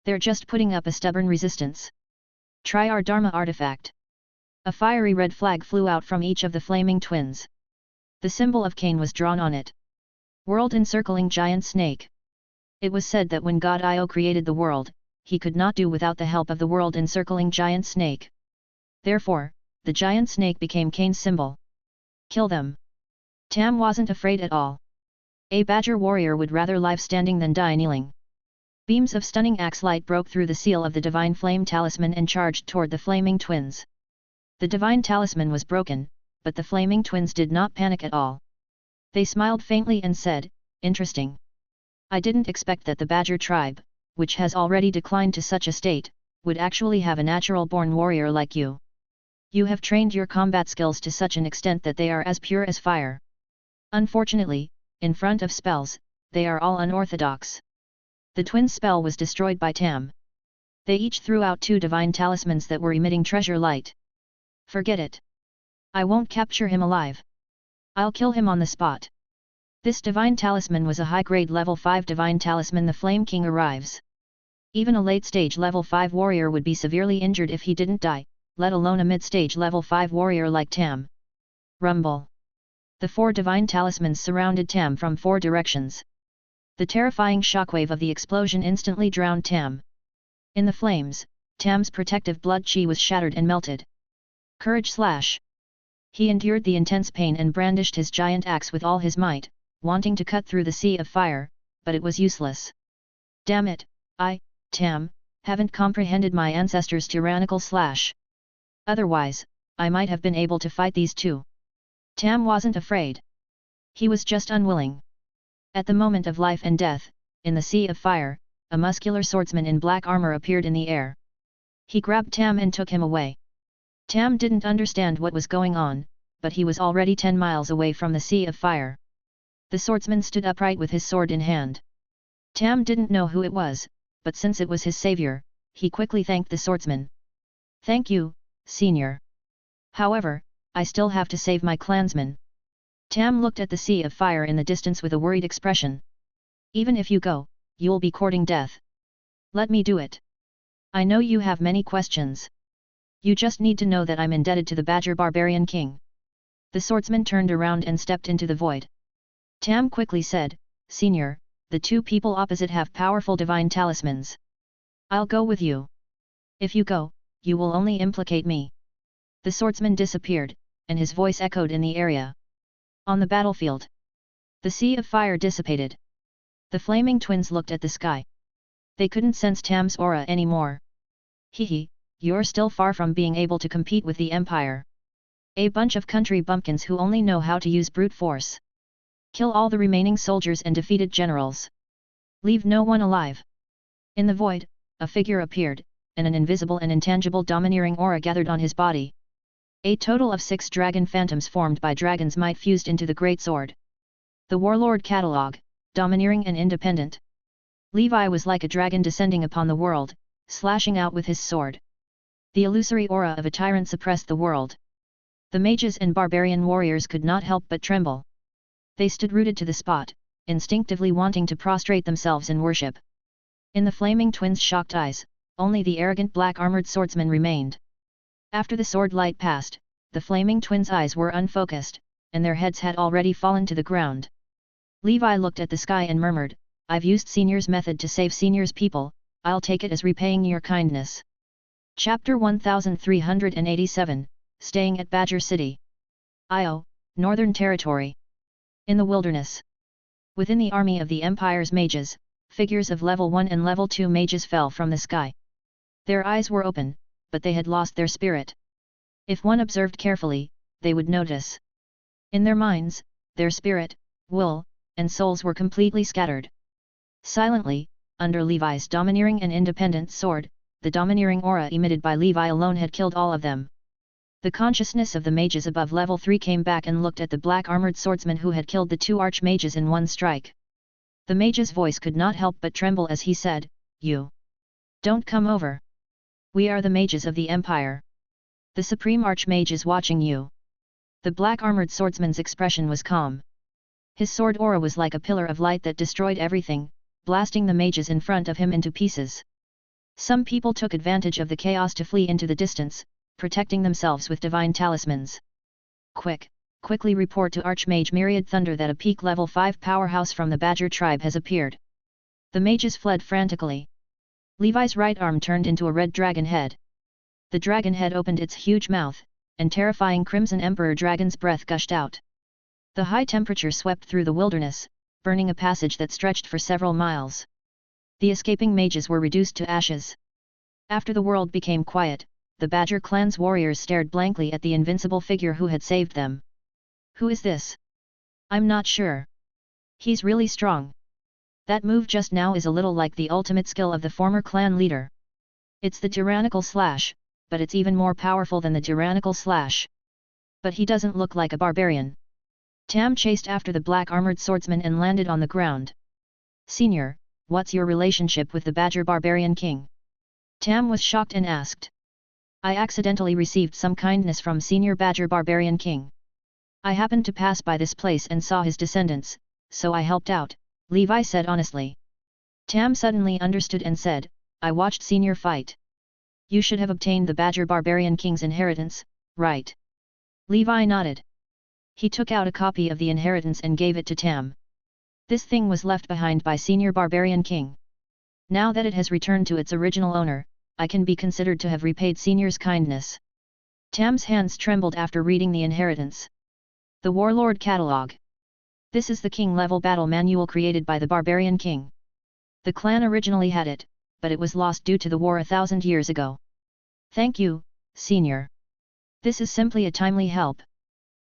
S1: They're just putting up a stubborn resistance. Try our Dharma artifact. A fiery red flag flew out from each of the flaming twins. The symbol of Cain was drawn on it. World encircling giant snake. It was said that when God Io created the world, he could not do without the help of the world encircling giant snake. Therefore, the giant snake became Cain's symbol. Kill them. Tam wasn't afraid at all. A badger warrior would rather live standing than die kneeling. Beams of stunning axe light broke through the seal of the divine flame talisman and charged toward the flaming twins. The divine talisman was broken, but the flaming twins did not panic at all. They smiled faintly and said, "Interesting. I didn't expect that the badger tribe, which has already declined to such a state, would actually have a natural-born warrior like you. You have trained your combat skills to such an extent that they are as pure as fire. Unfortunately, in front of spells, they are all unorthodox." The twins' spell was destroyed by Tam. They each threw out 2 divine talismans that were emitting treasure light. "Forget it. I won't capture him alive. I'll kill him on the spot." This divine talisman was a high-grade level 5 divine talisman. The Flame King arrives. Even a late-stage level 5 warrior would be severely injured if he didn't die, let alone a mid-stage level 5 warrior like Tam. Rumble. The 4 divine talismans surrounded Tam from 4 directions. The terrifying shockwave of the explosion instantly drowned Tam. In the flames, Tam's protective blood chi was shattered and melted. Courage slash. He endured the intense pain and brandished his giant axe with all his might, wanting to cut through the sea of fire, but it was useless. Damn it, I, Tam, haven't comprehended my ancestors' tyrannical slash. Otherwise, I might have been able to fight these 2. Tam wasn't afraid. He was just unwilling. At the moment of life and death, in the sea of fire, a muscular swordsman in black armor appeared in the air. He grabbed Tam and took him away. Tam didn't understand what was going on, but he was already 10 miles away from the sea of fire. The swordsman stood upright with his sword in hand. Tam didn't know who it was, but since it was his savior, he quickly thanked the swordsman. "Thank you, senior. However, I still have to save my clansmen." Tam looked at the sea of fire in the distance with a worried expression. "Even if you go, you'll be courting death. Let me do it. I know you have many questions. You just need to know that I'm indebted to the Badger Barbarian King." The swordsman turned around and stepped into the void. Tam quickly said, "Senior, the 2 people opposite have powerful divine talismans. I'll go with you. If you go, you will only implicate me." The swordsman disappeared, and his voice echoed in the area. On the battlefield, the sea of fire dissipated. The flaming twins looked at the sky. They couldn't sense Tam's aura anymore. "Hehe, you're still far from being able to compete with the Empire. A bunch of country bumpkins who only know how to use brute force. Kill all the remaining soldiers and defeated generals. Leave no one alive." In the void, a figure appeared, and an invisible and intangible domineering aura gathered on his body. A total of 6 dragon phantoms formed by dragon's might fused into the great sword. The warlord catalog, domineering and independent. Levi was like a dragon descending upon the world, slashing out with his sword. The illusory aura of a tyrant suppressed the world. The mages and barbarian warriors could not help but tremble. They stood rooted to the spot, instinctively wanting to prostrate themselves in worship. In the flaming twins' shocked eyes, only the arrogant black-armored swordsman remained. After the sword light passed, the flaming twins' eyes were unfocused, and their heads had already fallen to the ground. Levi looked at the sky and murmured, "I've used Senior's method to save Senior's people, I'll take it as repaying your kindness." Chapter 1387, Staying at Badger City. Io, Northern Territory. In the wilderness. Within the army of the Empire's mages, figures of level 1 and level 2 mages fell from the sky. Their eyes were open, but they had lost their spirit. If one observed carefully, they would notice. In their minds, their spirit, will, and souls were completely scattered. Silently, under Levi's domineering and independent sword, the domineering aura emitted by Levi alone had killed all of them. The consciousness of the mages above level 3 came back and looked at the black-armored swordsman who had killed the 2 archmages in one strike. The mage's voice could not help but tremble as he said, "You don't come over. We are the mages of the Empire. The Supreme Archmage is watching you." The black-armored swordsman's expression was calm. His sword aura was like a pillar of light that destroyed everything, blasting the mages in front of him into pieces. Some people took advantage of the chaos to flee into the distance, protecting themselves with divine talismans. Quickly report to Archmage Myriad Thunder that a peak level 5 powerhouse from the Badger tribe has appeared. The mages fled frantically. Levi's right arm turned into a red dragon head. The dragon head opened its huge mouth, and terrifying crimson emperor dragon's breath gushed out. The high temperature swept through the wilderness, burning a passage that stretched for several miles. The escaping mages were reduced to ashes. After the world became quiet, the Badger clan's warriors stared blankly at the invincible figure who had saved them. Who is this? I'm not sure. He's really strong. That move just now is a little like the ultimate skill of the former clan leader. It's the tyrannical slash, but it's even more powerful than the tyrannical slash. But he doesn't look like a barbarian. Tam chased after the black armored swordsman and landed on the ground. Senior, what's your relationship with the Badger barbarian king? Tam was shocked and asked. I accidentally received some kindness from Senior Badger barbarian king. I happened to pass by this place and saw his descendants, so I helped out, Levi said honestly. Tam suddenly understood and said, I watched Senior fight. You should have obtained the Badger barbarian king's inheritance, right? Levi nodded. He took out a copy of the inheritance and gave it to Tam. This thing was left behind by Senior Barbarian King. Now that it has returned to its original owner, I can be considered to have repaid Senior's kindness. Tam's hands trembled after reading the inheritance. The Warlord Catalog. This is the king-level battle manual created by the Barbarian King. The clan originally had it, but it was lost due to the war 1,000 years ago. Thank you, Senior. This is simply a timely help.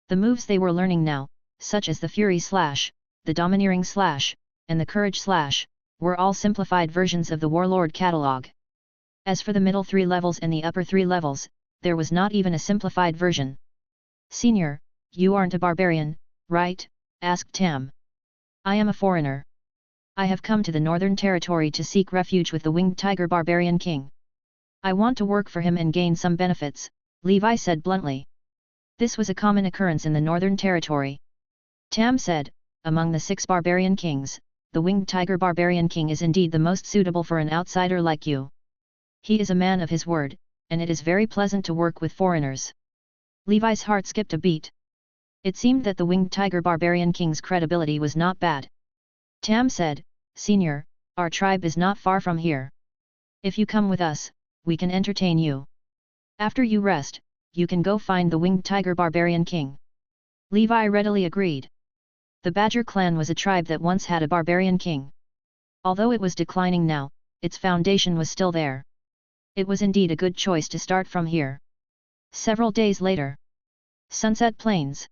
S1: The moves they were learning now, such as the Fury Slash, the Domineering Slash, and the Courage Slash, were all simplified versions of the Warlord Catalog. As for the middle 3 levels and the upper 3 levels, there was not even a simplified version. Senior, you aren't a barbarian, right? Asked Tam. I am a foreigner. I have come to the Northern Territory to seek refuge with the Winged Tiger Barbarian King. I want to work for him and gain some benefits, Levi said bluntly. This was a common occurrence in the Northern Territory. Tam said, among the 6 barbarian kings, the Winged Tiger Barbarian King is indeed the most suitable for an outsider like you. He is a man of his word, and it is very pleasant to work with foreigners. Levi's heart skipped a beat. It seemed that the Winged Tiger Barbarian King's credibility was not bad. Tam said, Senior, our tribe is not far from here. If you come with us, we can entertain you. After you rest, you can go find the Winged Tiger Barbarian King. Levi readily agreed. The Badger clan was a tribe that once had a barbarian king. Although it was declining now, its foundation was still there. It was indeed a good choice to start from here. Several days later. Sunset Plains.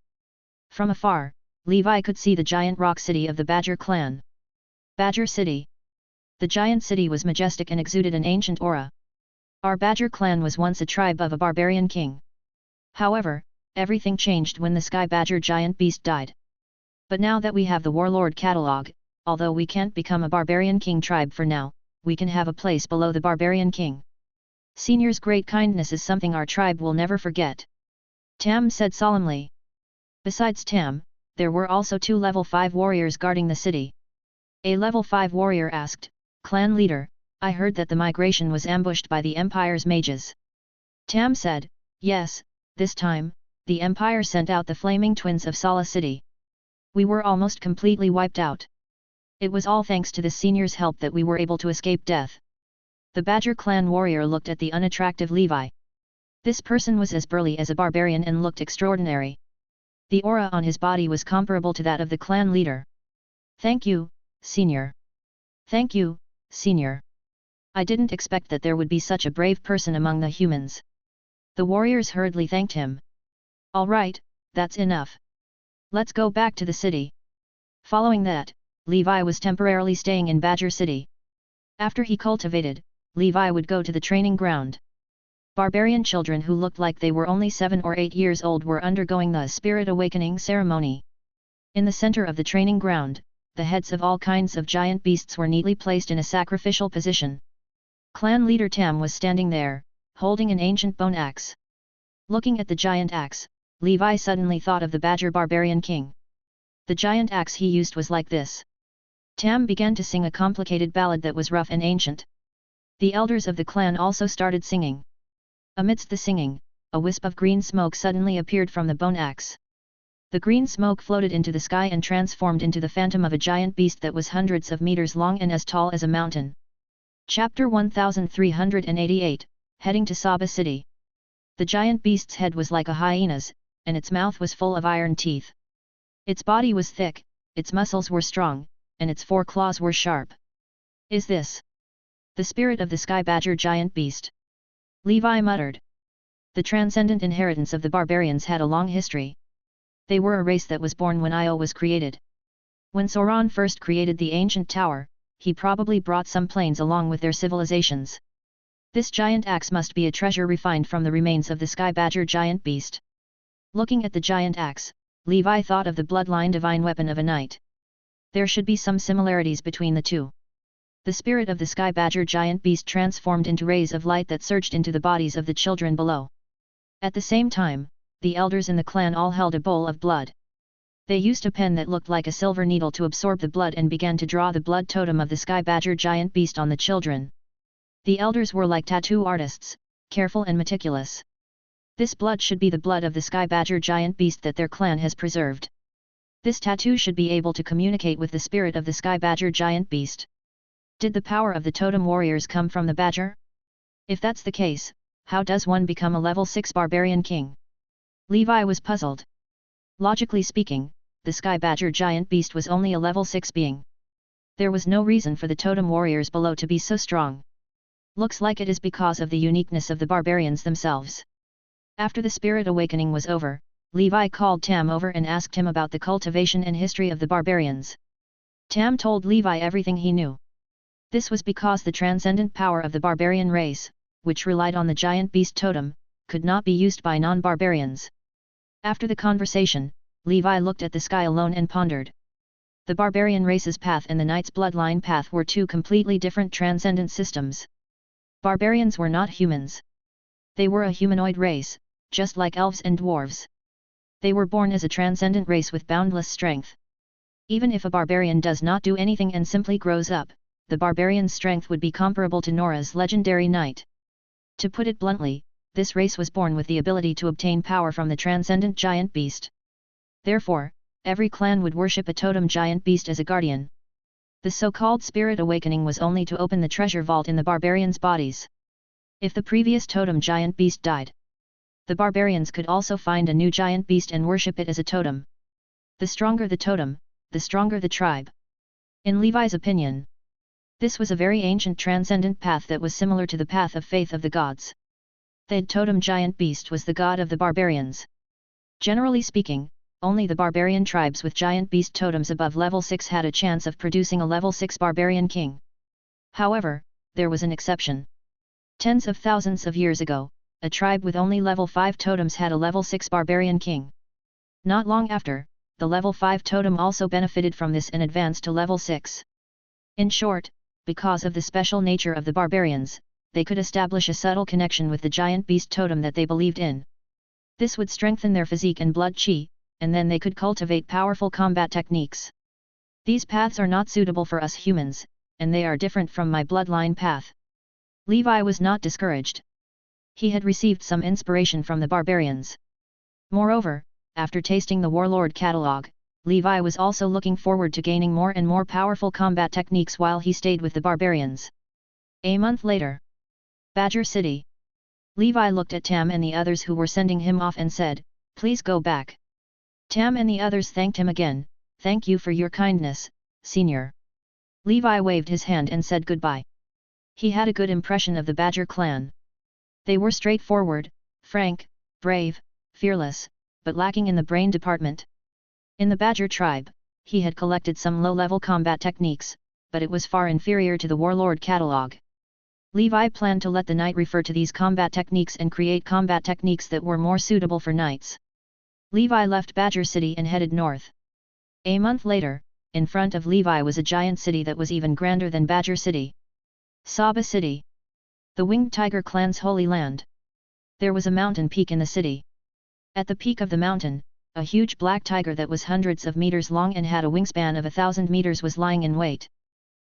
S1: From afar, Levi could see the giant rock city of the Badger clan. Badger City. The giant city was majestic and exuded an ancient aura. Our Badger clan was once a tribe of a barbarian king. However, everything changed when the Sky Badger giant beast died. But now that we have the Warlord Catalog, although we can't become a barbarian king tribe for now, we can have a place below the barbarian king. Senior's great kindness is something our tribe will never forget. Tam said solemnly. Besides Tam, there were also 2 level 5 warriors guarding the city. A level 5 warrior asked, Clan leader, I heard that the migration was ambushed by the Empire's mages. Tam said, yes, this time, the Empire sent out the Flaming Twins of Sala City. We were almost completely wiped out. It was all thanks to the senior's help that we were able to escape death. The Badger clan warrior looked at the unattractive Levi. This person was as burly as a barbarian and looked extraordinary. The aura on his body was comparable to that of the clan leader. Thank you, Senior. Thank you, Senior. I didn't expect that there would be such a brave person among the humans. The warriors hurriedly thanked him. All right, that's enough. Let's go back to the city. Following that, Levi was temporarily staying in Badger City. After he cultivated, Levi would go to the training ground. Barbarian children who looked like they were only 7 or 8 years old were undergoing the Spirit Awakening ceremony. In the center of the training ground, the heads of all kinds of giant beasts were neatly placed in a sacrificial position. Clan leader Tam was standing there, holding an ancient bone axe. Looking at the giant axe, Levi suddenly thought of the Badger Barbarian King. The giant axe he used was like this. Tam began to sing a complicated ballad that was rough and ancient. The elders of the clan also started singing. Amidst the singing, a wisp of green smoke suddenly appeared from the bone axe. The green smoke floated into the sky and transformed into the phantom of a giant beast that was hundreds of meters long and as tall as a mountain. Chapter 1388, Heading to Saba City. The giant beast's head was like a hyena's, and its mouth was full of iron teeth. Its body was thick, its muscles were strong, and its foreclaws were sharp. Is this the spirit of the sky badger giant beast? Levi muttered. The transcendent inheritance of the barbarians had a long history. They were a race that was born when Io was created. When Sauron first created the ancient tower, he probably brought some planes along with their civilizations. This giant axe must be a treasure refined from the remains of the sky badger giant beast. Looking at the giant axe, Levi thought of the bloodline divine weapon of a knight. There should be some similarities between the two. The spirit of the sky badger giant beast transformed into rays of light that surged into the bodies of the children below. At the same time, the elders in the clan all held a bowl of blood. They used a pen that looked like a silver needle to absorb the blood and began to draw the blood totem of the sky badger giant beast on the children. The elders were like tattoo artists, careful and meticulous. This blood should be the blood of the sky badger giant beast that their clan has preserved. This tattoo should be able to communicate with the spirit of the sky badger giant beast. Did the power of the totem warriors come from the badger? If that's the case, how does one become a level 6 barbarian king? Levi was puzzled. Logically speaking, the sky badger giant beast was only a level 6 being. There was no reason for the totem warriors below to be so strong. Looks like it is because of the uniqueness of the barbarians themselves. After the spirit awakening was over, Levi called Tam over and asked him about the cultivation and history of the barbarians. Tam told Levi everything he knew. This was because the transcendent power of the barbarian race, which relied on the giant beast totem, could not be used by non-barbarians. After the conversation, Levi looked at the sky alone and pondered. The barbarian race's path and the knight's bloodline path were two completely different transcendent systems. Barbarians were not humans. They were a humanoid race, just like elves and dwarves. They were born as a transcendent race with boundless strength. Even if a barbarian does not do anything and simply grows up, the barbarian's strength would be comparable to Nora's legendary knight. To put it bluntly, this race was born with the ability to obtain power from the transcendent giant beast. Therefore, every clan would worship a totem giant beast as a guardian. The so-called spirit awakening was only to open the treasure vault in the barbarians' bodies. If the previous totem giant beast died, the barbarians could also find a new giant beast and worship it as a totem. The stronger the totem, the stronger the tribe. In Levi's opinion, this was a very ancient transcendent path that was similar to the path of faith of the gods. The totem giant beast was the god of the barbarians. Generally speaking, only the barbarian tribes with giant beast totems above level 6 had a chance of producing a level 6 barbarian king. However, there was an exception. Tens of thousands of years ago, a tribe with only level 5 totems had a level 6 barbarian king. Not long after, the level 5 totem also benefited from this and advanced to level 6. In short, because of the special nature of the barbarians, they could establish a subtle connection with the giant beast totem that they believed in. This would strengthen their physique and blood chi, and then they could cultivate powerful combat techniques. These paths are not suitable for us humans, and they are different from my bloodline path. Levi was not discouraged. He had received some inspiration from the barbarians. Moreover, after tasting the Warlord catalog, Levi was also looking forward to gaining more and more powerful combat techniques while he stayed with the barbarians. A month later, Badger City. Levi looked at Tam and the others who were sending him off and said, "Please go back." Tam and the others thanked him again. "Thank you for your kindness, Senior." Levi waved his hand and said goodbye. He had a good impression of the Badger clan. They were straightforward, frank, brave, fearless, but lacking in the brain department. In the Badger tribe, he had collected some low-level combat techniques, but it was far inferior to the Warlord catalog. Levi planned to let the knight refer to these combat techniques and create combat techniques that were more suitable for knights. Levi left Badger City and headed north. A month later, in front of Levi was a giant city that was even grander than Badger City. Saba City. The Winged Tiger clan's holy land. There was a mountain peak in the city. At the peak of the mountain, a huge black tiger that was hundreds of meters long and had a wingspan of 1,000 meters was lying in wait.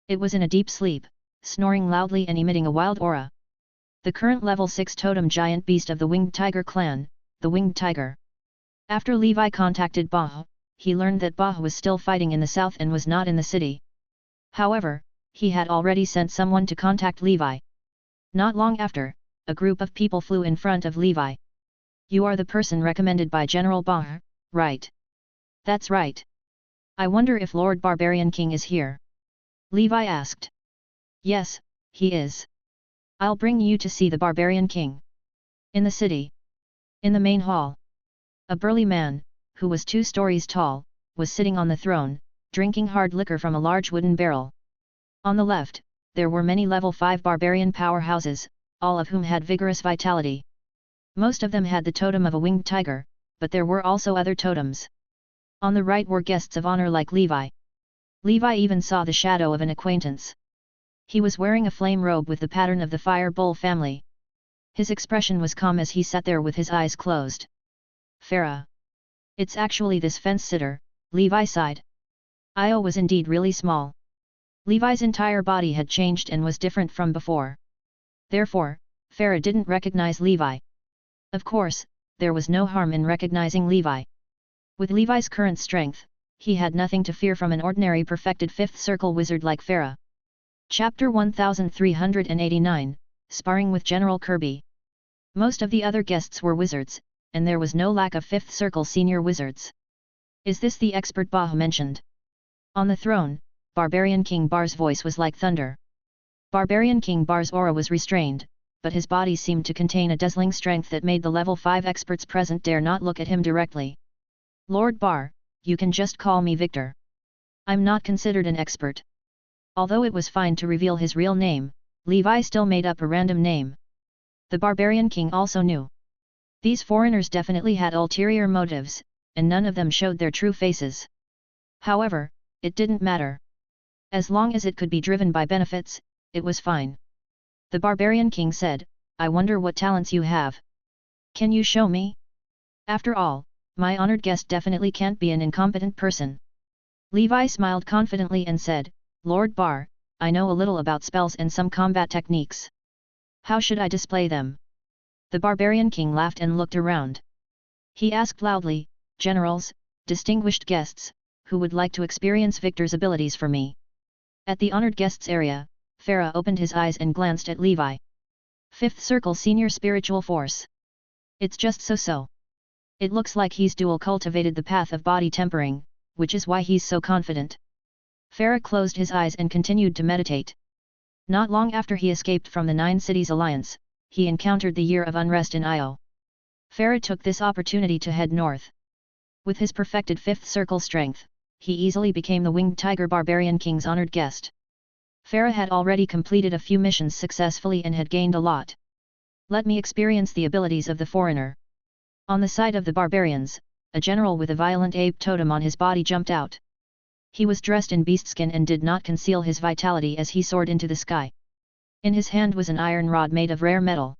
S1: It was in a deep sleep, snoring loudly and emitting a wild aura. The current level 6 totem giant beast of the winged tiger clan, the winged tiger. After Levi contacted Bah, he learned that Bah was still fighting in the south and was not in the city. However, he had already sent someone to contact Levi. Not long after, a group of people flew in front of Levi. You are the person recommended by General Bah, right? That's right. I wonder if Lord Barbarian King is here. Levi asked. Yes, he is. I'll bring you to see the Barbarian King. In the city. In the main hall. A burly man, who was 2 stories tall, was sitting on the throne, drinking hard liquor from a large wooden barrel. On the left, there were many level 5 barbarian powerhouses, all of whom had vigorous vitality. Most of them had the totem of a winged tiger, but there were also other totems. On the right were guests of honor like Levi. Levi even saw the shadow of an acquaintance. He was wearing a flame robe with the pattern of the Fire Bull family. His expression was calm as he sat there with his eyes closed. Farah. It's actually this fence-sitter, Levi sighed. Io was indeed really small. Levi's entire body had changed and was different from before. Therefore, Farah didn't recognize Levi. Of course, there was no harm in recognizing Levi. With Levi's current strength, he had nothing to fear from an ordinary perfected 5th circle wizard like Farah. Chapter 1389, Sparring with General Kirby. Most of the other guests were wizards, and there was no lack of 5th circle senior wizards. Is this the expert Bah mentioned? On the throne, Barbarian King Bar's voice was like thunder. Barbarian King Bar's aura was restrained, but his body seemed to contain a dazzling strength that made the level 5 experts present dare not look at him directly. Lord Bar, you can just call me Victor. I'm not considered an expert. Although it was fine to reveal his real name, Levi still made up a random name. The Barbarian King also knew. These foreigners definitely had ulterior motives, and none of them showed their true faces. However, it didn't matter. As long as it could be driven by benefits, it was fine. The Barbarian King said, I wonder what talents you have. Can you show me? After all, my honored guest definitely can't be an incompetent person. Levi smiled confidently and said, Lord Bar, I know a little about spells and some combat techniques. How should I display them? The Barbarian King laughed and looked around. He asked loudly, Generals, distinguished guests, who would like to experience Victor's abilities for me? At the honored guests area, Farah opened his eyes and glanced at Levi. 5th circle senior spiritual force. It's just so. It looks like he's dual cultivated the path of body tempering, which is why he's so confident. Farah closed his eyes and continued to meditate. Not long after he escaped from the 9 Cities Alliance, he encountered the Year of Unrest in Io. Farah took this opportunity to head north. With his perfected 5th circle strength, he easily became the Winged Tiger Barbarian King's honored guest. Farah had already completed a few missions successfully and had gained a lot. Let me experience the abilities of the foreigner. On the side of the barbarians, a general with a violent ape totem on his body jumped out. He was dressed in beastskin and did not conceal his vitality as he soared into the sky. In his hand was an iron rod made of rare metal.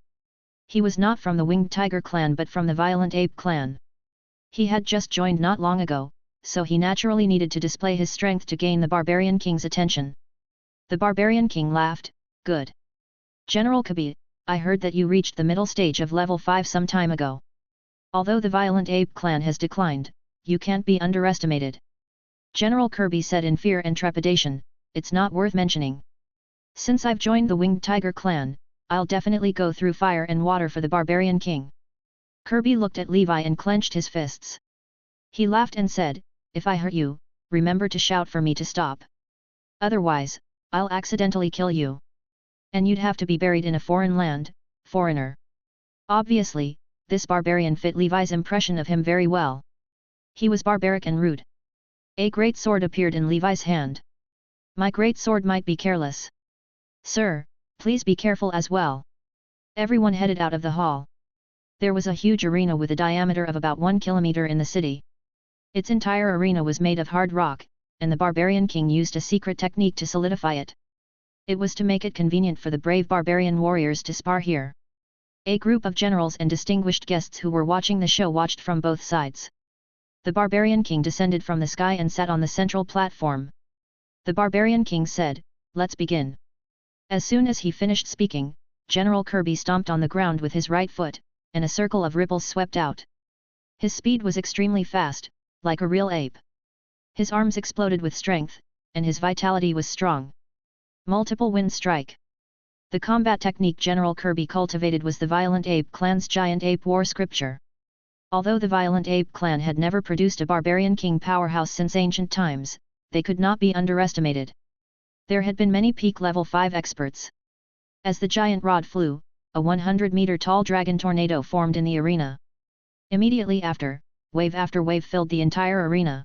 S1: He was not from the Winged Tiger clan but from the Violent Ape clan. He had just joined not long ago, so he naturally needed to display his strength to gain the Barbarian King's attention. The Barbarian King laughed, Good. General Kabi, I heard that you reached the middle stage of level 5 some time ago. Although the Violent Ape clan has declined, you can't be underestimated. General Kirby said in fear and trepidation, It's not worth mentioning. Since I've joined the Winged Tiger clan, I'll definitely go through fire and water for the Barbarian King. Kirby looked at Levi and clenched his fists. He laughed and said, If I hurt you, remember to shout for me to stop. Otherwise, I'll accidentally kill you. And you'd have to be buried in a foreign land, foreigner. Obviously, this barbarian fit Levi's impression of him very well. He was barbaric and rude. A great sword appeared in Levi's hand. My great sword might be careless. Sir, please be careful as well. Everyone headed out of the hall. There was a huge arena with a diameter of about 1 kilometer in the city. Its entire arena was made of hard rock, and the Barbarian King used a secret technique to solidify it. It was to make it convenient for the brave barbarian warriors to spar here. A group of generals and distinguished guests who were watching the show watched from both sides. The Barbarian King descended from the sky and sat on the central platform. The Barbarian King said, Let's begin. As soon as he finished speaking, General Kirby stomped on the ground with his right foot, and a circle of ripples swept out. His speed was extremely fast, like a real ape. His arms exploded with strength, and his vitality was strong. Multiple wind strike. The combat technique General Kirby cultivated was the Violent Ape Clan's Giant Ape War Scripture. Although the Violent Ape Clan had never produced a barbarian king powerhouse since ancient times, they could not be underestimated. There had been many peak level 5 experts. As the giant rod flew, a 100-meter-tall dragon tornado formed in the arena. Immediately after wave filled the entire arena.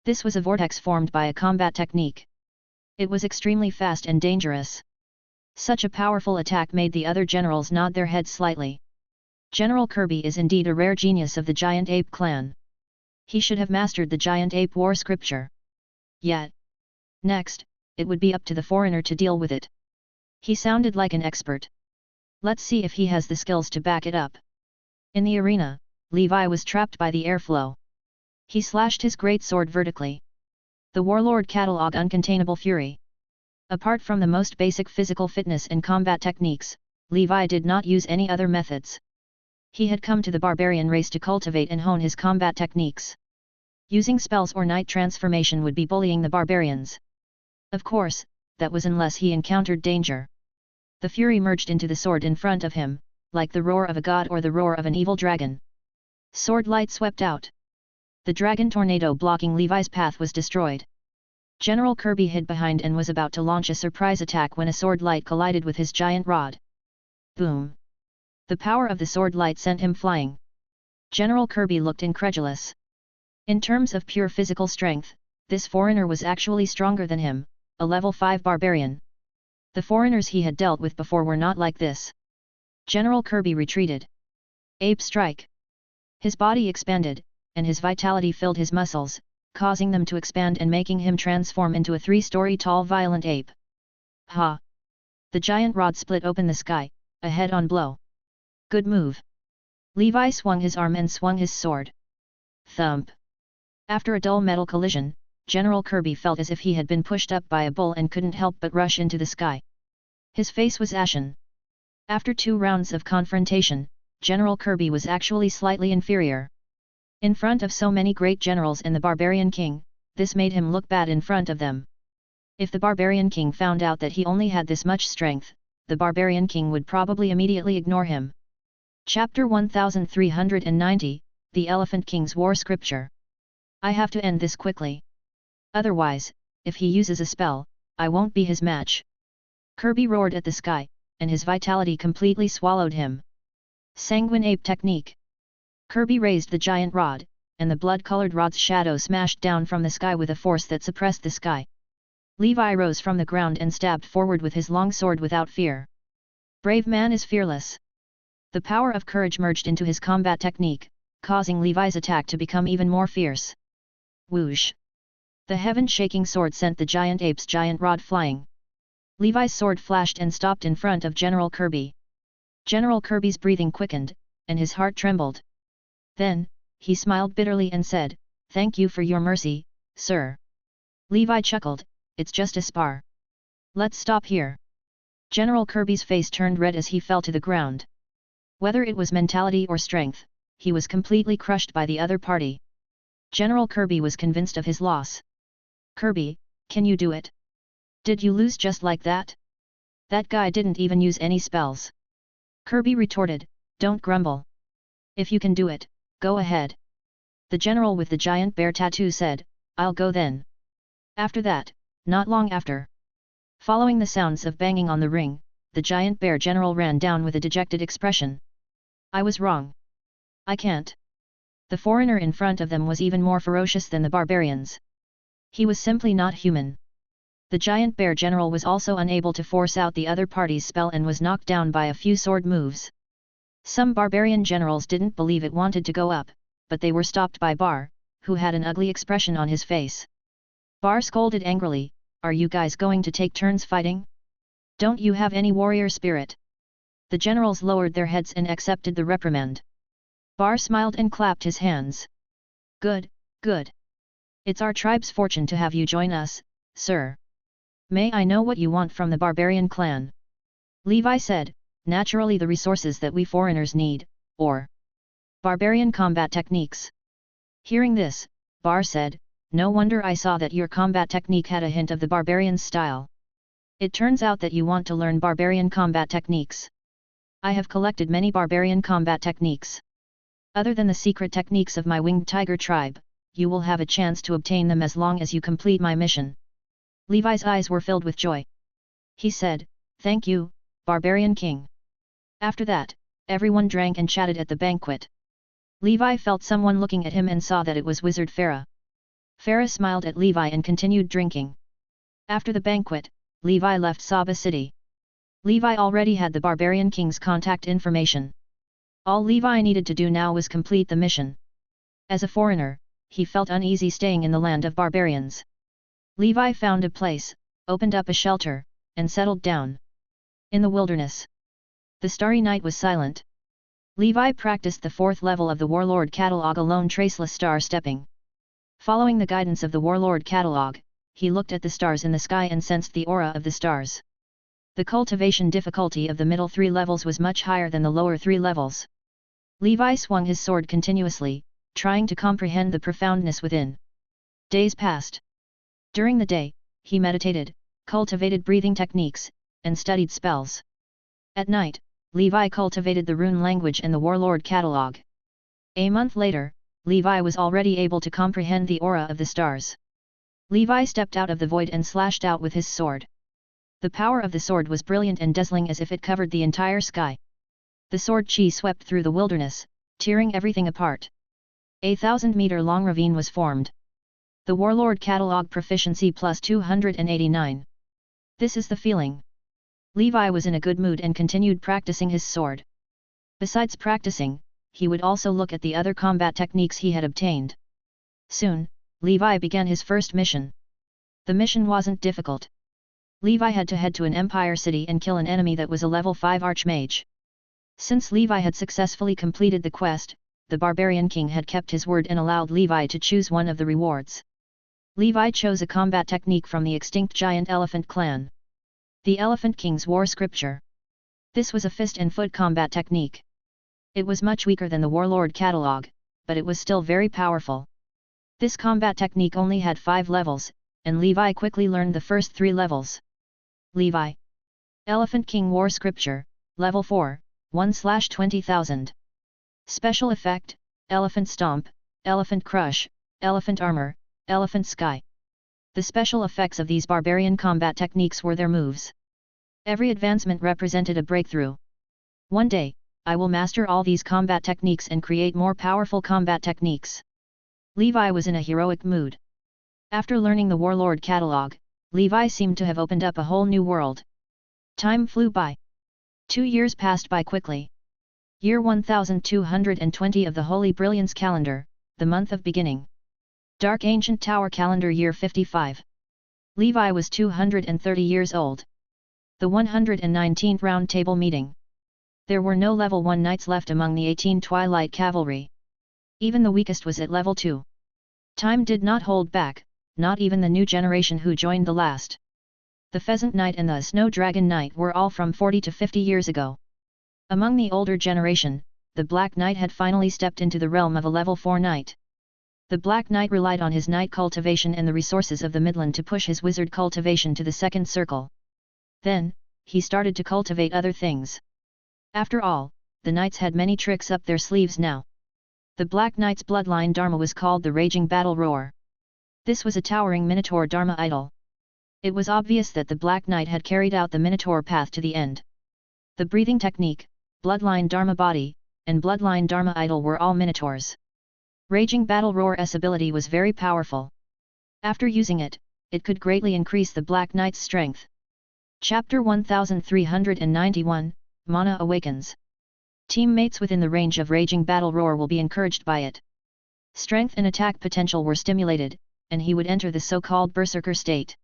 S1: This was a vortex formed by a combat technique. It was extremely fast and dangerous. Such a powerful attack made the other generals nod their heads slightly. General Kirby is indeed a rare genius of the Giant Ape Clan. He should have mastered the Giant Ape War Scripture. Yet, next, it would be up to the foreigner to deal with it. He sounded like an expert. Let's see if he has the skills to back it up. In the arena, Levi was trapped by the airflow. He slashed his great sword vertically. The warlord catalog uncontainable fury. Apart from the most basic physical fitness and combat techniques, Levi did not use any other methods. He had come to the barbarian race to cultivate and hone his combat techniques. Using spells or night transformation would be bullying the barbarians. Of course, that was unless he encountered danger. The fury merged into the sword in front of him, like the roar of a god or the roar of an evil dragon. Sword light swept out. The dragon tornado blocking Levi's path was destroyed. General Kirby hid behind and was about to launch a surprise attack when a sword light collided with his giant rod. Boom! The power of the sword light sent him flying. General Kirby looked incredulous. In terms of pure physical strength, this foreigner was actually stronger than him, a level 5 barbarian. The foreigners he had dealt with before were not like this. General Kirby retreated. Ape strike. His body expanded, and his vitality filled his muscles, causing them to expand and making him transform into a 3-story tall violent ape. Ha! The giant rod split open the sky, a head-on blow. Good move. Levi swung his arm and swung his sword. Thump! After a dull metal collision, General Kirby felt as if he had been pushed up by a bull and couldn't help but rush into the sky. His face was ashen. After 2 rounds of confrontation, General Kirby was actually slightly inferior. In front of so many great generals and the Barbarian King, this made him look bad in front of them. If the Barbarian King found out that he only had this much strength, the Barbarian King would probably immediately ignore him. Chapter 1390, The Elephant King's War Scripture. I have to end this quickly. Otherwise, if he uses a spell, I won't be his match. Kirby roared at the sky, and his vitality completely swallowed him. Sanguine Ape Technique. Kirby raised the giant rod, and the blood-colored rod's shadow smashed down from the sky with a force that suppressed the sky. Levi rose from the ground and stabbed forward with his long sword without fear. Brave man is fearless. The power of courage merged into his combat technique, causing Levi's attack to become even more fierce. Whoosh! The heaven-shaking sword sent the giant ape's giant rod flying. Levi's sword flashed and stopped in front of General Kirby. General Kirby's breathing quickened, and his heart trembled. Then, he smiled bitterly and said, "Thank you for your mercy, sir." Levi chuckled, "It's just a spar. Let's stop here." General Kirby's face turned red as he fell to the ground. Whether it was mentality or strength, he was completely crushed by the other party. General Kirby was convinced of his loss. "Kirby, can you do it? Did you lose just like that? That guy didn't even use any spells." Kirby retorted, "Don't grumble. If you can do it, go ahead." The general with the giant bear tattoo said, "I'll go then." After that, not long after, following the sounds of banging on the ring, the giant bear general ran down with a dejected expression. "I was wrong. I can't." The foreigner in front of them was even more ferocious than the barbarians. He was simply not human. The giant bear general was also unable to force out the other party's spell and was knocked down by a few sword moves. Some barbarian generals didn't believe it wanted to go up, but they were stopped by Bar, who had an ugly expression on his face. Bar scolded angrily, "Are you guys going to take turns fighting? Don't you have any warrior spirit?" The generals lowered their heads and accepted the reprimand. Bar smiled and clapped his hands. "Good, good. It's our tribe's fortune to have you join us, sir. May I know what you want from the barbarian clan?" Levi said, naturally the resources that we foreigners need, or barbarian combat techniques. Hearing this, Bar said, no wonder I saw that your combat technique had a hint of the barbarian's style. It turns out that you want to learn barbarian combat techniques. I have collected many barbarian combat techniques. Other than the secret techniques of my winged tiger tribe, you will have a chance to obtain them as long as you complete my mission. Levi's eyes were filled with joy. He said, thank you, Barbarian King. After that, everyone drank and chatted at the banquet. Levi felt someone looking at him and saw that it was Wizard Farah. Farah smiled at Levi and continued drinking. After the banquet, Levi left Saba City. Levi already had the Barbarian King's contact information. All Levi needed to do now was complete the mission. As a foreigner, he felt uneasy staying in the land of barbarians. Levi found a place, opened up a shelter, and settled down. In the wilderness. The starry night was silent. Levi practiced the 4th level of the Warlord Catalog alone, traceless star stepping. Following the guidance of the Warlord Catalog, he looked at the stars in the sky and sensed the aura of the stars. The cultivation difficulty of the middle 3 levels was much higher than the lower 3 levels. Levi swung his sword continuously, trying to comprehend the profoundness within. Days passed. During the day, he meditated, cultivated breathing techniques, and studied spells. At night, Levi cultivated the rune language and the Warlord Catalog. A month later, Levi was already able to comprehend the aura of the stars. Levi stepped out of the void and slashed out with his sword. The power of the sword was brilliant and dazzling as if it covered the entire sky. The sword chi swept through the wilderness, tearing everything apart. A 1,000-meter-long ravine was formed. The Warlord Catalog proficiency plus 289. This is the feeling. Levi was in a good mood and continued practicing his sword. Besides practicing, he would also look at the other combat techniques he had obtained. Soon, Levi began his first mission. The mission wasn't difficult. Levi had to head to an Empire city and kill an enemy that was a level 5 archmage. Since Levi had successfully completed the quest, the Barbarian King had kept his word and allowed Levi to choose one of the rewards. Levi chose a combat technique from the extinct giant elephant clan. The Elephant King's War Scripture. This was a fist and foot combat technique. It was much weaker than the Warlord Catalog, but it was still very powerful. This combat technique only had 5 levels, and Levi quickly learned the first 3 levels. Levi. Elephant King War Scripture, Level 4, 1/20,000. Special Effect, Elephant Stomp, Elephant Crush, Elephant Armor, Elephant Sky. The special effects of these barbarian combat techniques were their moves. Every advancement represented a breakthrough. One day, I will master all these combat techniques and create more powerful combat techniques. Levi was in a heroic mood. After learning the Warlord Catalog, Levi seemed to have opened up a whole new world. Time flew by. 2 years passed by quickly. Year 1220 of the Holy Brilliance Calendar, the month of beginning. Dark Ancient Tower Calendar Year 55. Levi was 230 years old. The 119th Round Table Meeting. There were no level 1 knights left among the 18 Twilight Cavalry. Even the weakest was at level 2. Time did not hold back, not even the new generation who joined the last. The Pheasant Knight and the Snow Dragon Knight were all from 40 to 50 years ago. Among the older generation, the Black Knight had finally stepped into the realm of a level 4 knight. The Black Knight relied on his knight cultivation and the resources of the Midland to push his wizard cultivation to the second circle. Then, he started to cultivate other things. After all, the knights had many tricks up their sleeves now. The Black Knight's bloodline Dharma was called the Raging Battle Roar. This was a towering Minotaur Dharma idol. It was obvious that the Black Knight had carried out the Minotaur path to the end. The breathing technique, Bloodline Dharma body, and Bloodline Dharma idol were all Minotaurs. Raging Battle Roar's ability was very powerful. After using it, it could greatly increase the Black Knight's strength. Chapter 1391, Mana Awakens. Teammates within the range of Raging Battle Roar will be encouraged by it. Strength and attack potential were stimulated, and he would enter the so-called Berserker state.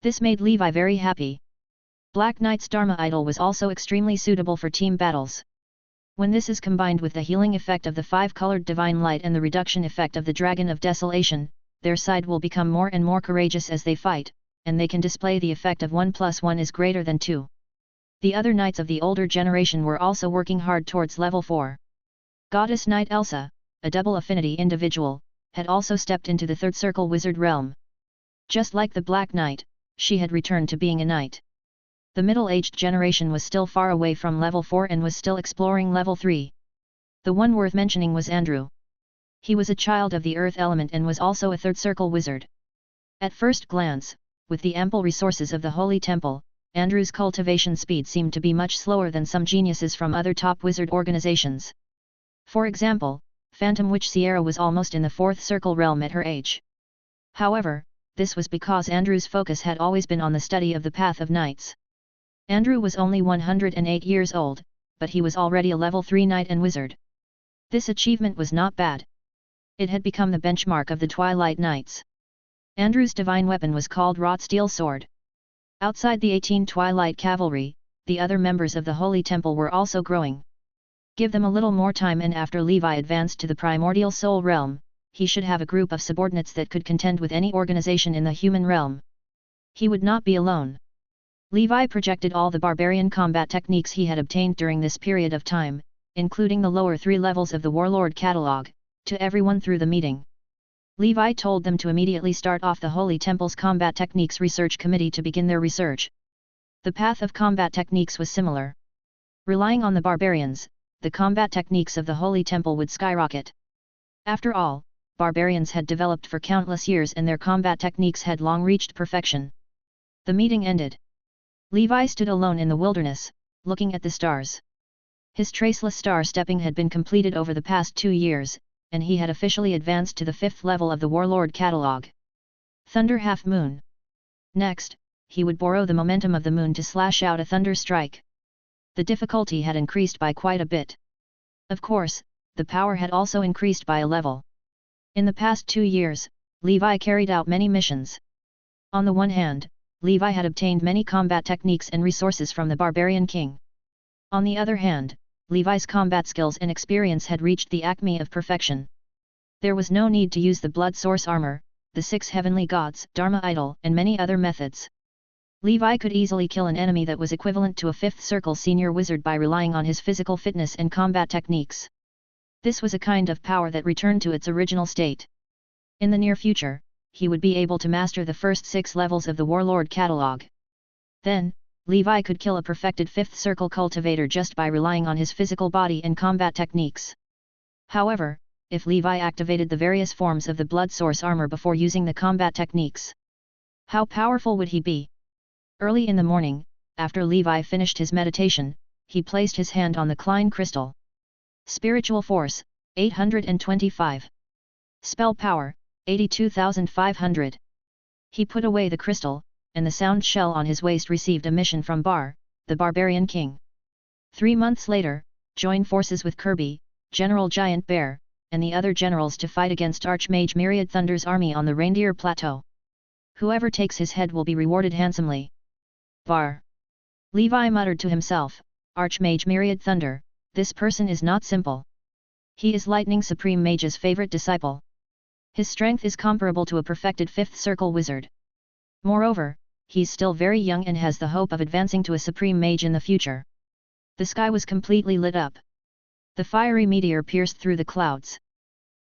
S1: This made Levi very happy. Black Knight's Dharma idol was also extremely suitable for team battles. When this is combined with the healing effect of the 5-colored divine light and the reduction effect of the Dragon of Desolation, their side will become more and more courageous as they fight, and they can display the effect of 1 + 1 is greater than 2. The other knights of the older generation were also working hard towards level 4. Goddess Knight Elsa, a double affinity individual, had also stepped into the third circle wizard realm. Just like the Black Knight, she had returned to being a knight. The middle-aged generation was still far away from level 4 and was still exploring level 3. The one worth mentioning was Andrew. He was a child of the earth element and was also a third circle wizard. At first glance, with the ample resources of the Holy Temple, Andrew's cultivation speed seemed to be much slower than some geniuses from other top wizard organizations. For example, Phantom Witch Sierra was almost in the fourth circle realm at her age. However, this was because Andrew's focus had always been on the study of the Path of Knights. Andrew was only 108 years old, but he was already a level 3 knight and wizard. This achievement was not bad. It had become the benchmark of the Twilight Knights. Andrew's divine weapon was called Wrought Steel Sword. Outside the 18 Twilight Cavalry, the other members of the Holy Temple were also growing. Give them a little more time and after Levi advanced to the Primordial Soul Realm, he should have a group of subordinates that could contend with any organization in the human realm. He would not be alone. Levi projected all the barbarian combat techniques he had obtained during this period of time, including the lower 3 levels of the Warlord Catalog, to everyone through the meeting. Levi told them to immediately start off the Holy Temple's Combat Techniques Research Committee to begin their research. The path of combat techniques was similar. Relying on the barbarians, the combat techniques of the Holy Temple would skyrocket. After all, barbarians had developed for countless years and their combat techniques had long reached perfection. The meeting ended. Levi stood alone in the wilderness, looking at the stars. His traceless star stepping had been completed over the past 2 years, and he had officially advanced to the 5th level of the Warlord Catalog. Thunder Half Moon. Next, he would borrow the momentum of the moon to slash out a thunder strike. The difficulty had increased by quite a bit. Of course, the power had also increased by a level. In the past 2 years, Levi carried out many missions. On the one hand, Levi had obtained many combat techniques and resources from the Barbarian King. On the other hand, Levi's combat skills and experience had reached the acme of perfection. There was no need to use the blood source armor, the 6 heavenly gods, Dharma idol, and many other methods. Levi could easily kill an enemy that was equivalent to a 5th circle senior wizard by relying on his physical fitness and combat techniques. This was a kind of power that returned to its original state. In the near future, he would be able to master the first 6 levels of the Warlord Catalog. Then, Levi could kill a perfected 5th circle cultivator just by relying on his physical body and combat techniques. However, if Levi activated the various forms of the blood source armor before using the combat techniques, how powerful would he be? Early in the morning, after Levi finished his meditation, he placed his hand on the Klein crystal. Spiritual force, 825. Spell power, 82,500. He put away the crystal, and the sound shell on his waist received a mission from Bar, the Barbarian King. 3 months later, join forces with Kirby, General Giant Bear, and the other generals to fight against Archmage Myriad Thunder's army on the Reindeer Plateau. Whoever takes his head will be rewarded handsomely. Bar. Levi muttered to himself, Archmage Myriad Thunder, this person is not simple. He is Lightning Supreme Mage's favorite disciple. His strength is comparable to a perfected 5th circle wizard. Moreover, he's still very young and has the hope of advancing to a supreme mage in the future. The sky was completely lit up. The fiery meteor pierced through the clouds.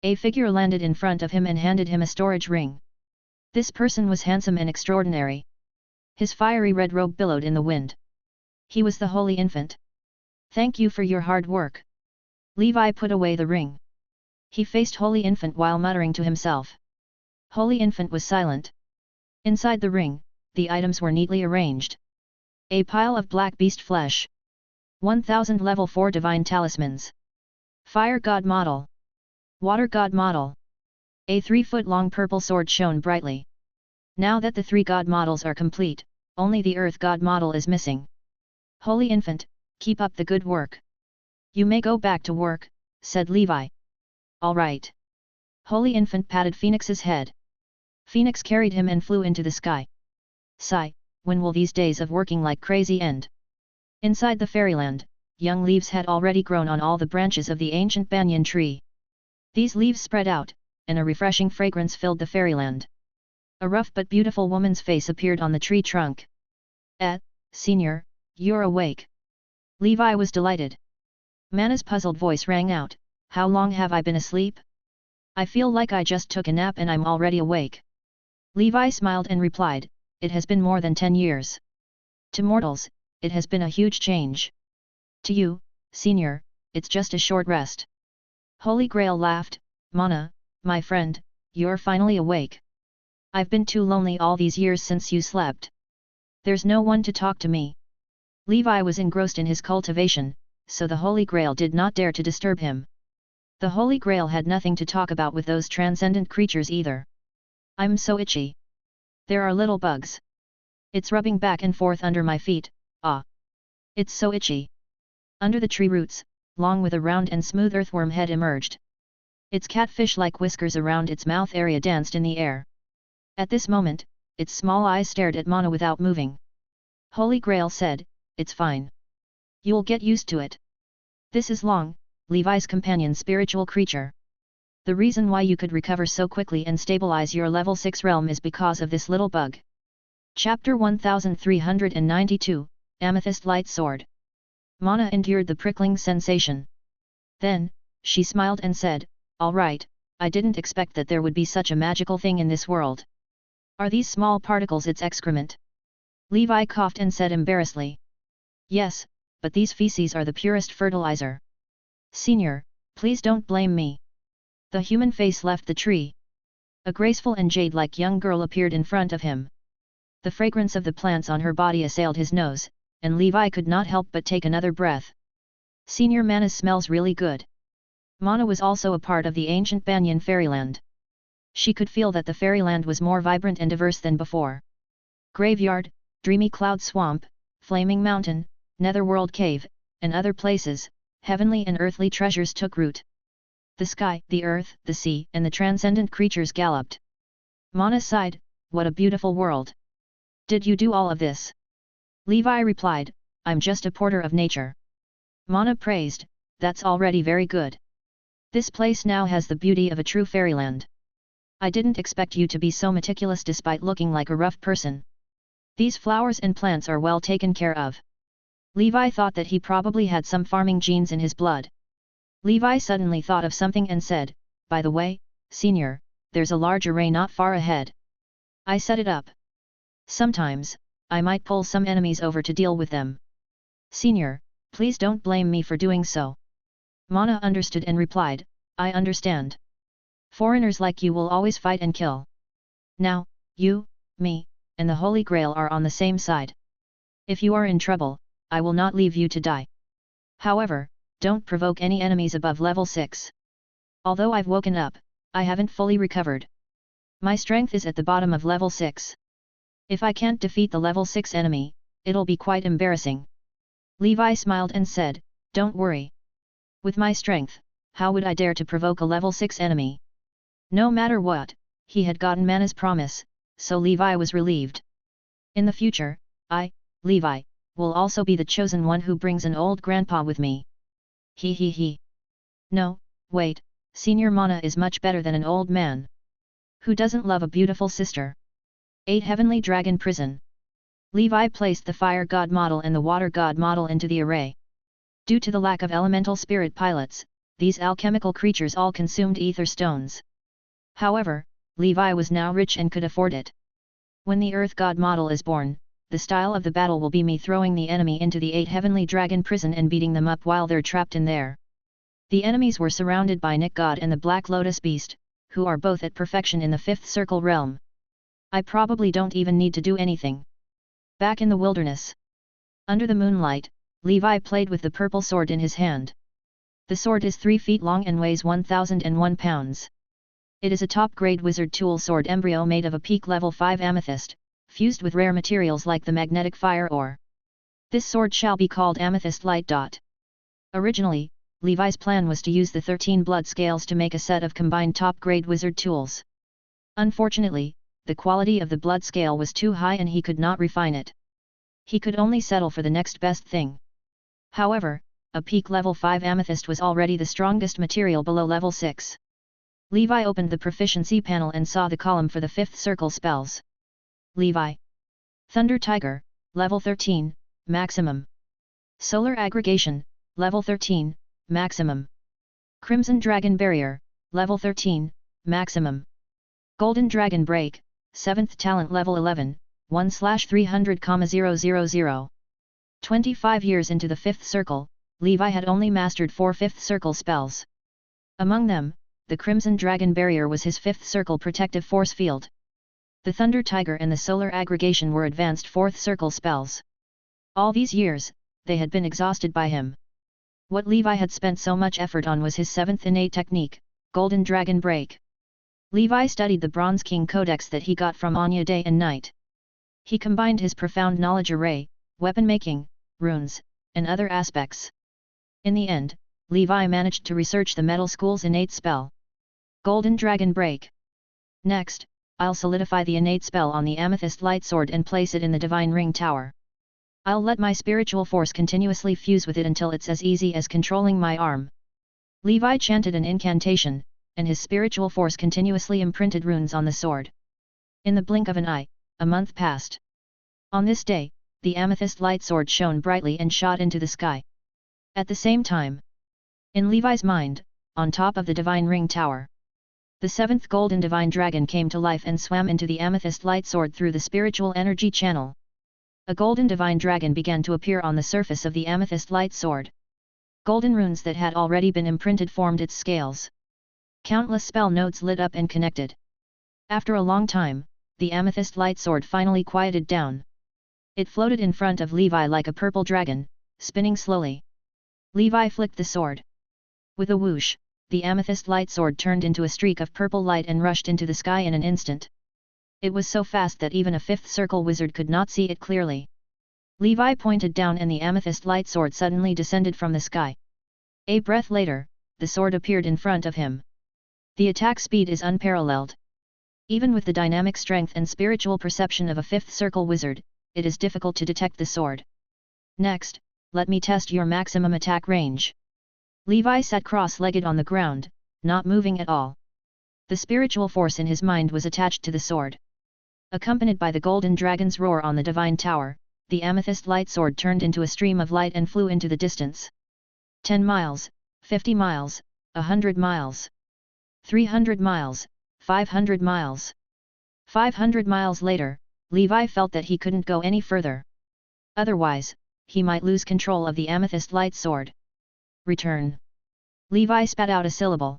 S1: A figure landed in front of him and handed him a storage ring. This person was handsome and extraordinary. His fiery red robe billowed in the wind. He was the Holy Infant. Thank you for your hard work. Levi put away the ring. He faced Holy Infant while muttering to himself. Holy Infant was silent. Inside the ring, the items were neatly arranged. A pile of black beast flesh. 1000 level 4 divine talismans. Fire god model. Water god model. A 3-foot-long purple sword shone brightly. Now that the 3 god models are complete, only the earth god model is missing. Holy Infant, keep up the good work. You may go back to work, said Levi. All right. Holy Infant patted Phoenix's head. Phoenix carried him and flew into the sky. Sigh, when will these days of working like crazy end? Inside the fairyland, young leaves had already grown on all the branches of the ancient banyan tree. These leaves spread out, and a refreshing fragrance filled the fairyland. A rough but beautiful woman's face appeared on the tree trunk. Senior, You're awake. Levi was delighted. Mana's puzzled voice rang out, how long have I been asleep? I feel like I just took a nap and I'm already awake. Levi smiled and replied, it has been more than 10 years. To mortals, it has been a huge change. To you, senior, it's just a short rest. Holy Grail laughed, Mana, my friend, you're finally awake. I've been too lonely all these years since you slept. There's no one to talk to me. Levi was engrossed in his cultivation, so the Holy Grail did not dare to disturb him. The Holy Grail had nothing to talk about with those transcendent creatures either. I'm so itchy. There are little bugs. It's rubbing back and forth under my feet, ah. It's so itchy. Under the tree roots, long with a round and smooth earthworm head emerged. Its catfish-like whiskers around its mouth area danced in the air. At this moment, its small eyes stared at Mana without moving. Holy Grail said, it's fine. You'll get used to it. This is Long, Levi's companion spiritual creature. The reason why you could recover so quickly and stabilize your level 6 realm is because of this little bug. Chapter 1392, Amethyst Light Sword. Mana endured the prickling sensation. Then, she smiled and said, all right, I didn't expect that there would be such a magical thing in this world. Are these small particles its excrement? Levi coughed and said embarrassedly. Yes, but these feces are the purest fertilizer. Senior, please don't blame me. The human face left the tree. A graceful and jade-like young girl appeared in front of him. The fragrance of the plants on her body assailed his nose, and Levi could not help but take another breath. Senior Mana smells really good. Mana was also a part of the ancient Banyan fairyland. She could feel that the fairyland was more vibrant and diverse than before. Graveyard, dreamy cloud swamp, flaming mountain, netherworld cave, and other places, heavenly and earthly treasures took root. The sky, the earth, the sea, and the transcendent creatures galloped. Mana sighed, what a beautiful world. Did you do all of this? Levi replied, I'm just a porter of nature. Mana praised, that's already very good. This place now has the beauty of a true fairyland. I didn't expect you to be so meticulous despite looking like a rough person. These flowers and plants are well taken care of. Levi thought that he probably had some farming genes in his blood. Levi suddenly thought of something and said, by the way, senior, there's a large array not far ahead. I set it up. Sometimes, I might pull some enemies over to deal with them. Senior, please don't blame me for doing so. Mana understood and replied, I understand. Foreigners like you will always fight and kill. Now, you, me, and the Holy Grail are on the same side. If you are in trouble, I will not leave you to die. However, don't provoke any enemies above level 6. Although I've woken up, I haven't fully recovered. My strength is at the bottom of level 6. If I can't defeat the level 6 enemy, it'll be quite embarrassing. Levi smiled and said, don't worry. With my strength, how would I dare to provoke a level 6 enemy? No matter what, he had gotten Mana's promise, so Levi was relieved. In the future, I, Levi, will also be the chosen one who brings an old grandpa with me. He. No, wait, Senior Mana is much better than an old man. Who doesn't love a beautiful sister? 8 Heavenly Dragon Prison. Levi placed the Fire God model and the Water God model into the array. Due to the lack of elemental spirit pilots, these alchemical creatures all consumed ether stones. However, Levi was now rich and could afford it. When the Earth God model is born, the style of the battle will be me throwing the enemy into the 8 Heavenly Dragon Prison and beating them up while they're trapped in there. The enemies were surrounded by Nick God and the Black Lotus Beast, who are both at perfection in the 5th Circle realm. I probably don't even need to do anything. Back in the wilderness. Under the moonlight, Levi played with the purple sword in his hand. The sword is 3 feet long and weighs 1001 pounds. It is a top-grade wizard tool sword embryo made of a peak level 5 amethyst, fused with rare materials like the magnetic fire ore. This sword shall be called Amethyst Light. Originally, Levi's plan was to use the 13 blood scales to make a set of combined top-grade wizard tools. Unfortunately, the quality of the blood scale was too high and he could not refine it. He could only settle for the next best thing. However, a peak level 5 amethyst was already the strongest material below level 6. Levi opened the proficiency panel and saw the column for the 5th circle spells. Levi. Thunder Tiger, level 13, maximum. Solar Aggregation, Level 13, Maximum. Crimson Dragon Barrier, Level 13, Maximum. Golden Dragon Break, 7th Talent Level 11, 1/300,000. 25 years into the 5th circle, Levi had only mastered 4 5th circle spells. Among them, the Crimson Dragon Barrier was his 5th circle protective force field. The Thunder Tiger and the Solar Aggregation were advanced 4th circle spells. All these years, they had been exhausted by him. What Levi had spent so much effort on was his 7th innate technique, Golden Dragon Break. Levi studied the Bronze King Codex that he got from Anya day and night. He combined his profound knowledge array, weapon making, runes, and other aspects. In the end, Levi managed to research the Metal School's innate spell, Golden Dragon Break. Next, I'll solidify the innate spell on the Amethyst Light Sword and place it in the Divine Ring Tower. I'll let my spiritual force continuously fuse with it until it's as easy as controlling my arm. Levi chanted an incantation, and his spiritual force continuously imprinted runes on the sword. In the blink of an eye, a month passed. On this day, the Amethyst Light Sword shone brightly and shot into the sky. At the same time, in Levi's mind, on top of the Divine Ring Tower, the 7th Golden Divine Dragon came to life and swam into the Amethyst Light Sword through the spiritual energy channel. A Golden Divine Dragon began to appear on the surface of the Amethyst Light Sword. Golden runes that had already been imprinted formed its scales. Countless spell nodes lit up and connected. After a long time, the Amethyst Light Sword finally quieted down. It floated in front of Levi like a purple dragon, spinning slowly. Levi flicked the sword. With a whoosh, the Amethyst Light Sword turned into a streak of purple light and rushed into the sky in an instant. It was so fast that even a 5th circle wizard could not see it clearly. Levi pointed down and the Amethyst Light Sword suddenly descended from the sky. A breath later, the sword appeared in front of him. The attack speed is unparalleled. Even with the dynamic strength and spiritual perception of a 5th circle wizard, it is difficult to detect the sword. Next, let me test your maximum attack range. Levi sat cross-legged on the ground, not moving at all. The spiritual force in his mind was attached to the sword. Accompanied by the Golden Dragon's roar on the Divine Tower, the Amethyst Light Sword turned into a stream of light and flew into the distance. 10 miles, 50 miles, 100 miles. 300 miles, 500 miles. 500 miles later, Levi felt that he couldn't go any further. Otherwise, he might lose control of the Amethyst Light Sword. Return. Levi spat out a syllable.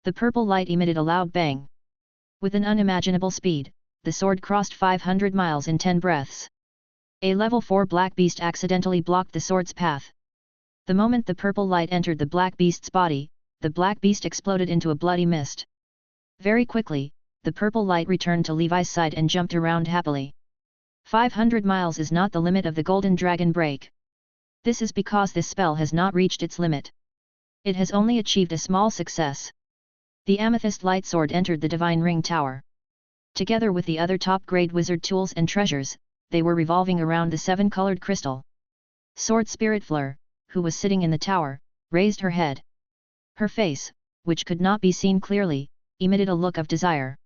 S1: The purple light emitted a loud bang. With an unimaginable speed, the sword crossed 500 miles in 10 breaths. A level 4 black beast accidentally blocked the sword's path. The moment the purple light entered the black beast's body, the black beast exploded into a bloody mist. Very quickly, the purple light returned to Levi's side and jumped around happily. 500 miles is not the limit of the Golden Dragon Break. This is because this spell has not reached its limit. It has only achieved a small success. The Amethyst Light Sword entered the Divine Ring Tower. Together with the other top-grade wizard tools and treasures, they were revolving around the 7-colored crystal. Sword Spirit Fleur, who was sitting in the tower, raised her head. Her face, which could not be seen clearly, emitted a look of desire.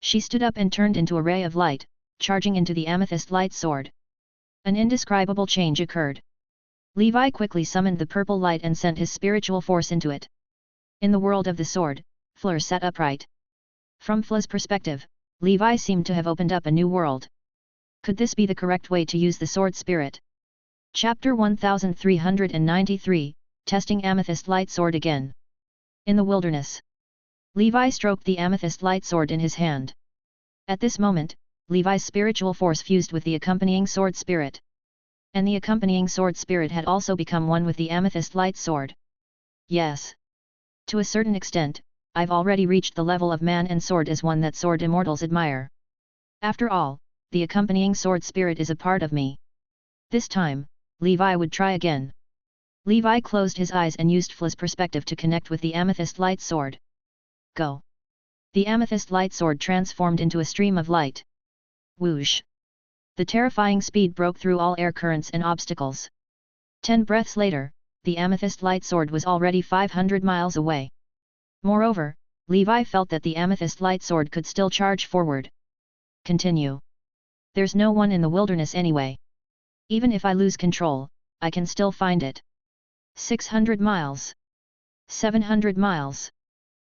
S1: She stood up and turned into a ray of light, charging into the Amethyst Light Sword. An indescribable change occurred. Levi quickly summoned the purple light and sent his spiritual force into it. In the world of the sword, Fleur sat upright. From Fleur's perspective, Levi seemed to have opened up a new world. Could this be the correct way to use the sword spirit? Chapter 1393, Testing Amethyst Light Sword Again. In the wilderness. Levi stroked the Amethyst Light Sword in his hand. At this moment, Levi's spiritual force fused with the accompanying sword spirit. And the accompanying sword spirit had also become one with the Amethyst Light Sword. Yes. To a certain extent, I've already reached the level of man and sword as one that sword immortals admire. After all, the accompanying sword spirit is a part of me. This time, Levi would try again. Levi closed his eyes and used Fleur's perspective to connect with the Amethyst Light Sword. Go. The Amethyst Light Sword transformed into a stream of light. Whoosh. The terrifying speed broke through all air currents and obstacles. 10 breaths later, the Amethyst Light Sword was already 500 miles away. Moreover, Levi felt that the Amethyst Light Sword could still charge forward. Continue. There's no one in the wilderness anyway. Even if I lose control, I can still find it. 600 miles. 700 miles.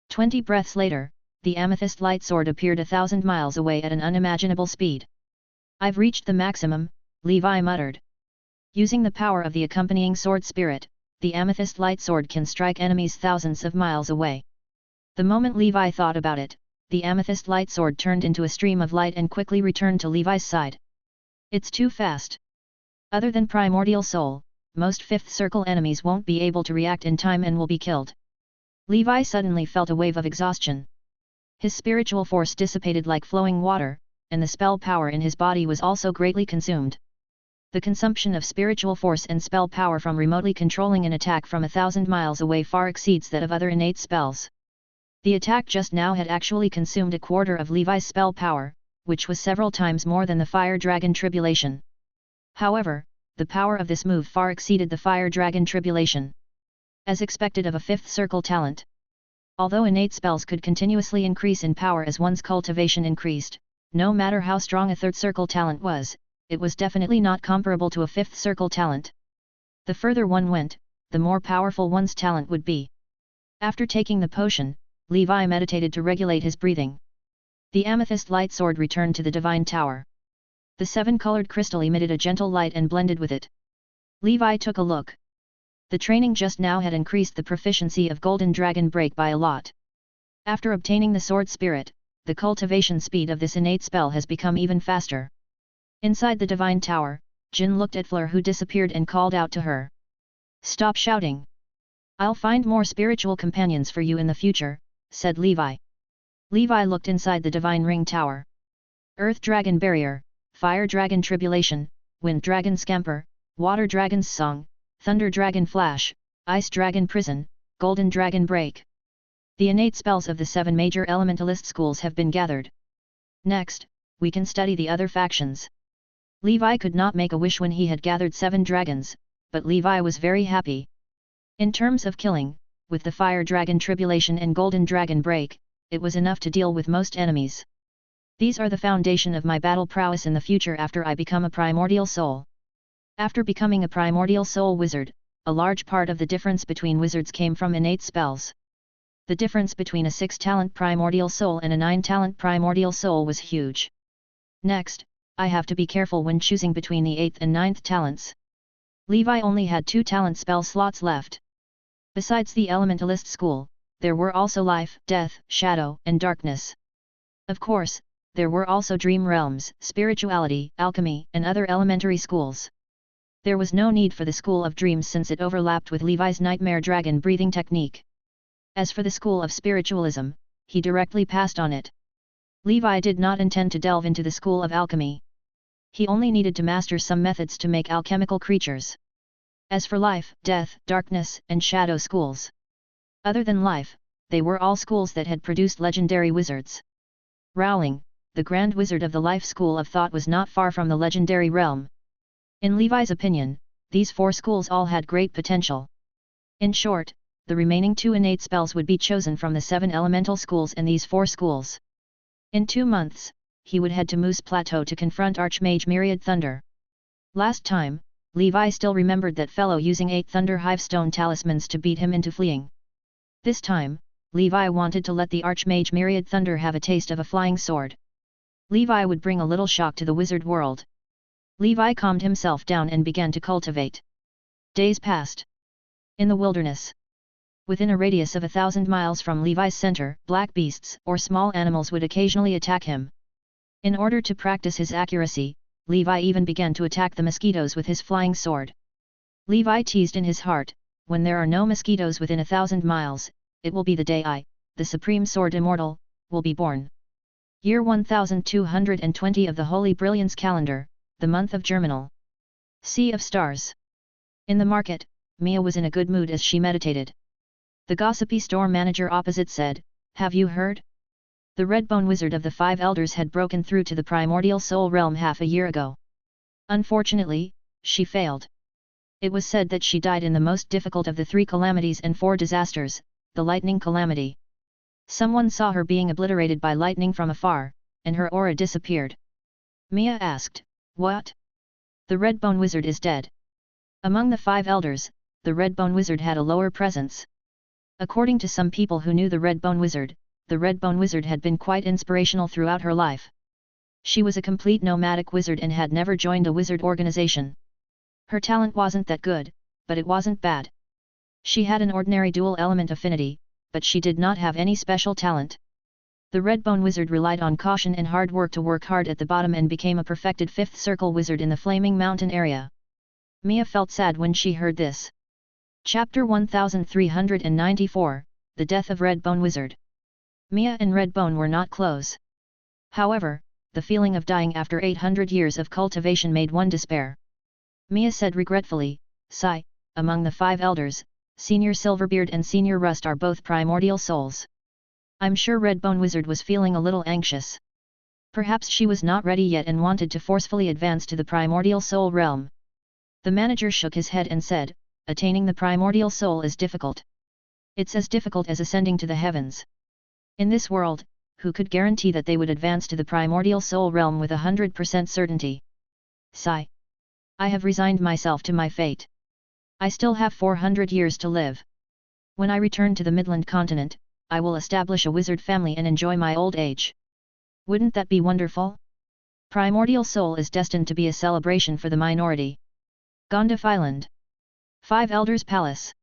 S1: 20 breaths later, the amethyst light sword appeared 1,000 miles away at an unimaginable speed. I've reached the maximum, Levi muttered. Using the power of the accompanying sword spirit, the amethyst light sword can strike enemies thousands of miles away. The moment Levi thought about it, the amethyst light sword turned into a stream of light and quickly returned to Levi's side. It's too fast. Other than primordial soul, most fifth circle enemies won't be able to react in time and will be killed. Levi suddenly felt a wave of exhaustion. His spiritual force dissipated like flowing water, and the spell power in his body was also greatly consumed. The consumption of spiritual force and spell power from remotely controlling an attack from 1,000 miles away far exceeds that of other innate spells. The attack just now had actually consumed a quarter of Levi's spell power, which was several times more than the Fire Dragon Tribulation. However, the power of this move far exceeded the Fire Dragon Tribulation. As expected of a fifth circle talent. Although innate spells could continuously increase in power as one's cultivation increased, no matter how strong a third circle talent was, it was definitely not comparable to a fifth circle talent. The further one went, the more powerful one's talent would be. After taking the potion, Levi meditated to regulate his breathing. The amethyst light sword returned to the divine tower. The seven-colored crystal emitted a gentle light and blended with it. Levi took a look. The training just now had increased the proficiency of Golden Dragon Break by a lot. After obtaining the sword spirit, the cultivation speed of this innate spell has become even faster. Inside the divine tower, Jin looked at Fleur, who disappeared, and called out to her. "Stop shouting. I'll find more spiritual companions for you in the future," said Levi. Levi looked inside the divine ring tower. Earth Dragon Barrier, Fire Dragon Tribulation, Wind Dragon Scamper, Water Dragon's Song, Thunder Dragon Flash, Ice Dragon Prison, Golden Dragon Break. The innate spells of the 7 major elementalist schools have been gathered. Next, we can study the other factions. Levi could not make a wish when he had gathered 7 dragons, but Levi was very happy. In terms of killing, with the Fire Dragon Tribulation and Golden Dragon Break, it was enough to deal with most enemies. These are the foundation of my battle prowess in the future after I become a primordial soul. After becoming a primordial soul wizard, a large part of the difference between wizards came from innate spells. The difference between a 6-talent primordial soul and a 9-talent primordial soul was huge. Next, I have to be careful when choosing between the 8th and 9th talents. Levi only had 2 talent spell slots left. Besides the elementalist school, there were also life, death, shadow, and darkness. Of course, there were also dream realms, spirituality, alchemy, and other elementary schools. There was no need for the School of Dreams since it overlapped with Levi's Nightmare Dragon breathing technique. As for the School of Spiritualism, he directly passed on it. Levi did not intend to delve into the School of Alchemy. He only needed to master some methods to make alchemical creatures. As for life, death, darkness, and shadow schools. Other than life, they were all schools that had produced legendary wizards. Rowling, the Grand Wizard of the Life School of Thought, was not far from the legendary realm. In Levi's opinion, these 4 schools all had great potential. In short, the remaining 2 innate spells would be chosen from the 7 elemental schools and these 4 schools. In 2 months, he would head to Moose Plateau to confront Archmage Myriad Thunder. Last time, Levi still remembered that fellow using 8 Thunder Hivestone talismans to beat him into fleeing. This time, Levi wanted to let the Archmage Myriad Thunder have a taste of a flying sword. Levi would bring a little shock to the wizard world. Levi calmed himself down and began to cultivate. Days passed. In the wilderness. Within a radius of 1,000 miles from Levi's center, black beasts or small animals would occasionally attack him. In order to practice his accuracy, Levi even began to attack the mosquitoes with his flying sword. Levi teased in his heart, when there are no mosquitoes within 1,000 miles, it will be the day I, the Supreme Sword Immortal, will be born. Year 1220 of the Holy Brilliance Calendar, the month of Germinal. Sea of Stars. In the market, Mia was in a good mood as she meditated. The gossipy store manager opposite said, "Have you heard? The Redbone Wizard of the 5 Elders had broken through to the primordial soul realm half a year ago. Unfortunately, she failed. It was said that she died in the most difficult of the 3 calamities and 4 disasters, the lightning calamity. Someone saw her being obliterated by lightning from afar, and her aura disappeared." Mia asked, "What? The Redbone Wizard is dead?" Among the 5 elders, the Red Bone Wizard had a lower presence. According to some people who knew the Red Bone Wizard, the Red Bone Wizard had been quite inspirational throughout her life. She was a complete nomadic wizard and had never joined a wizard organization. Her talent wasn't that good, but it wasn't bad. She had an ordinary dual element affinity, but she did not have any special talent. The Red Bone Wizard relied on caution and hard work to work hard at the bottom and became a perfected 5th circle wizard in the Flaming Mountain area. Mia felt sad when she heard this. Chapter 1394, The Death of Red Bone Wizard. Mia and Red Bone were not close. However, the feeling of dying after 800 years of cultivation made one despair. Mia said regretfully, "Sigh, among the 5 elders, Senior Silverbeard and Senior Rust are both primordial souls. I'm sure Red Bone Wizard was feeling a little anxious. Perhaps she was not ready yet and wanted to forcefully advance to the primordial soul realm." The manager shook his head and said, "Attaining the primordial soul is difficult. It's as difficult as ascending to the heavens. In this world, who could guarantee that they would advance to the primordial soul realm with 100% certainty? Sigh. I have resigned myself to my fate. I still have 400 years to live. When I return to the Midland continent, I will establish a wizard family and enjoy my old age. Wouldn't that be wonderful? Primordial soul is destined to be a celebration for the minority." Gondif Island. 5 Elders Palace.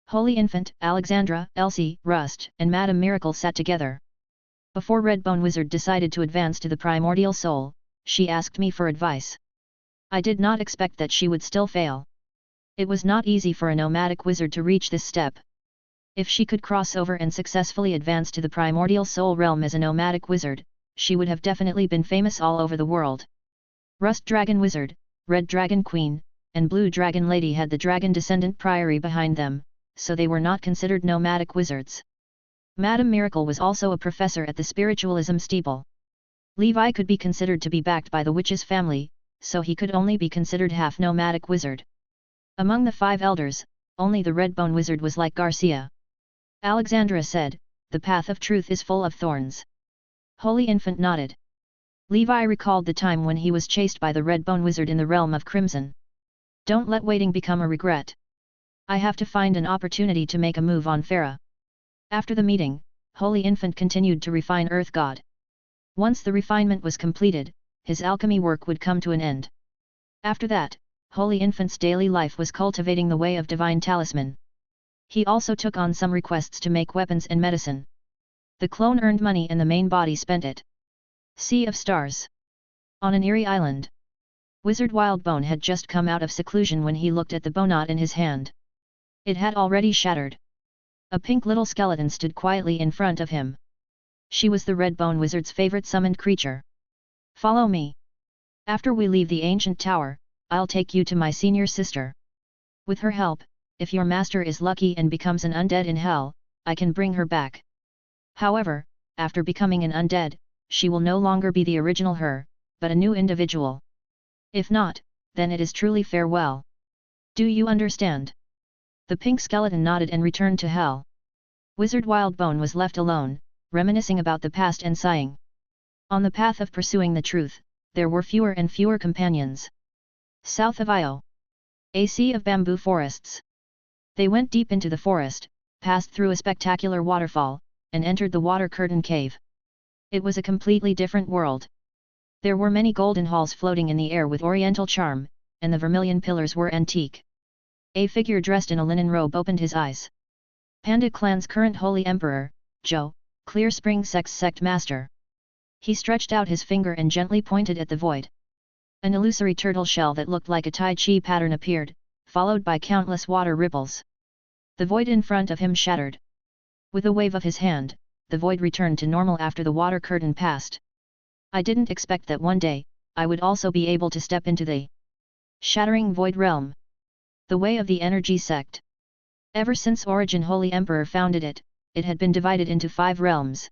S1: Holy Infant, Alexandra, Elsie, Rust, and Madame Miracle sat together. Before Red Bone Wizard decided to advance to the primordial soul, she asked me for advice. I did not expect that she would still fail. It was not easy for a nomadic wizard to reach this step. If she could cross over and successfully advance to the primordial soul realm as a nomadic wizard, she would have definitely been famous all over the world. Rust Dragon Wizard, Red Dragon Queen, and Blue Dragon Lady had the dragon descendant priory behind them, so they were not considered nomadic wizards. Madame Miracle was also a professor at the spiritualism steeple. Levi could be considered to be backed by the witch's family, so he could only be considered half nomadic wizard. Among the 5 elders, only the Red Bone Wizard was like Garcia. Alexandra said, "The path of truth is full of thorns." Holy Infant nodded. Levi recalled the time when he was chased by the Red Bone Wizard in the realm of Crimson. "Don't let waiting become a regret. I have to find an opportunity to make a move on Farah." After the meeting, Holy Infant continued to refine Earth God. Once the refinement was completed, his alchemy work would come to an end. After that, Holy Infant's daily life was cultivating the way of divine talisman. He also took on some requests to make weapons and medicine. The clone earned money and the main body spent it. Sea of Stars. On an eerie island. Wizard Wildbone had just come out of seclusion when he looked at the bowknot in his hand. It had already shattered. A pink little skeleton stood quietly in front of him. She was the Red Bone Wizard's favorite summoned creature. "Follow me. After we leave the ancient tower, I'll take you to my senior sister. With her help, if your master is lucky and becomes an undead in hell, I can bring her back. However, after becoming an undead, she will no longer be the original her, but a new individual. If not, then it is truly farewell. Do you understand?" The pink skeleton nodded and returned to hell. Wizard Wildbone was left alone, reminiscing about the past and sighing. On the path of pursuing the truth, there were fewer and fewer companions. South of Io. A sea of bamboo forests. They went deep into the forest, passed through a spectacular waterfall, and entered the water curtain cave. It was a completely different world. There were many golden halls floating in the air with oriental charm, and the vermilion pillars were antique. A figure dressed in a linen robe opened his eyes. Panda Clan's current Holy Emperor, Zhou, Clear Spring Sect's sect master. He stretched out his finger and gently pointed at the void. An illusory turtle shell that looked like a Tai Chi pattern appeared, followed by countless water ripples. The void in front of him shattered. With a wave of his hand, the void returned to normal after the water curtain passed. I didn't expect that one day, I would also be able to step into the shattering void realm. The way of the energy sect. Ever since Origin Holy Emperor founded it, it had been divided into 5 realms.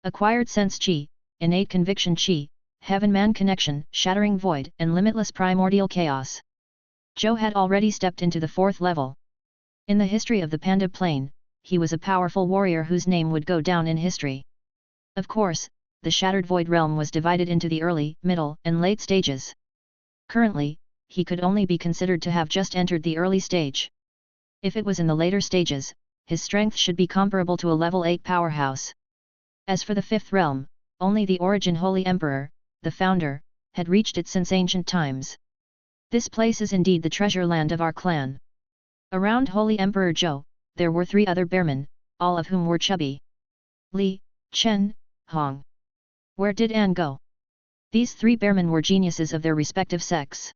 S1: Acquired sense chi, innate conviction chi, heaven-man connection, shattering void, and limitless primordial chaos. Zhou had already stepped into the 4th level. In the history of the Panda Plane, he was a powerful warrior whose name would go down in history. Of course, the shattered void realm was divided into the early, middle, and late stages. Currently, he could only be considered to have just entered the early stage. If it was in the later stages, his strength should be comparable to a level 8 powerhouse. As for the fifth realm, only the origin Holy Emperor, the founder, had reached it since ancient times. This place is indeed the treasure land of our clan. Around Holy Emperor Zhou, there were 3 other bearmen, all of whom were chubby. Li, Chen, Hong. Where did An go? These 3 bearmen were geniuses of their respective sects.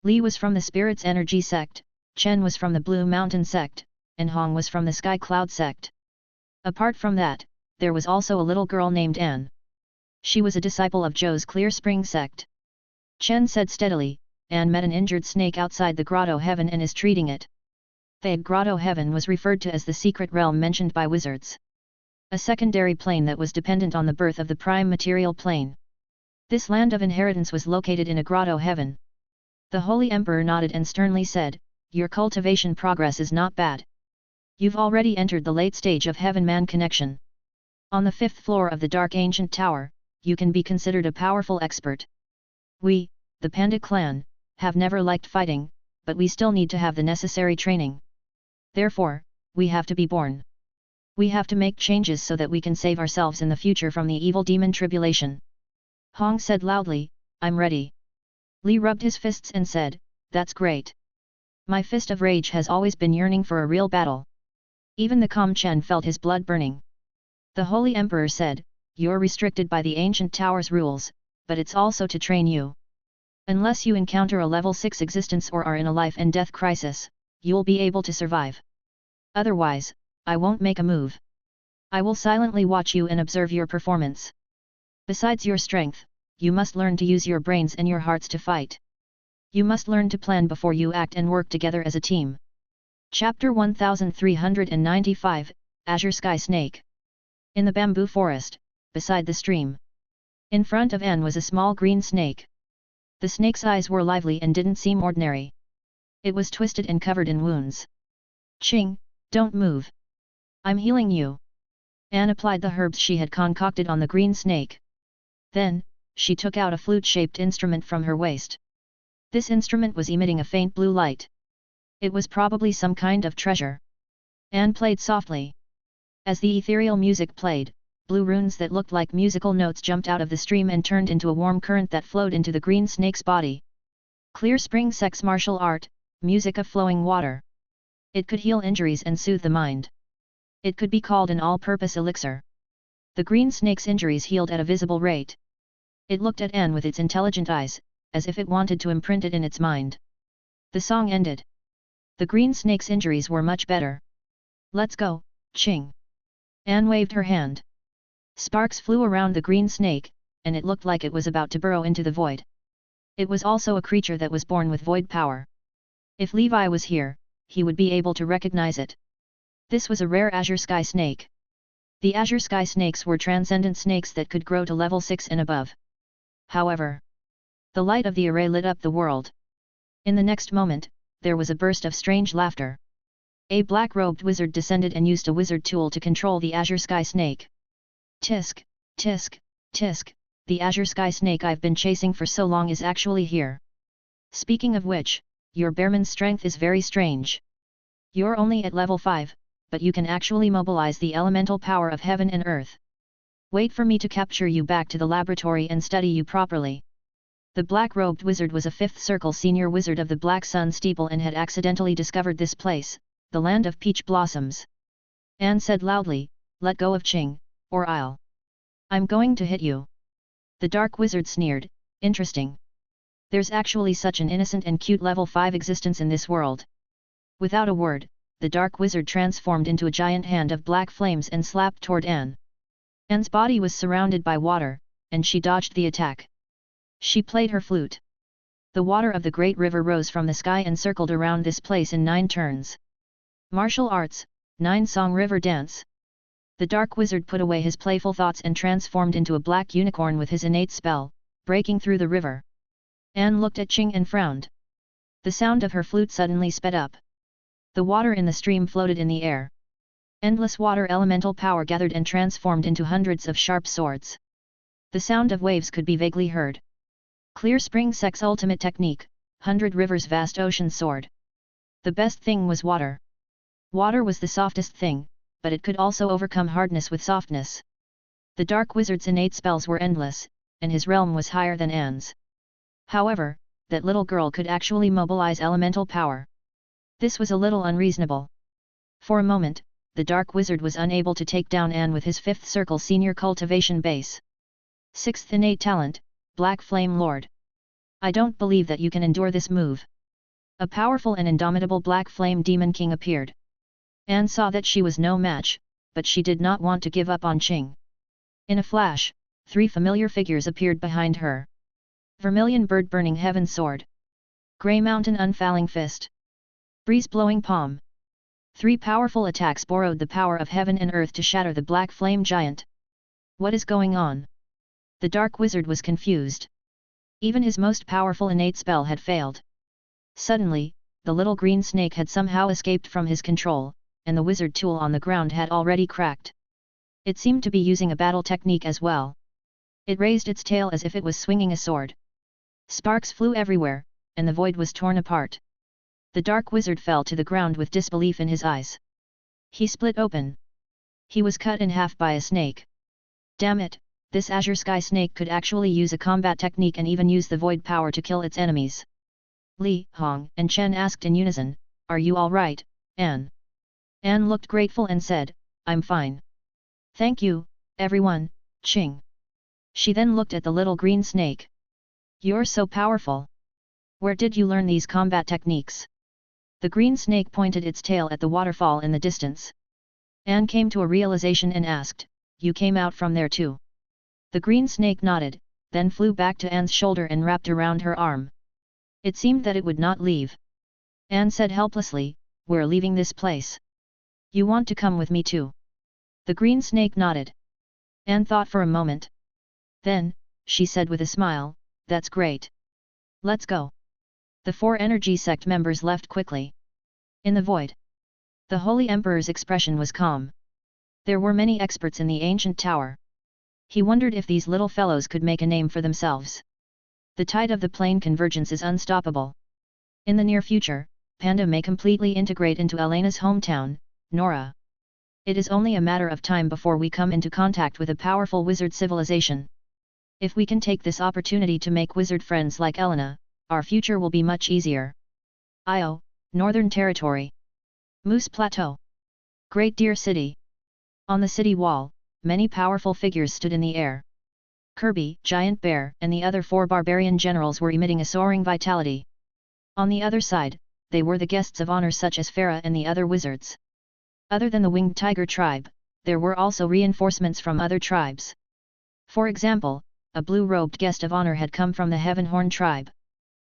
S1: Li was from the Spirit's Energy sect, Chen was from the Blue Mountain sect, and Hong was from the Sky Cloud sect. Apart from that, there was also a little girl named An. She was a disciple of Zhou's Clear Spring sect. Chen said steadily, An met an injured snake outside the Grotto Heaven and is treating it. The Grotto Heaven was referred to as the secret realm mentioned by wizards. A secondary plane that was dependent on the birth of the prime material plane. This land of inheritance was located in a Grotto Heaven. The Holy Emperor nodded and sternly said, your cultivation progress is not bad. You've already entered the late stage of Heaven-Man connection. On the 5th floor of the Dark Ancient Tower, you can be considered a powerful expert. We, the Panda clan, have never liked fighting, but we still need to have the necessary training. Therefore, we have to be born. We have to make changes so that we can save ourselves in the future from the evil demon tribulation. Hong said loudly, I'm ready. Li rubbed his fists and said, that's great. My fist of rage has always been yearning for a real battle. Even the calm Chen felt his blood burning. The Holy Emperor said, you're restricted by the ancient tower's rules, but it's also to train you. Unless you encounter a level 6 existence or are in a life and death crisis, you'll be able to survive. Otherwise, I won't make a move. I will silently watch you and observe your performance. Besides your strength, you must learn to use your brains and your hearts to fight. You must learn to plan before you act and work together as a team. Chapter 1395, Azure Sky Snake. In the bamboo forest, beside the stream. In front of An was a small green snake. The snake's eyes were lively and didn't seem ordinary. It was twisted and covered in wounds. Ching, don't move. I'm healing you. An applied the herbs she had concocted on the green snake. Then, she took out a flute-shaped instrument from her waist. This instrument was emitting a faint blue light. It was probably some kind of treasure. An played softly. As the ethereal music played, blue runes that looked like musical notes jumped out of the stream and turned into a warm current that flowed into the green snake's body. Clear Spring Sex Martial Art, Music of Flowing Water. It could heal injuries and soothe the mind. It could be called an all-purpose elixir. The green snake's injuries healed at a visible rate. It looked at An with its intelligent eyes, as if it wanted to imprint it in its mind. The song ended. The green snake's injuries were much better. Let's go, Ching. An waved her hand. Sparks flew around the green snake, and it looked like it was about to burrow into the void. It was also a creature that was born with void power. If Levi was here, he would be able to recognize it. This was a rare azure sky snake. The azure sky snakes were transcendent snakes that could grow to level 6 and above. However, the light of the array lit up the world. In the next moment, there was a burst of strange laughter. A black-robed wizard descended and used a wizard tool to control the azure sky snake. Tisk, tisk, tisk, the azure sky snake I've been chasing for so long is actually here. Speaking of which, your bearman's strength is very strange. You're only at level 5, but you can actually mobilize the elemental power of heaven and earth. Wait for me to capture you back to the laboratory and study you properly. The black-robed wizard was a 5th Circle senior wizard of the Black Sun Steeple and had accidentally discovered this place, the land of peach blossoms. An said loudly, let go of Ching, or I'm going to hit you. The dark wizard sneered, interesting. There's actually such an innocent and cute level 5 existence in this world. Without a word, the dark wizard transformed into a giant hand of black flames and slapped toward An. An's body was surrounded by water, and she dodged the attack. She played her flute. The water of the great river rose from the sky and circled around this place in 9 turns. Martial arts, 9-song river dance. The dark wizard put away his playful thoughts and transformed into a black unicorn with his innate spell, breaking through the river. An looked at Ching and frowned. The sound of her flute suddenly sped up. The water in the stream floated in the air. Endless water elemental power gathered and transformed into hundreds of sharp swords. The sound of waves could be vaguely heard. Clear Spring Sex Ultimate Technique, 100 rivers vast ocean soared. The best thing was water. Water was the softest thing, but it could also overcome hardness with softness. The dark wizard's innate spells were endless, and his realm was higher than Anne's. However, that little girl could actually mobilize elemental power. This was a little unreasonable. For a moment, the dark wizard was unable to take down Anne with his 5th circle senior cultivation base. 6th innate talent, Black Flame Lord. I don't believe that you can endure this move. A powerful and indomitable Black Flame Demon King appeared. Anne saw that she was no match, but she did not want to give up on Qing. In a flash, 3 familiar figures appeared behind her. Vermilion Bird Burning Heaven Sword. Grey Mountain Unfalling Fist. Breeze Blowing Palm. 3 powerful attacks borrowed the power of heaven and earth to shatter the Black Flame Giant. What is going on? The Dark Wizard was confused. Even his most powerful innate spell had failed. Suddenly, the little green snake had somehow escaped from his control, and the wizard tool on the ground had already cracked. It seemed to be using a battle technique as well. It raised its tail as if it was swinging a sword. Sparks flew everywhere, and the void was torn apart. The dark wizard fell to the ground with disbelief in his eyes. He split open. He was cut in half by a snake. Damn it, this azure sky snake could actually use a combat technique and even use the void power to kill its enemies. Li, Hong and Chen asked in unison, "Are you all right, Anne?" Anne looked grateful and said, "I'm fine. Thank you, everyone, Qing." She then looked at the little green snake. "You're so powerful. Where did you learn these combat techniques?" The green snake pointed its tail at the waterfall in the distance. Anne came to a realization and asked, "You came out from there too?" The green snake nodded, then flew back to Anne's shoulder and wrapped around her arm. It seemed that it would not leave. Anne said helplessly, "We're leaving this place. You want to come with me too?" The green snake nodded. Anne thought for a moment. Then, she said with a smile, "That's great. Let's go." The 4 energy sect members left quickly. In the void, the Holy Emperor's expression was calm. There were many experts in the ancient tower. He wondered if these little fellows could make a name for themselves. The tide of the plane convergence is unstoppable. In the near future, Panda may completely integrate into Elena's hometown, Nora. It is only a matter of time before we come into contact with a powerful wizard civilization. If we can take this opportunity to make wizard friends like Elena, our future will be much easier. Io, Northern Territory. Moose Plateau. Great Deer City. On the city wall, many powerful figures stood in the air. Kirby, Giant Bear, and the other 4 barbarian generals were emitting a soaring vitality. On the other side, they were the guests of honor such as Farah and the other wizards. Other than the Winged Tiger tribe, there were also reinforcements from other tribes. For example, a blue-robed guest of honor had come from the Heavenhorn tribe.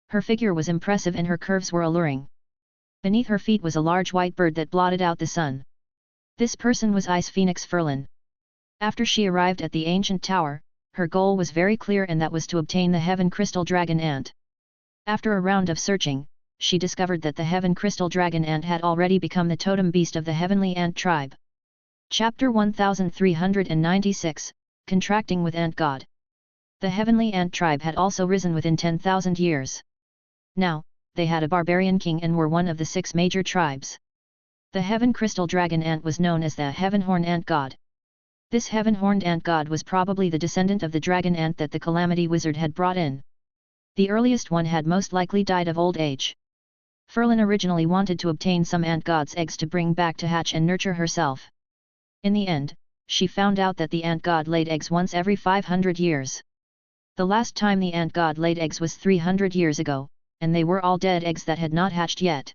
S1: Her figure was impressive and her curves were alluring. Beneath her feet was a large white bird that blotted out the sun. This person was Ice Phoenix Ferlin. After she arrived at the ancient tower, her goal was very clear, and that was to obtain the Heaven Crystal Dragon Ant. After a round of searching, she discovered that the Heaven Crystal Dragon Ant had already become the totem beast of the Heavenly Ant Tribe. Chapter 1396, Contracting with Ant God. The Heavenly Ant Tribe had also risen within 10,000 years. Now, they had a barbarian king and were one of the 6 major tribes. The Heaven Crystal Dragon Ant was known as the Heavenhorn Ant God. This heaven-horned ant god was probably the descendant of the dragon ant that the Calamity Wizard had brought in. The earliest one had most likely died of old age. Ferlin originally wanted to obtain some ant god's eggs to bring back to hatch and nurture herself. In the end, she found out that the ant god laid eggs once every 500 years. The last time the ant god laid eggs was 300 years ago, and they were all dead eggs that had not hatched yet.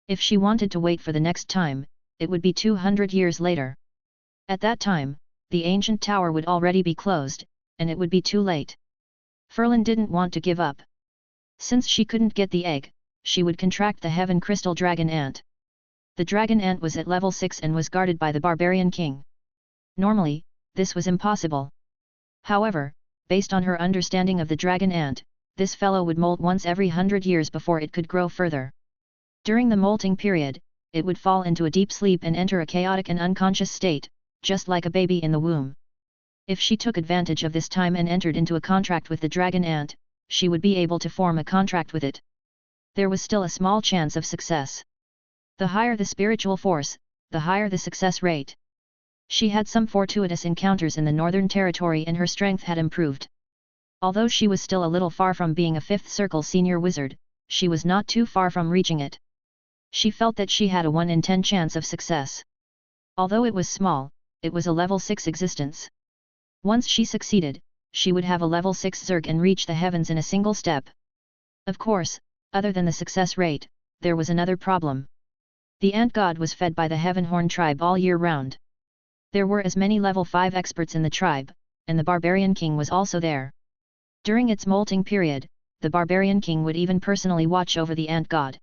S1: If she wanted to wait for the next time, it would be 200 years later. At that time, the ancient tower would already be closed, and it would be too late. Ferlin didn't want to give up. Since she couldn't get the egg, she would contract the Heaven Crystal Dragon Ant. The Dragon Ant was at level 6 and was guarded by the Barbarian King. Normally, this was impossible. However, based on her understanding of the Dragon Ant, this fellow would molt once every 100 years before it could grow further. During the molting period, it would fall into a deep sleep and enter a chaotic and unconscious state, just like a baby in the womb. If she took advantage of this time and entered into a contract with the Dragon Ant, she would be able to form a contract with it. there was still a small chance of success. The higher the spiritual force, the higher the success rate. She had some fortuitous encounters in the Northern Territory and her strength had improved. Although she was still a little far from being a 5th Circle senior wizard, she was not too far from reaching it. She felt that she had a 1 in 10 chance of success. Although it was small, it was a level 6 existence. Once she succeeded, she would have a level 6 Zerg and reach the heavens in a single step. Of course, other than the success rate, there was another problem. The ant god was fed by the Heavenhorn tribe all year round. There were as many level 5 experts in the tribe, and the barbarian king was also there. During its molting period, the barbarian king would even personally watch over the ant god.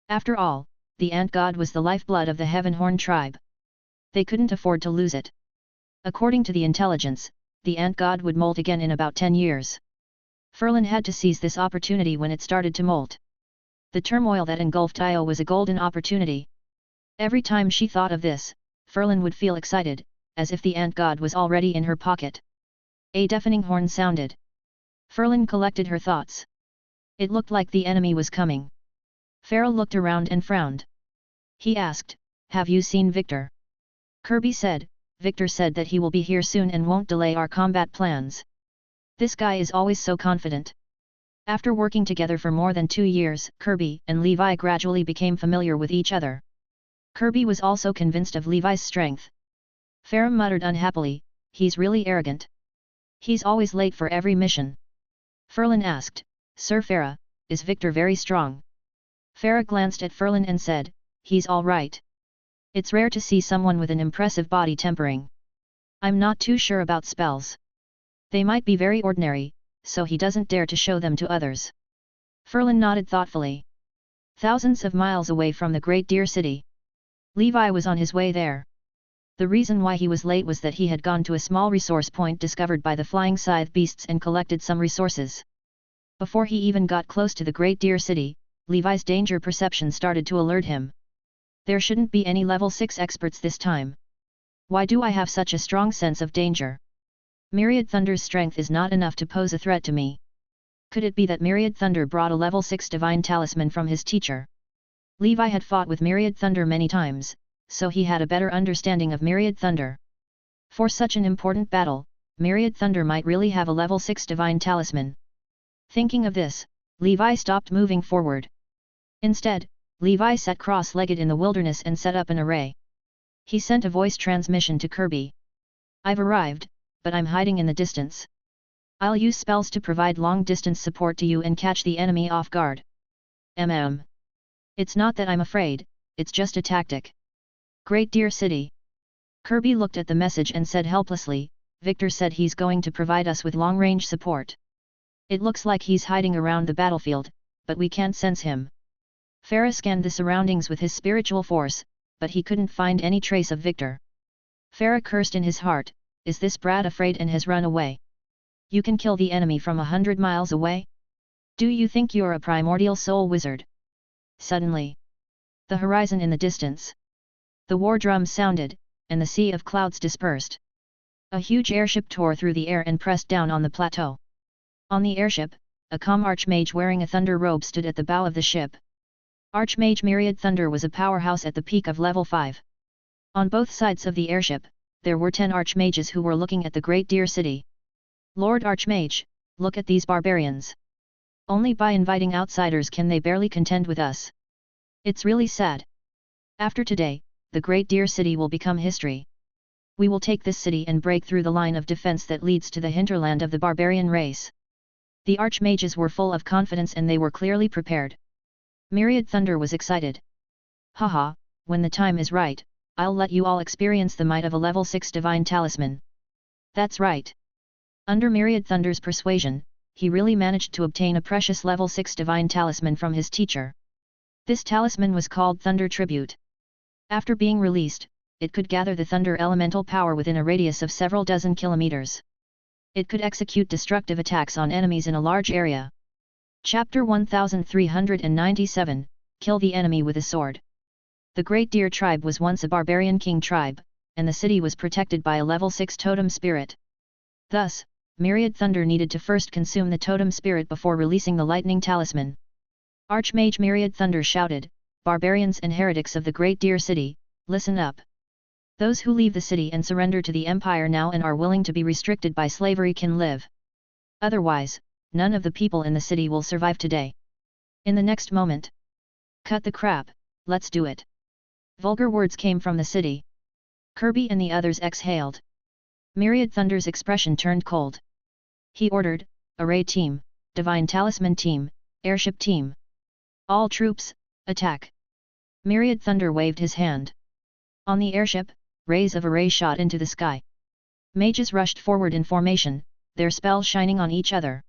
S1: After all, the ant god was the lifeblood of the Heavenhorn tribe. They couldn't afford to lose it. According to the intelligence, the ant god would molt again in about 10 years. Ferlin had to seize this opportunity when it started to molt. The turmoil that engulfed Io was a golden opportunity. Every time she thought of this, Ferlin would feel excited, as if the ant god was already in her pocket. A deafening horn sounded. Ferlin collected her thoughts. It looked like the enemy was coming. Farrell looked around and frowned. He asked, "Have you seen Victor?" Kirby said, "Victor said that he will be here soon and won't delay our combat plans. This guy is always so confident." After working together for more than 2 years, Kirby and Levi gradually became familiar with each other. Kirby was also convinced of Levi's strength. Farah muttered unhappily, "He's really arrogant. He's always late for every mission." Ferlin asked, "Sir Farah, is Victor very strong?" Farah glanced at Ferlin and said, "He's all right. It's rare to see someone with an impressive body tempering. I'm not too sure about spells. They might be very ordinary, so he doesn't dare to show them to others." Ferlin nodded thoughtfully. Thousands of miles away from the Great Deer City, Levi was on his way there. The reason why he was late was that he had gone to a small resource point discovered by the flying scythe beasts and collected some resources. Before he even got close to the Great Deer City, Levi's danger perception started to alert him. There shouldn't be any level 6 experts this time. Why do I have such a strong sense of danger? Myriad Thunder's strength is not enough to pose a threat to me. Could it be that Myriad Thunder brought a level 6 divine talisman from his teacher? Levi had fought with Myriad Thunder many times, so he had a better understanding of Myriad Thunder. For such an important battle, Myriad Thunder might really have a level 6 divine talisman. Thinking of this, Levi stopped moving forward. Instead, Levi sat cross-legged in the wilderness and set up an array. He sent a voice transmission to Kirby. "I've arrived, but I'm hiding in the distance. I'll use spells to provide long-distance support to you and catch the enemy off guard. It's not that I'm afraid, it's just a tactic." Great Deer City. Kirby looked at the message and said helplessly, "Victor said he's going to provide us with long-range support. It looks like he's hiding around the battlefield, but we can't sense him." Farah scanned the surroundings with his spiritual force, but he couldn't find any trace of Victor. Farah cursed in his heart, "Is this brat afraid and has run away? You can kill the enemy from 100 miles away? Do you think you're a primordial soul wizard?" Suddenly, the horizon in the distance. The war drum sounded, and the sea of clouds dispersed. A huge airship tore through the air and pressed down on the plateau. On the airship, a calm archmage wearing a thunder robe stood at the bow of the ship. Archmage Myriad Thunder was a powerhouse at the peak of level 5. On both sides of the airship, there were 10 archmages who were looking at the Great Deer City. "Lord Archmage, look at these barbarians. Only by inviting outsiders can they barely contend with us. It's really sad. After today, the Great Deer City will become history. We will take this city and break through the line of defense that leads to the hinterland of the barbarian race." The archmages were full of confidence and they were clearly prepared. Myriad Thunder was excited. "Haha, when the time is right, I'll let you all experience the might of a level 6 divine talisman." That's right. Under Myriad Thunder's persuasion, he really managed to obtain a precious level 6 divine talisman from his teacher. This talisman was called Thunder Tribute. After being released, it could gather the thunder elemental power within a radius of several dozen kilometers. It could execute destructive attacks on enemies in a large area. Chapter 1397, Kill the Enemy with a Sword. The Great Deer Tribe was once a barbarian king tribe, and the city was protected by a level 6 totem spirit. Thus, Myriad Thunder needed to first consume the totem spirit before releasing the lightning talisman. Archmage Myriad Thunder shouted, "Barbarians and heretics of the Great Deer City, listen up! Those who leave the city and surrender to the Empire now and are willing to be restricted by slavery can live. Otherwise, none of the people in the city will survive today." In the next moment, "Cut the crap, let's do it!" Vulgar words came from the city. Kirby and the others exhaled. Myriad Thunder's expression turned cold. He ordered, "Array team, Divine Talisman team, Airship team. All troops, attack!" Myriad Thunder waved his hand. On the airship, rays of array shot into the sky. Mages rushed forward in formation, their spells shining on each other.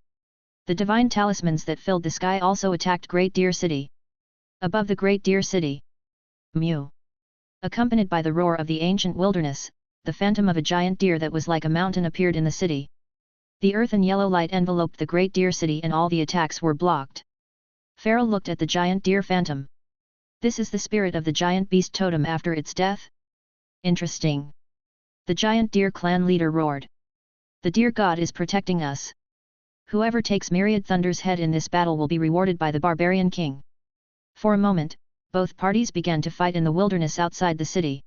S1: The divine talismans that filled the sky also attacked Great Deer City. Above the Great Deer City, mew! Accompanied by the roar of the ancient wilderness, the phantom of a giant deer that was like a mountain appeared in the city. The earth and yellow light enveloped the Great Deer City and all the attacks were blocked. Pharaoh looked at the giant deer phantom. "This is the spirit of the giant beast totem after its death? Interesting." The giant deer clan leader roared. "The deer god is protecting us. Whoever takes Myriad Thunder's head in this battle will be rewarded by the barbarian king." For a moment, both parties began to fight in the wilderness outside the city.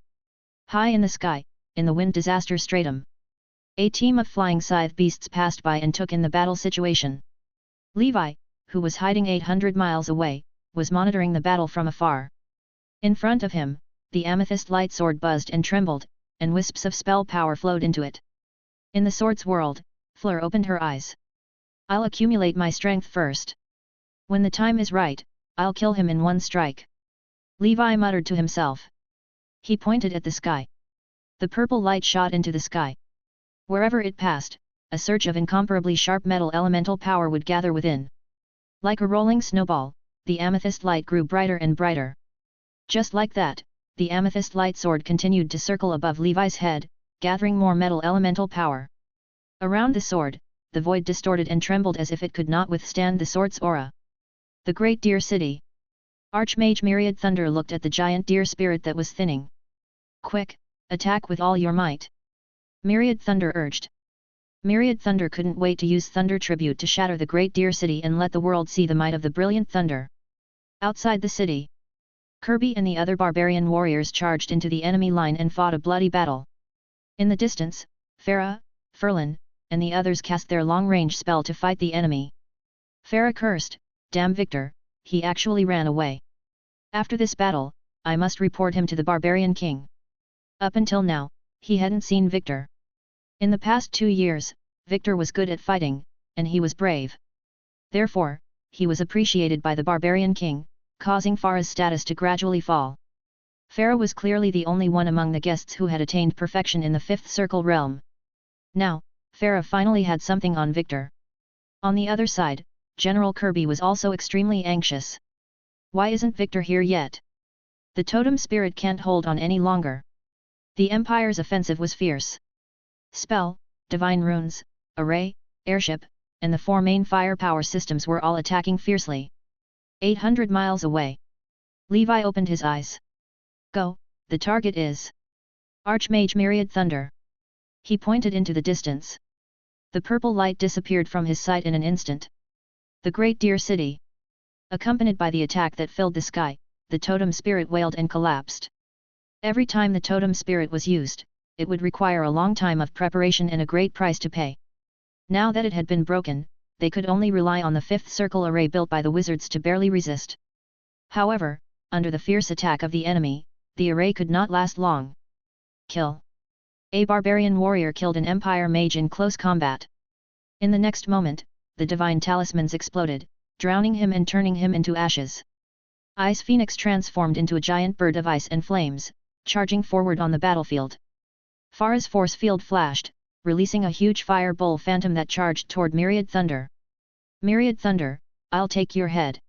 S1: High in the sky, in the wind disaster stratum, a team of flying scythe beasts passed by and took in the battle situation. Levi, who was hiding 800 miles away, was monitoring the battle from afar. In front of him, the amethyst light sword buzzed and trembled, and wisps of spell power flowed into it. In the sword's world, Fleur opened her eyes. "I'll accumulate my strength first. When the time is right, I'll kill him in one strike." Levi muttered to himself. He pointed at the sky. The purple light shot into the sky. Wherever it passed, a surge of incomparably sharp metal elemental power would gather within. Like a rolling snowball, the amethyst light grew brighter and brighter. Just like that, the amethyst light sword continued to circle above Levi's head, gathering more metal elemental power. Around the sword, the void distorted and trembled as if it could not withstand the sword's aura. The Great Deer City. Archmage Myriad Thunder looked at the giant deer spirit that was thinning. "Quick, attack with all your might!" Myriad Thunder urged. Myriad Thunder couldn't wait to use Thunder Tribute to shatter the Great Deer City and let the world see the might of the brilliant thunder. Outside the city, Kirby and the other barbarian warriors charged into the enemy line and fought a bloody battle. In the distance, Farah, Ferlin, and the others cast their long-range spell to fight the enemy. Farah cursed, "Damn Victor, he actually ran away. After this battle, I must report him to the barbarian king." Up until now, he hadn't seen Victor. In the past 2 years, Victor was good at fighting, and he was brave. Therefore, he was appreciated by the barbarian king, causing Farah's status to gradually fall. Farah was clearly the only one among the guests who had attained perfection in the fifth circle realm. Now, Farah finally had something on Victor. On the other side, General Kirby was also extremely anxious. Why isn't Victor here yet? The totem spirit can't hold on any longer. The Empire's offensive was fierce. Spell, divine runes, array, airship, and the 4 main firepower systems were all attacking fiercely. 800 miles away. Levi opened his eyes. "Go, the target is Archmage Myriad Thunder." He pointed into the distance. The purple light disappeared from his sight in an instant. The Great Deer City. Accompanied by the attack that filled the sky, the totem spirit wailed and collapsed. Every time the totem spirit was used, it would require a long time of preparation and a great price to pay. Now that it had been broken, they could only rely on the fifth circle array built by the wizards to barely resist. However, under the fierce attack of the enemy, the array could not last long. Kill. A barbarian warrior killed an Empire mage in close combat. In the next moment, the divine talismans exploded, drowning him and turning him into ashes. Ice Phoenix transformed into a giant bird of ice and flames, charging forward on the battlefield. Farah's force field flashed, releasing a huge fire bowl phantom that charged toward Myriad Thunder. "Myriad Thunder, I'll take your head."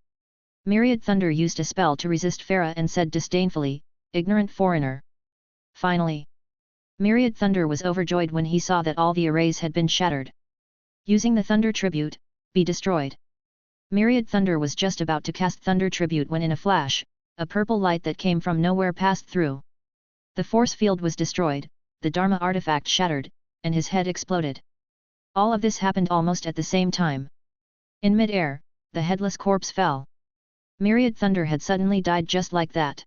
S1: Myriad Thunder used a spell to resist Farah and said disdainfully, "Ignorant foreigner." Finally, Myriad Thunder was overjoyed when he saw that all the arrays had been shattered. Using the Thunder Tribute, be destroyed. Myriad Thunder was just about to cast Thunder Tribute when in a flash, a purple light that came from nowhere passed through. The force field was destroyed, the Dharma artifact shattered, and his head exploded. All of this happened almost at the same time. In mid-air, the headless corpse fell. Myriad Thunder had suddenly died just like that.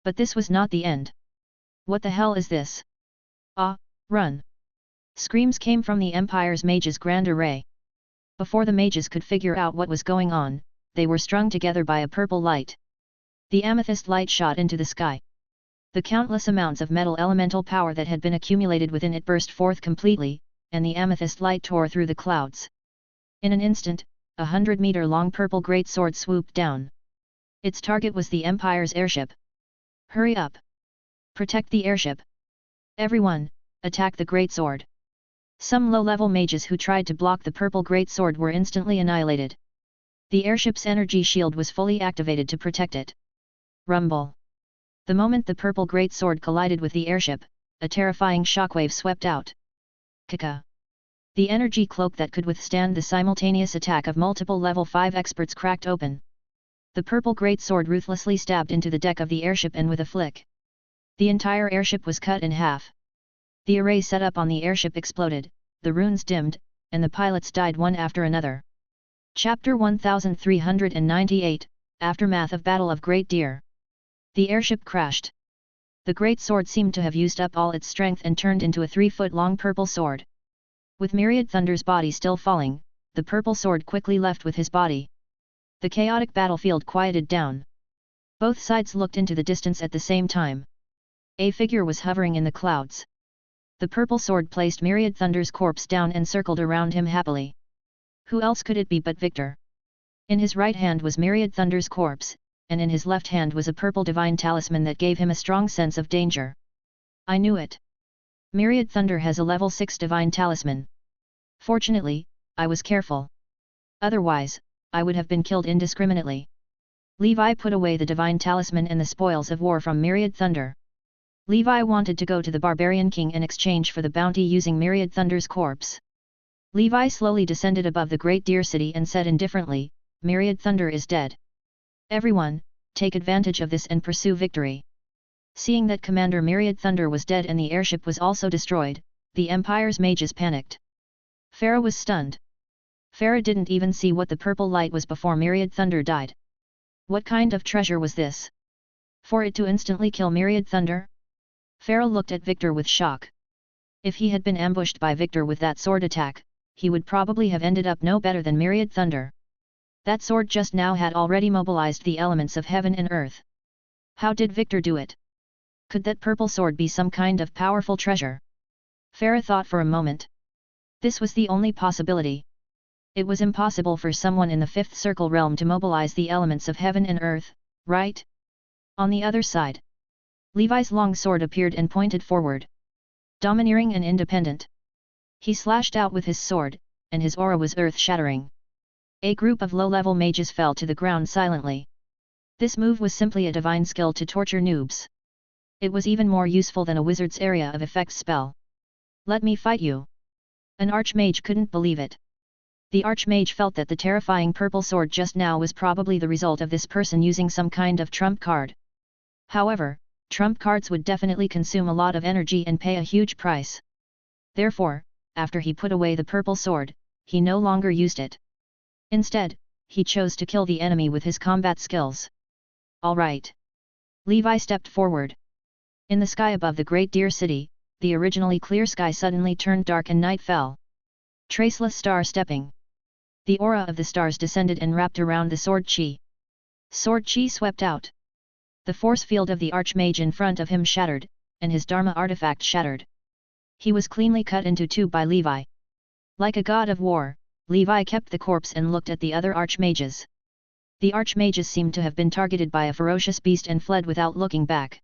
S1: But this was not the end. What the hell is this? Ah, run! Screams came from the Empire's mages' grand array. Before the mages could figure out what was going on, they were strung together by a purple light. The amethyst light shot into the sky. The countless amounts of metal elemental power that had been accumulated within it burst forth completely, and the amethyst light tore through the clouds. In an instant, 100-meter-long purple great sword swooped down. Its target was the Empire's airship. Hurry up! Protect the airship! Everyone, attack the great sword! Some low-level mages who tried to block the purple great sword were instantly annihilated. The airship's energy shield was fully activated to protect it. Rumble! The moment the purple great sword collided with the airship, a terrifying shockwave swept out. Kaka! The energy cloak that could withstand the simultaneous attack of multiple level 5 experts cracked open. The purple great sword ruthlessly stabbed into the deck of the airship, and with a flick, the entire airship was cut in half. The array set up on the airship exploded, the runes dimmed, and the pilots died one after another. Chapter 1398, Aftermath of Battle of Great Deer. The airship crashed. The great sword seemed to have used up all its strength and turned into a 3-foot-long purple sword. With Myriad Thunder's body still falling, the purple sword quickly left with his body. The chaotic battlefield quieted down. Both sides looked into the distance at the same time. A figure was hovering in the clouds. The purple sword placed Myriad Thunder's corpse down and circled around him happily. Who else could it be but Victor? In his right hand was Myriad Thunder's corpse, and in his left hand was a purple divine talisman that gave him a strong sense of danger. I knew it. Myriad Thunder has a level 6 divine talisman. Fortunately, I was careful. Otherwise, I would have been killed indiscriminately. Levi put away the divine talisman and the spoils of war from Myriad Thunder. Levi wanted to go to the barbarian king in exchange for the bounty using Myriad Thunder's corpse. Levi slowly descended above the Great Deer City and said indifferently, Myriad Thunder is dead. Everyone, take advantage of this and pursue victory. Seeing that Commander Myriad Thunder was dead and the airship was also destroyed, the Empire's mages panicked. Farah was stunned. Farah didn't even see what the purple light was before Myriad Thunder died. What kind of treasure was this? For it to instantly kill Myriad Thunder? Farah looked at Victor with shock. If he had been ambushed by Victor with that sword attack, he would probably have ended up no better than Myriad Thunder. That sword just now had already mobilized the elements of heaven and earth. How did Victor do it? Could that purple sword be some kind of powerful treasure? Farah thought for a moment. This was the only possibility. It was impossible for someone in the fifth circle realm to mobilize the elements of heaven and earth, right? On the other side, Levi's long sword appeared and pointed forward. Domineering and independent. He slashed out with his sword, and his aura was earth-shattering. A group of low-level mages fell to the ground silently. This move was simply a divine skill to torture noobs. It was even more useful than a wizard's area of effects spell. Let me fight you. An archmage couldn't believe it. The archmage felt that the terrifying purple sword just now was probably the result of this person using some kind of trump card. However, trump cards would definitely consume a lot of energy and pay a huge price. Therefore, after he put away the purple sword, he no longer used it. Instead, he chose to kill the enemy with his combat skills. All right. Levi stepped forward. In the sky above the Great Deer City, the originally clear sky suddenly turned dark and night fell. Traceless star stepping. The aura of the stars descended and wrapped around the sword chi. Sword chi swept out. The force field of the archmage in front of him shattered, and his Dharma artifact shattered. He was cleanly cut into two by Levi. Like a god of war, Levi kept the corpse and looked at the other archmages. The archmages seemed to have been targeted by a ferocious beast and fled without looking back.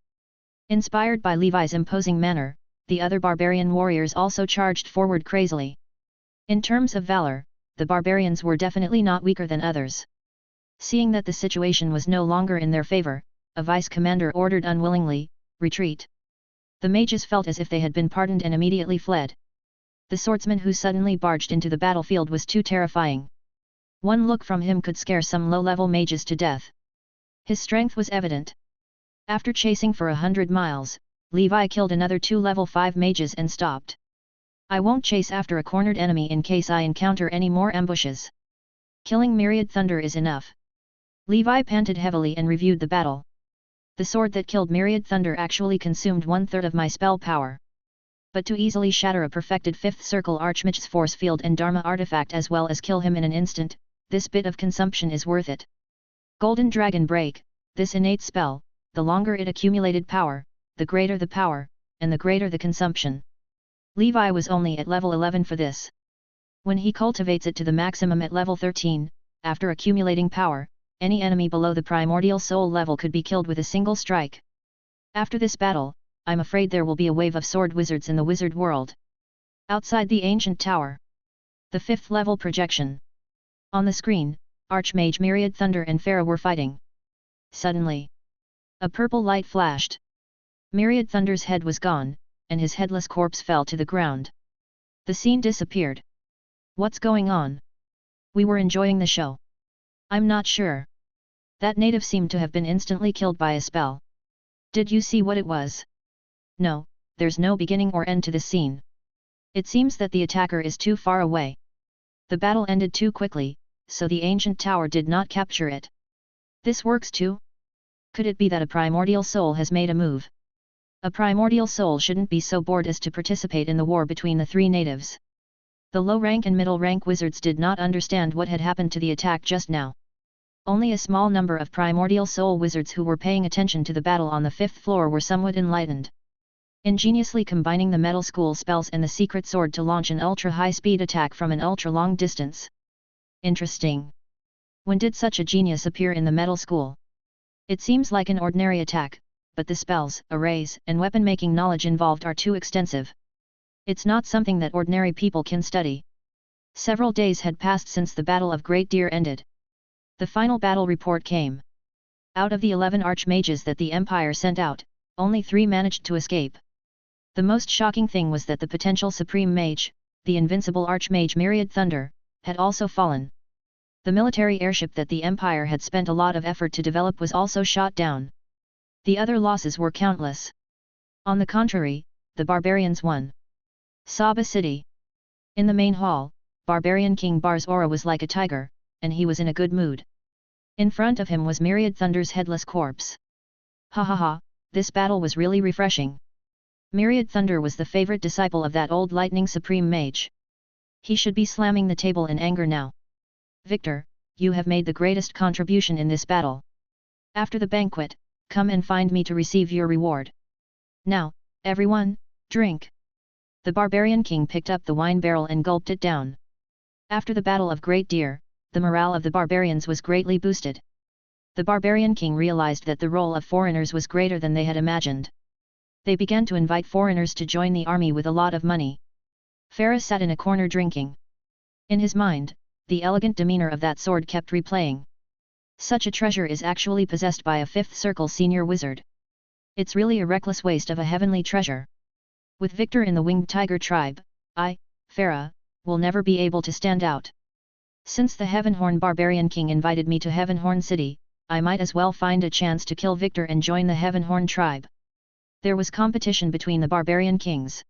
S1: Inspired by Levi's imposing manner, the other barbarian warriors also charged forward crazily. In terms of valor, the barbarians were definitely not weaker than others. Seeing that the situation was no longer in their favor, a vice-commander ordered unwillingly, retreat. The mages felt as if they had been pardoned and immediately fled. The swordsman who suddenly barged into the battlefield was too terrifying. One look from him could scare some low-level mages to death. His strength was evident. After chasing for 100 miles, Levi killed another 2 level 5 mages and stopped. I won't chase after a cornered enemy in case I encounter any more ambushes. Killing Myriad Thunder is enough. Levi panted heavily and reviewed the battle. The sword that killed Myriad Thunder actually consumed 1/3 of my spell power. But to easily shatter a perfected 5th circle Archmage's force field and Dharma artifact as well as kill him in an instant, this bit of consumption is worth it. Golden Dragon Break, this innate spell, the longer it accumulated power, the greater the power, and the greater the consumption. Levi was only at level 11 for this. When he cultivates it to the maximum at level 13, after accumulating power, any enemy below the primordial soul level could be killed with a single strike. After this battle, I'm afraid there will be a wave of sword wizards in the wizard world. Outside the ancient tower. The 5th level projection. On the screen, Archmage Myriad Thunder and Farah were fighting. Suddenly, a purple light flashed. Myriad Thunder's head was gone, and his headless corpse fell to the ground. The scene disappeared. What's going on? We were enjoying the show. I'm not sure. That native seemed to have been instantly killed by a spell. Did you see what it was? No, there's no beginning or end to this scene. It seems that the attacker is too far away. The battle ended too quickly, so the ancient tower did not capture it. This works too? Could it be that a primordial soul has made a move? A primordial soul shouldn't be so bored as to participate in the war between the 3 natives. The low-rank and middle-rank wizards did not understand what had happened to the attack just now. Only a small number of primordial soul wizards who were paying attention to the battle on the 5th floor were somewhat enlightened. Ingeniously combining the metal school spells and the secret sword to launch an ultra-high-speed attack from an ultra-long distance. Interesting. When did such a genius appear in the metal school? It seems like an ordinary attack, but the spells, arrays, and weapon-making knowledge involved are too extensive. It's not something that ordinary people can study. Several days had passed since the Battle of Great Deer ended. The final battle report came. Out of the 11 archmages that the Empire sent out, only 3 managed to escape. The most shocking thing was that the potential supreme mage, the invincible archmage Myriad Thunder, had also fallen. The military airship that the Empire had spent a lot of effort to develop was also shot down. The other losses were countless. On the contrary, the barbarians won. Saba City. In the main hall, Barbarian King Bar's aura was like a tiger, and he was in a good mood. In front of him was Myriad Thunder's headless corpse. Ha ha ha, this battle was really refreshing. Myriad Thunder was the favorite disciple of that old lightning supreme mage. He should be slamming the table in anger now. Victor, you have made the greatest contribution in this battle. After the banquet, come and find me to receive your reward. Now, everyone, drink. The Barbarian King picked up the wine barrel and gulped it down. After the Battle of Great Deer, the morale of the barbarians was greatly boosted. The Barbarian King realized that the role of foreigners was greater than they had imagined. They began to invite foreigners to join the army with a lot of money. Farah sat in a corner drinking. In his mind, the elegant demeanor of that sword kept replaying. Such a treasure is actually possessed by a 5th circle senior wizard. It's really a reckless waste of a heavenly treasure. With Victor in the Winged Tiger tribe, I, Farah, will never be able to stand out. Since the Heavenhorn Barbarian King invited me to Heavenhorn City, I might as well find a chance to kill Victor and join the Heavenhorn tribe. There was competition between the Barbarian Kings.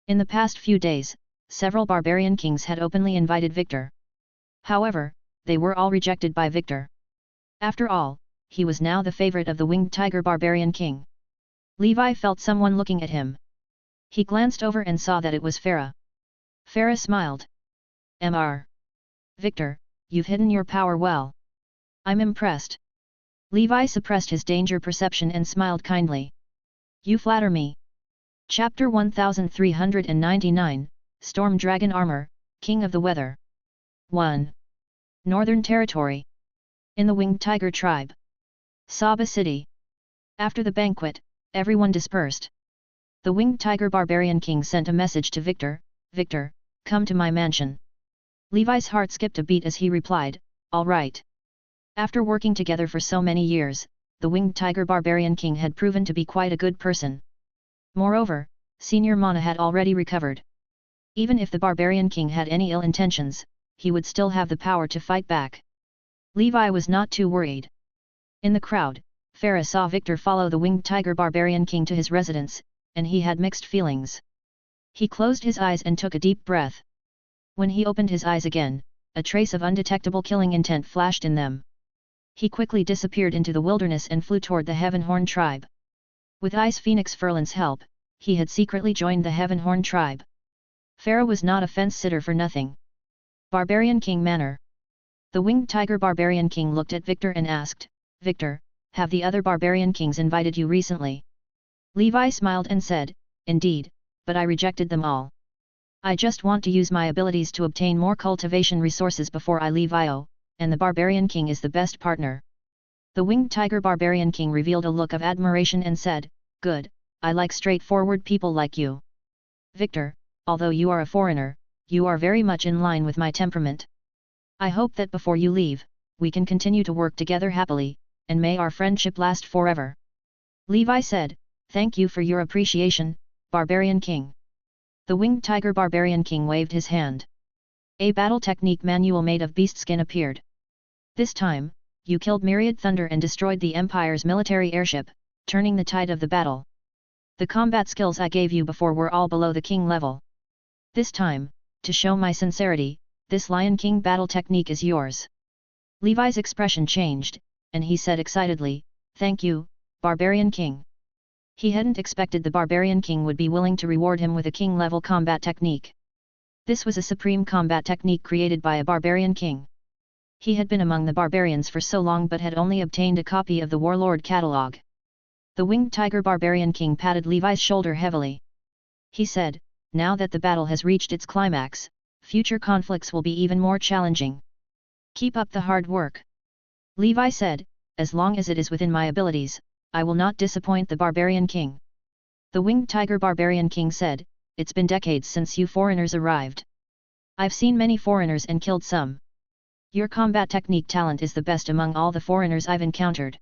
S1: In the past few days, several Barbarian Kings had openly invited Victor. However, they were all rejected by Victor. After all, he was now the favorite of the Winged Tiger Barbarian King. Levi felt someone looking at him. He glanced over and saw that it was Farah. Farah smiled. Mr. Victor, you've hidden your power well. I'm impressed. Levi suppressed his danger perception and smiled kindly. You flatter me. Chapter 1399, Storm Dragon Armor, King of the Weather. 1. Northern Territory. In the Winged Tiger Tribe. Saba City. After the banquet, everyone dispersed. The Winged Tiger Barbarian King sent a message to Victor, Victor, come to my mansion. Levi's heart skipped a beat as he replied, all right. After working together for so many years, the Winged Tiger Barbarian King had proven to be quite a good person. Moreover, Senior Mana had already recovered. Even if the Barbarian King had any ill intentions, he would still have the power to fight back. Levi was not too worried. In the crowd, Farah saw Victor follow the Winged Tiger Barbarian King to his residence, and he had mixed feelings. He closed his eyes and took a deep breath. When he opened his eyes again, a trace of undetectable killing intent flashed in them. He quickly disappeared into the wilderness and flew toward the Heavenhorn tribe. With Ice Phoenix Furlan's help, he had secretly joined the Heavenhorn tribe. Pharaoh was not a fence-sitter for nothing. Barbarian King Manor. The Winged Tiger Barbarian King looked at Victor and asked, "Victor, have the other barbarian kings invited you recently?" Levi smiled and said, "Indeed, but I rejected them all. I just want to use my abilities to obtain more cultivation resources before I leave Io, and the Barbarian King is the best partner." The Winged Tiger Barbarian King revealed a look of admiration and said, "Good, I like straightforward people like you. Victor, although you are a foreigner, you are very much in line with my temperament. I hope that before you leave, we can continue to work together happily, and may our friendship last forever." Levi said, "Thank you for your appreciation, Barbarian King." The Winged Tiger Barbarian King waved his hand. A battle technique manual made of beast skin appeared. This time, you killed Myriad Thunder and destroyed the Empire's military airship, turning the tide of the battle. The combat skills I gave you before were all below the king level. This time, to show my sincerity, this Lion King battle technique is yours." Levi's expression changed, and he said excitedly, "Thank you, Barbarian King." He hadn't expected the Barbarian King would be willing to reward him with a king-level combat technique. This was a supreme combat technique created by a Barbarian King. He had been among the barbarians for so long but had only obtained a copy of the Warlord catalog. The Winged Tiger Barbarian King patted Levi's shoulder heavily. He said, "Now that the battle has reached its climax, future conflicts will be even more challenging. Keep up the hard work." Levi said, "As long as it is within my abilities, I will not disappoint the Barbarian King." The Winged Tiger Barbarian King said, "It's been decades since you foreigners arrived. I've seen many foreigners and killed some. Your combat technique talent is the best among all the foreigners I've encountered.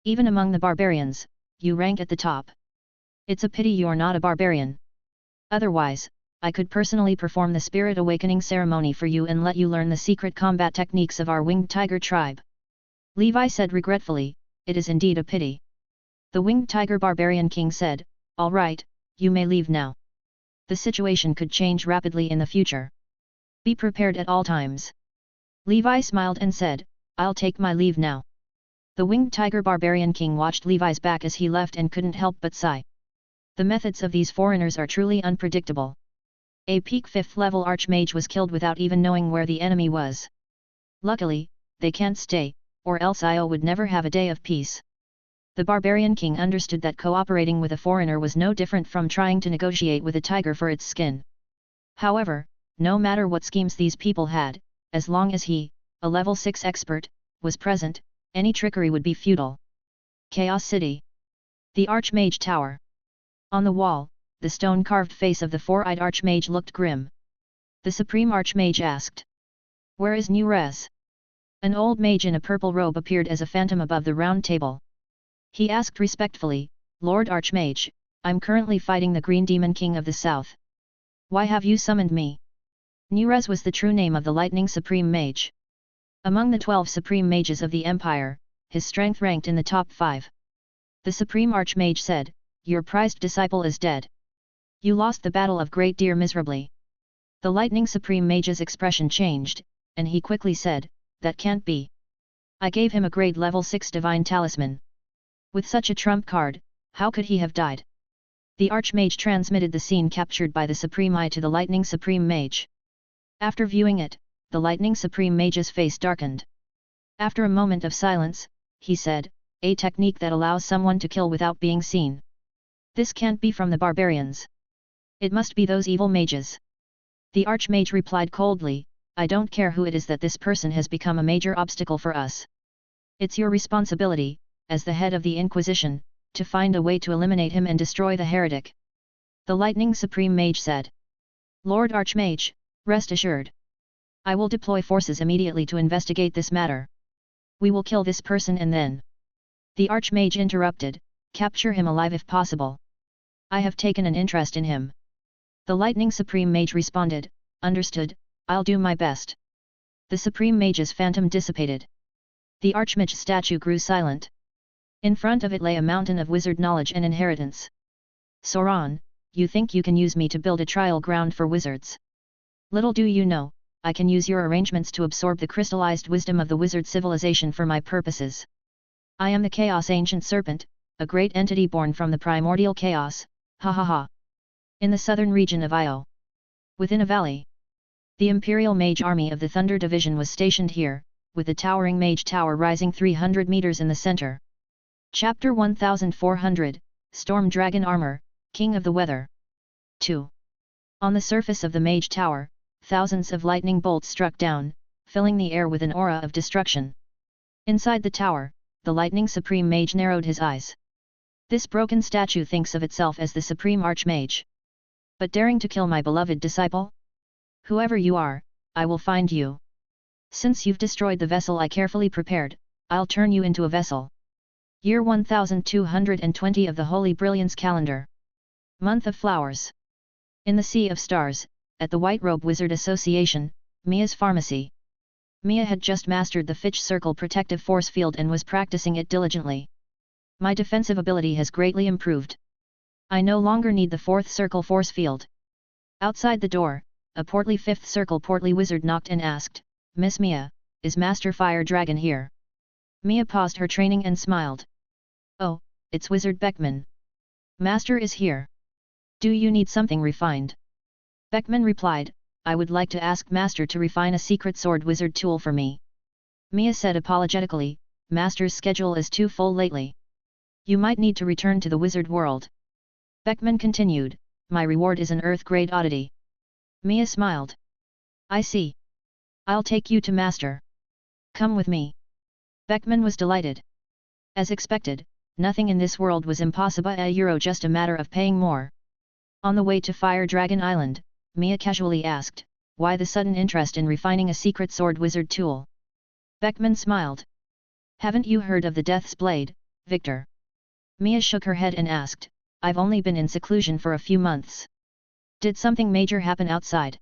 S1: Even among the barbarians, you rank at the top. It's a pity you're not a barbarian. Otherwise, I could personally perform the Spirit Awakening ceremony for you and let you learn the secret combat techniques of our Winged Tiger tribe." Levi said regretfully, "It is indeed a pity." The Winged Tiger Barbarian King said, "All right, you may leave now. The situation could change rapidly in the future. Be prepared at all times." Levi smiled and said, "I'll take my leave now." The Winged Tiger Barbarian King watched Levi's back as he left and couldn't help but sigh. The methods of these foreigners are truly unpredictable. A peak 5th level Archmage was killed without even knowing where the enemy was. Luckily, they can't stay, or else Io would never have a day of peace. The Barbarian King understood that cooperating with a foreigner was no different from trying to negotiate with a tiger for its skin. However, no matter what schemes these people had, as long as he, a level 6 expert, was present, any trickery would be futile. Chaos City. The Archmage Tower. On the wall, the stone-carved face of the four-eyed Archmage looked grim. The Supreme Archmage asked, "Where is Nurez?" An old mage in a purple robe appeared as a phantom above the round table. He asked respectfully, "Lord Archmage, I'm currently fighting the Green Demon King of the South. Why have you summoned me?" Nurez was the true name of the Lightning Supreme Mage. Among the 12 Supreme Mages of the Empire, his strength ranked in the top 5. The Supreme Archmage said, "Your prized disciple is dead. You lost the Battle of Great Deer miserably." The Lightning Supreme Mage's expression changed, and he quickly said, "That can't be. I gave him a grade level 6 Divine Talisman. With such a trump card, how could he have died?" The Archmage transmitted the scene captured by the Supreme Eye to the Lightning Supreme Mage. After viewing it, the Lightning Supreme Mage's face darkened. After a moment of silence, he said, "A technique that allows someone to kill without being seen. This can't be from the barbarians. It must be those evil mages." The Archmage replied coldly, "I don't care who it is that this person has become a major obstacle for us. It's your responsibility, as the head of the Inquisition, to find a way to eliminate him and destroy the heretic." The Lightning Supreme Mage said, "Lord Archmage, rest assured. I will deploy forces immediately to investigate this matter. We will kill this person and then—" The Archmage interrupted, "Capture him alive if possible. I have taken an interest in him." The Lightning Supreme Mage responded, "Understood, I'll do my best." The Supreme Mage's phantom dissipated. The Archmage statue grew silent. In front of it lay a mountain of wizard knowledge and inheritance. "Sauron, you think you can use me to build a trial ground for wizards? Little do you know, I can use your arrangements to absorb the crystallized wisdom of the wizard civilization for my purposes. I am the Chaos Ancient Serpent, a great entity born from the primordial chaos, ha ha ha. In the southern region of Io. Within a valley. The Imperial Mage Army of the Thunder Division was stationed here, with the towering Mage Tower rising 300 meters in the center. Chapter 1400, Storm Dragon Armor, King of the Weather. 2. On the surface of the Mage Tower, thousands of lightning bolts struck down, filling the air with an aura of destruction. Inside the tower, the Lightning Supreme Mage narrowed his eyes. This broken statue thinks of itself as the Supreme Archmage. But daring to kill my beloved disciple? Whoever you are, I will find you. Since you've destroyed the vessel I carefully prepared, I'll turn you into a vessel. Year 1220 of the Holy Brilliance Calendar. Month of Flowers. In the Sea of Stars, at the White Robe Wizard Association, Mia's Pharmacy. Mia had just mastered the Fitch Circle protective force field and was practicing it diligently. My defensive ability has greatly improved. I no longer need the Fourth Circle force field. Outside the door, a portly Fifth Circle portly wizard knocked and asked, Miss Mia, is Master Fire Dragon here? Mia paused her training and smiled. Oh, it's Wizard Beckman. Master is here. Do you need something refined? Beckman replied, I would like to ask Master to refine a secret sword wizard tool for me. Mia said apologetically, Master's schedule is too full lately. You might need to return to the wizard world. Beckman continued, my reward is an Earth-grade oddity. Mia smiled. I see. I'll take you to Master. Come with me. Beckman was delighted. As expected, nothing in this world was impossible, just a matter of paying more. On the way to Fire Dragon Island, Mia casually asked, why the sudden interest in refining a secret sword wizard tool? Beckman smiled. Haven't you heard of the Death's Blade, Victor? Mia shook her head and asked, I've only been in seclusion for a few months. Did something major happen outside?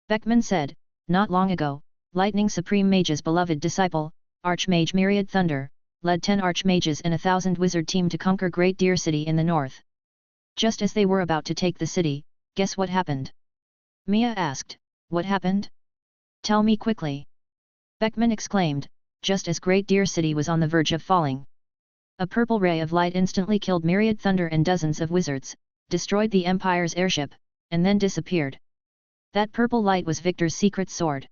S1: Beckman said, not long ago, Lightning Supreme Mage's beloved disciple, Archmage Myriad Thunder, led 10 Archmages and 1,000 wizard team to conquer Great Deer City in the north. Just as they were about to take the city, guess what happened? Mia asked, what happened? Tell me quickly. Beckman exclaimed, just as Great Deer City was on the verge of falling. A purple ray of light instantly killed Myriad Thunder and dozens of wizards, destroyed the Empire's airship, and then disappeared. That purple light was Victor's secret sword.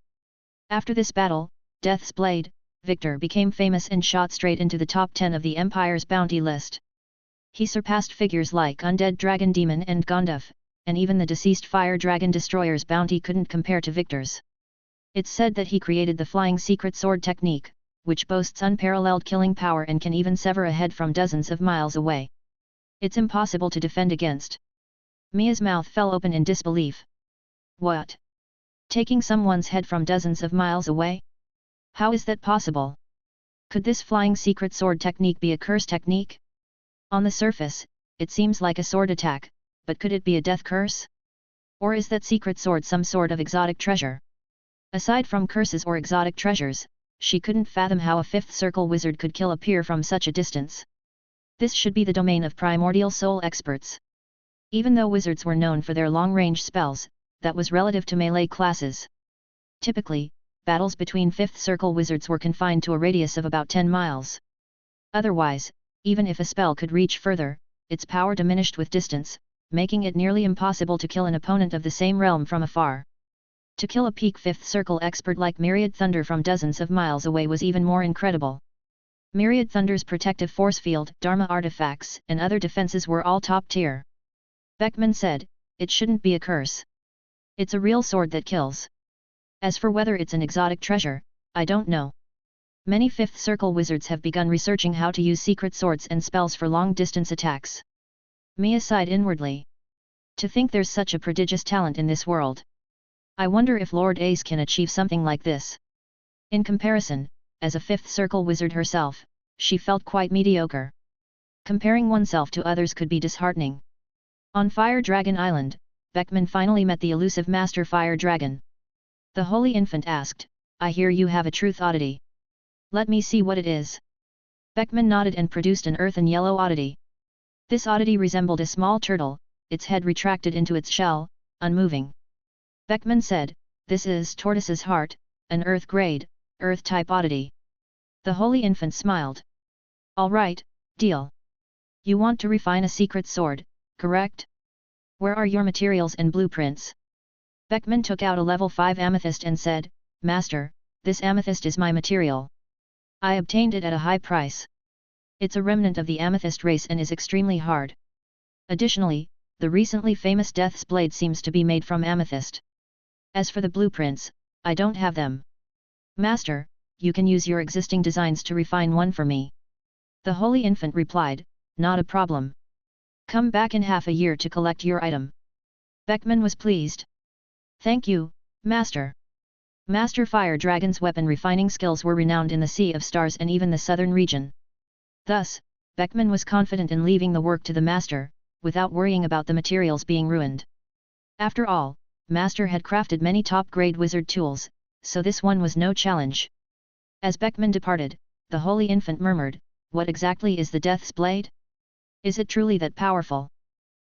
S1: After this battle, Death's Blade, Victor became famous and shot straight into the top 10 of the Empire's bounty list. He surpassed figures like Undead Dragon Demon and Gonduf, and even the deceased Fire Dragon Destroyer's bounty couldn't compare to Victor's. It's said that he created the flying secret sword technique, which boasts unparalleled killing power and can even sever a head from dozens of miles away. It's impossible to defend against. Mia's mouth fell open in disbelief. What? Taking someone's head from dozens of miles away? How is that possible? Could this flying secret sword technique be a curse technique? On the surface, it seems like a sword attack, but could it be a death curse? Or is that secret sword some sort of exotic treasure? Aside from curses or exotic treasures, she couldn't fathom how a Fifth Circle wizard could kill a peer from such a distance. This should be the domain of primordial soul experts. Even though wizards were known for their long-range spells, that was relative to melee classes. Typically, battles between Fifth Circle wizards were confined to a radius of about 10 miles. Otherwise, even if a spell could reach further, its power diminished with distance, making it nearly impossible to kill an opponent of the same realm from afar. To kill a peak Fifth Circle expert like Myriad Thunder from dozens of miles away was even more incredible. Myriad Thunder's protective force field, Dharma artifacts, and other defenses were all top tier. Beckman said, it shouldn't be a curse. It's a real sword that kills. As for whether it's an exotic treasure, I don't know. Many Fifth Circle wizards have begun researching how to use secret swords and spells for long-distance attacks. Mia sighed inwardly. To think there's such a prodigious talent in this world. I wonder if Lord Ace can achieve something like this. In comparison, as a Fifth Circle wizard herself, she felt quite mediocre. Comparing oneself to others could be disheartening. On Fire Dragon Island, Beckman finally met the elusive Master Fire Dragon. The Holy Infant asked, I hear you have a truth oddity. Let me see what it is. Beckman nodded and produced an earthen yellow oddity. This oddity resembled a small turtle, its head retracted into its shell, unmoving. Beckman said, This is Tortoise's Heart, an Earth-grade, Earth-type oddity. The Holy Infant smiled. All right, deal. You want to refine a secret sword, correct? Where are your materials and blueprints? Beckman took out a level 5 amethyst and said, Master, this amethyst is my material. I obtained it at a high price. It's a remnant of the amethyst race and is extremely hard. Additionally, the recently famous Death's Blade seems to be made from amethyst. As for the blueprints, I don't have them. Master, you can use your existing designs to refine one for me. The Holy Infant replied, not a problem. Come back in half a year to collect your item. Beckman was pleased. Thank you, Master. Master Fire Dragon's weapon refining skills were renowned in the Sea of Stars and even the southern region. Thus, Beckman was confident in leaving the work to the Master, without worrying about the materials being ruined. After all, Master had crafted many top-grade wizard tools, so this one was no challenge. As Beckman departed, the Holy Infant murmured, What exactly is the Death's Blade? Is it truly that powerful?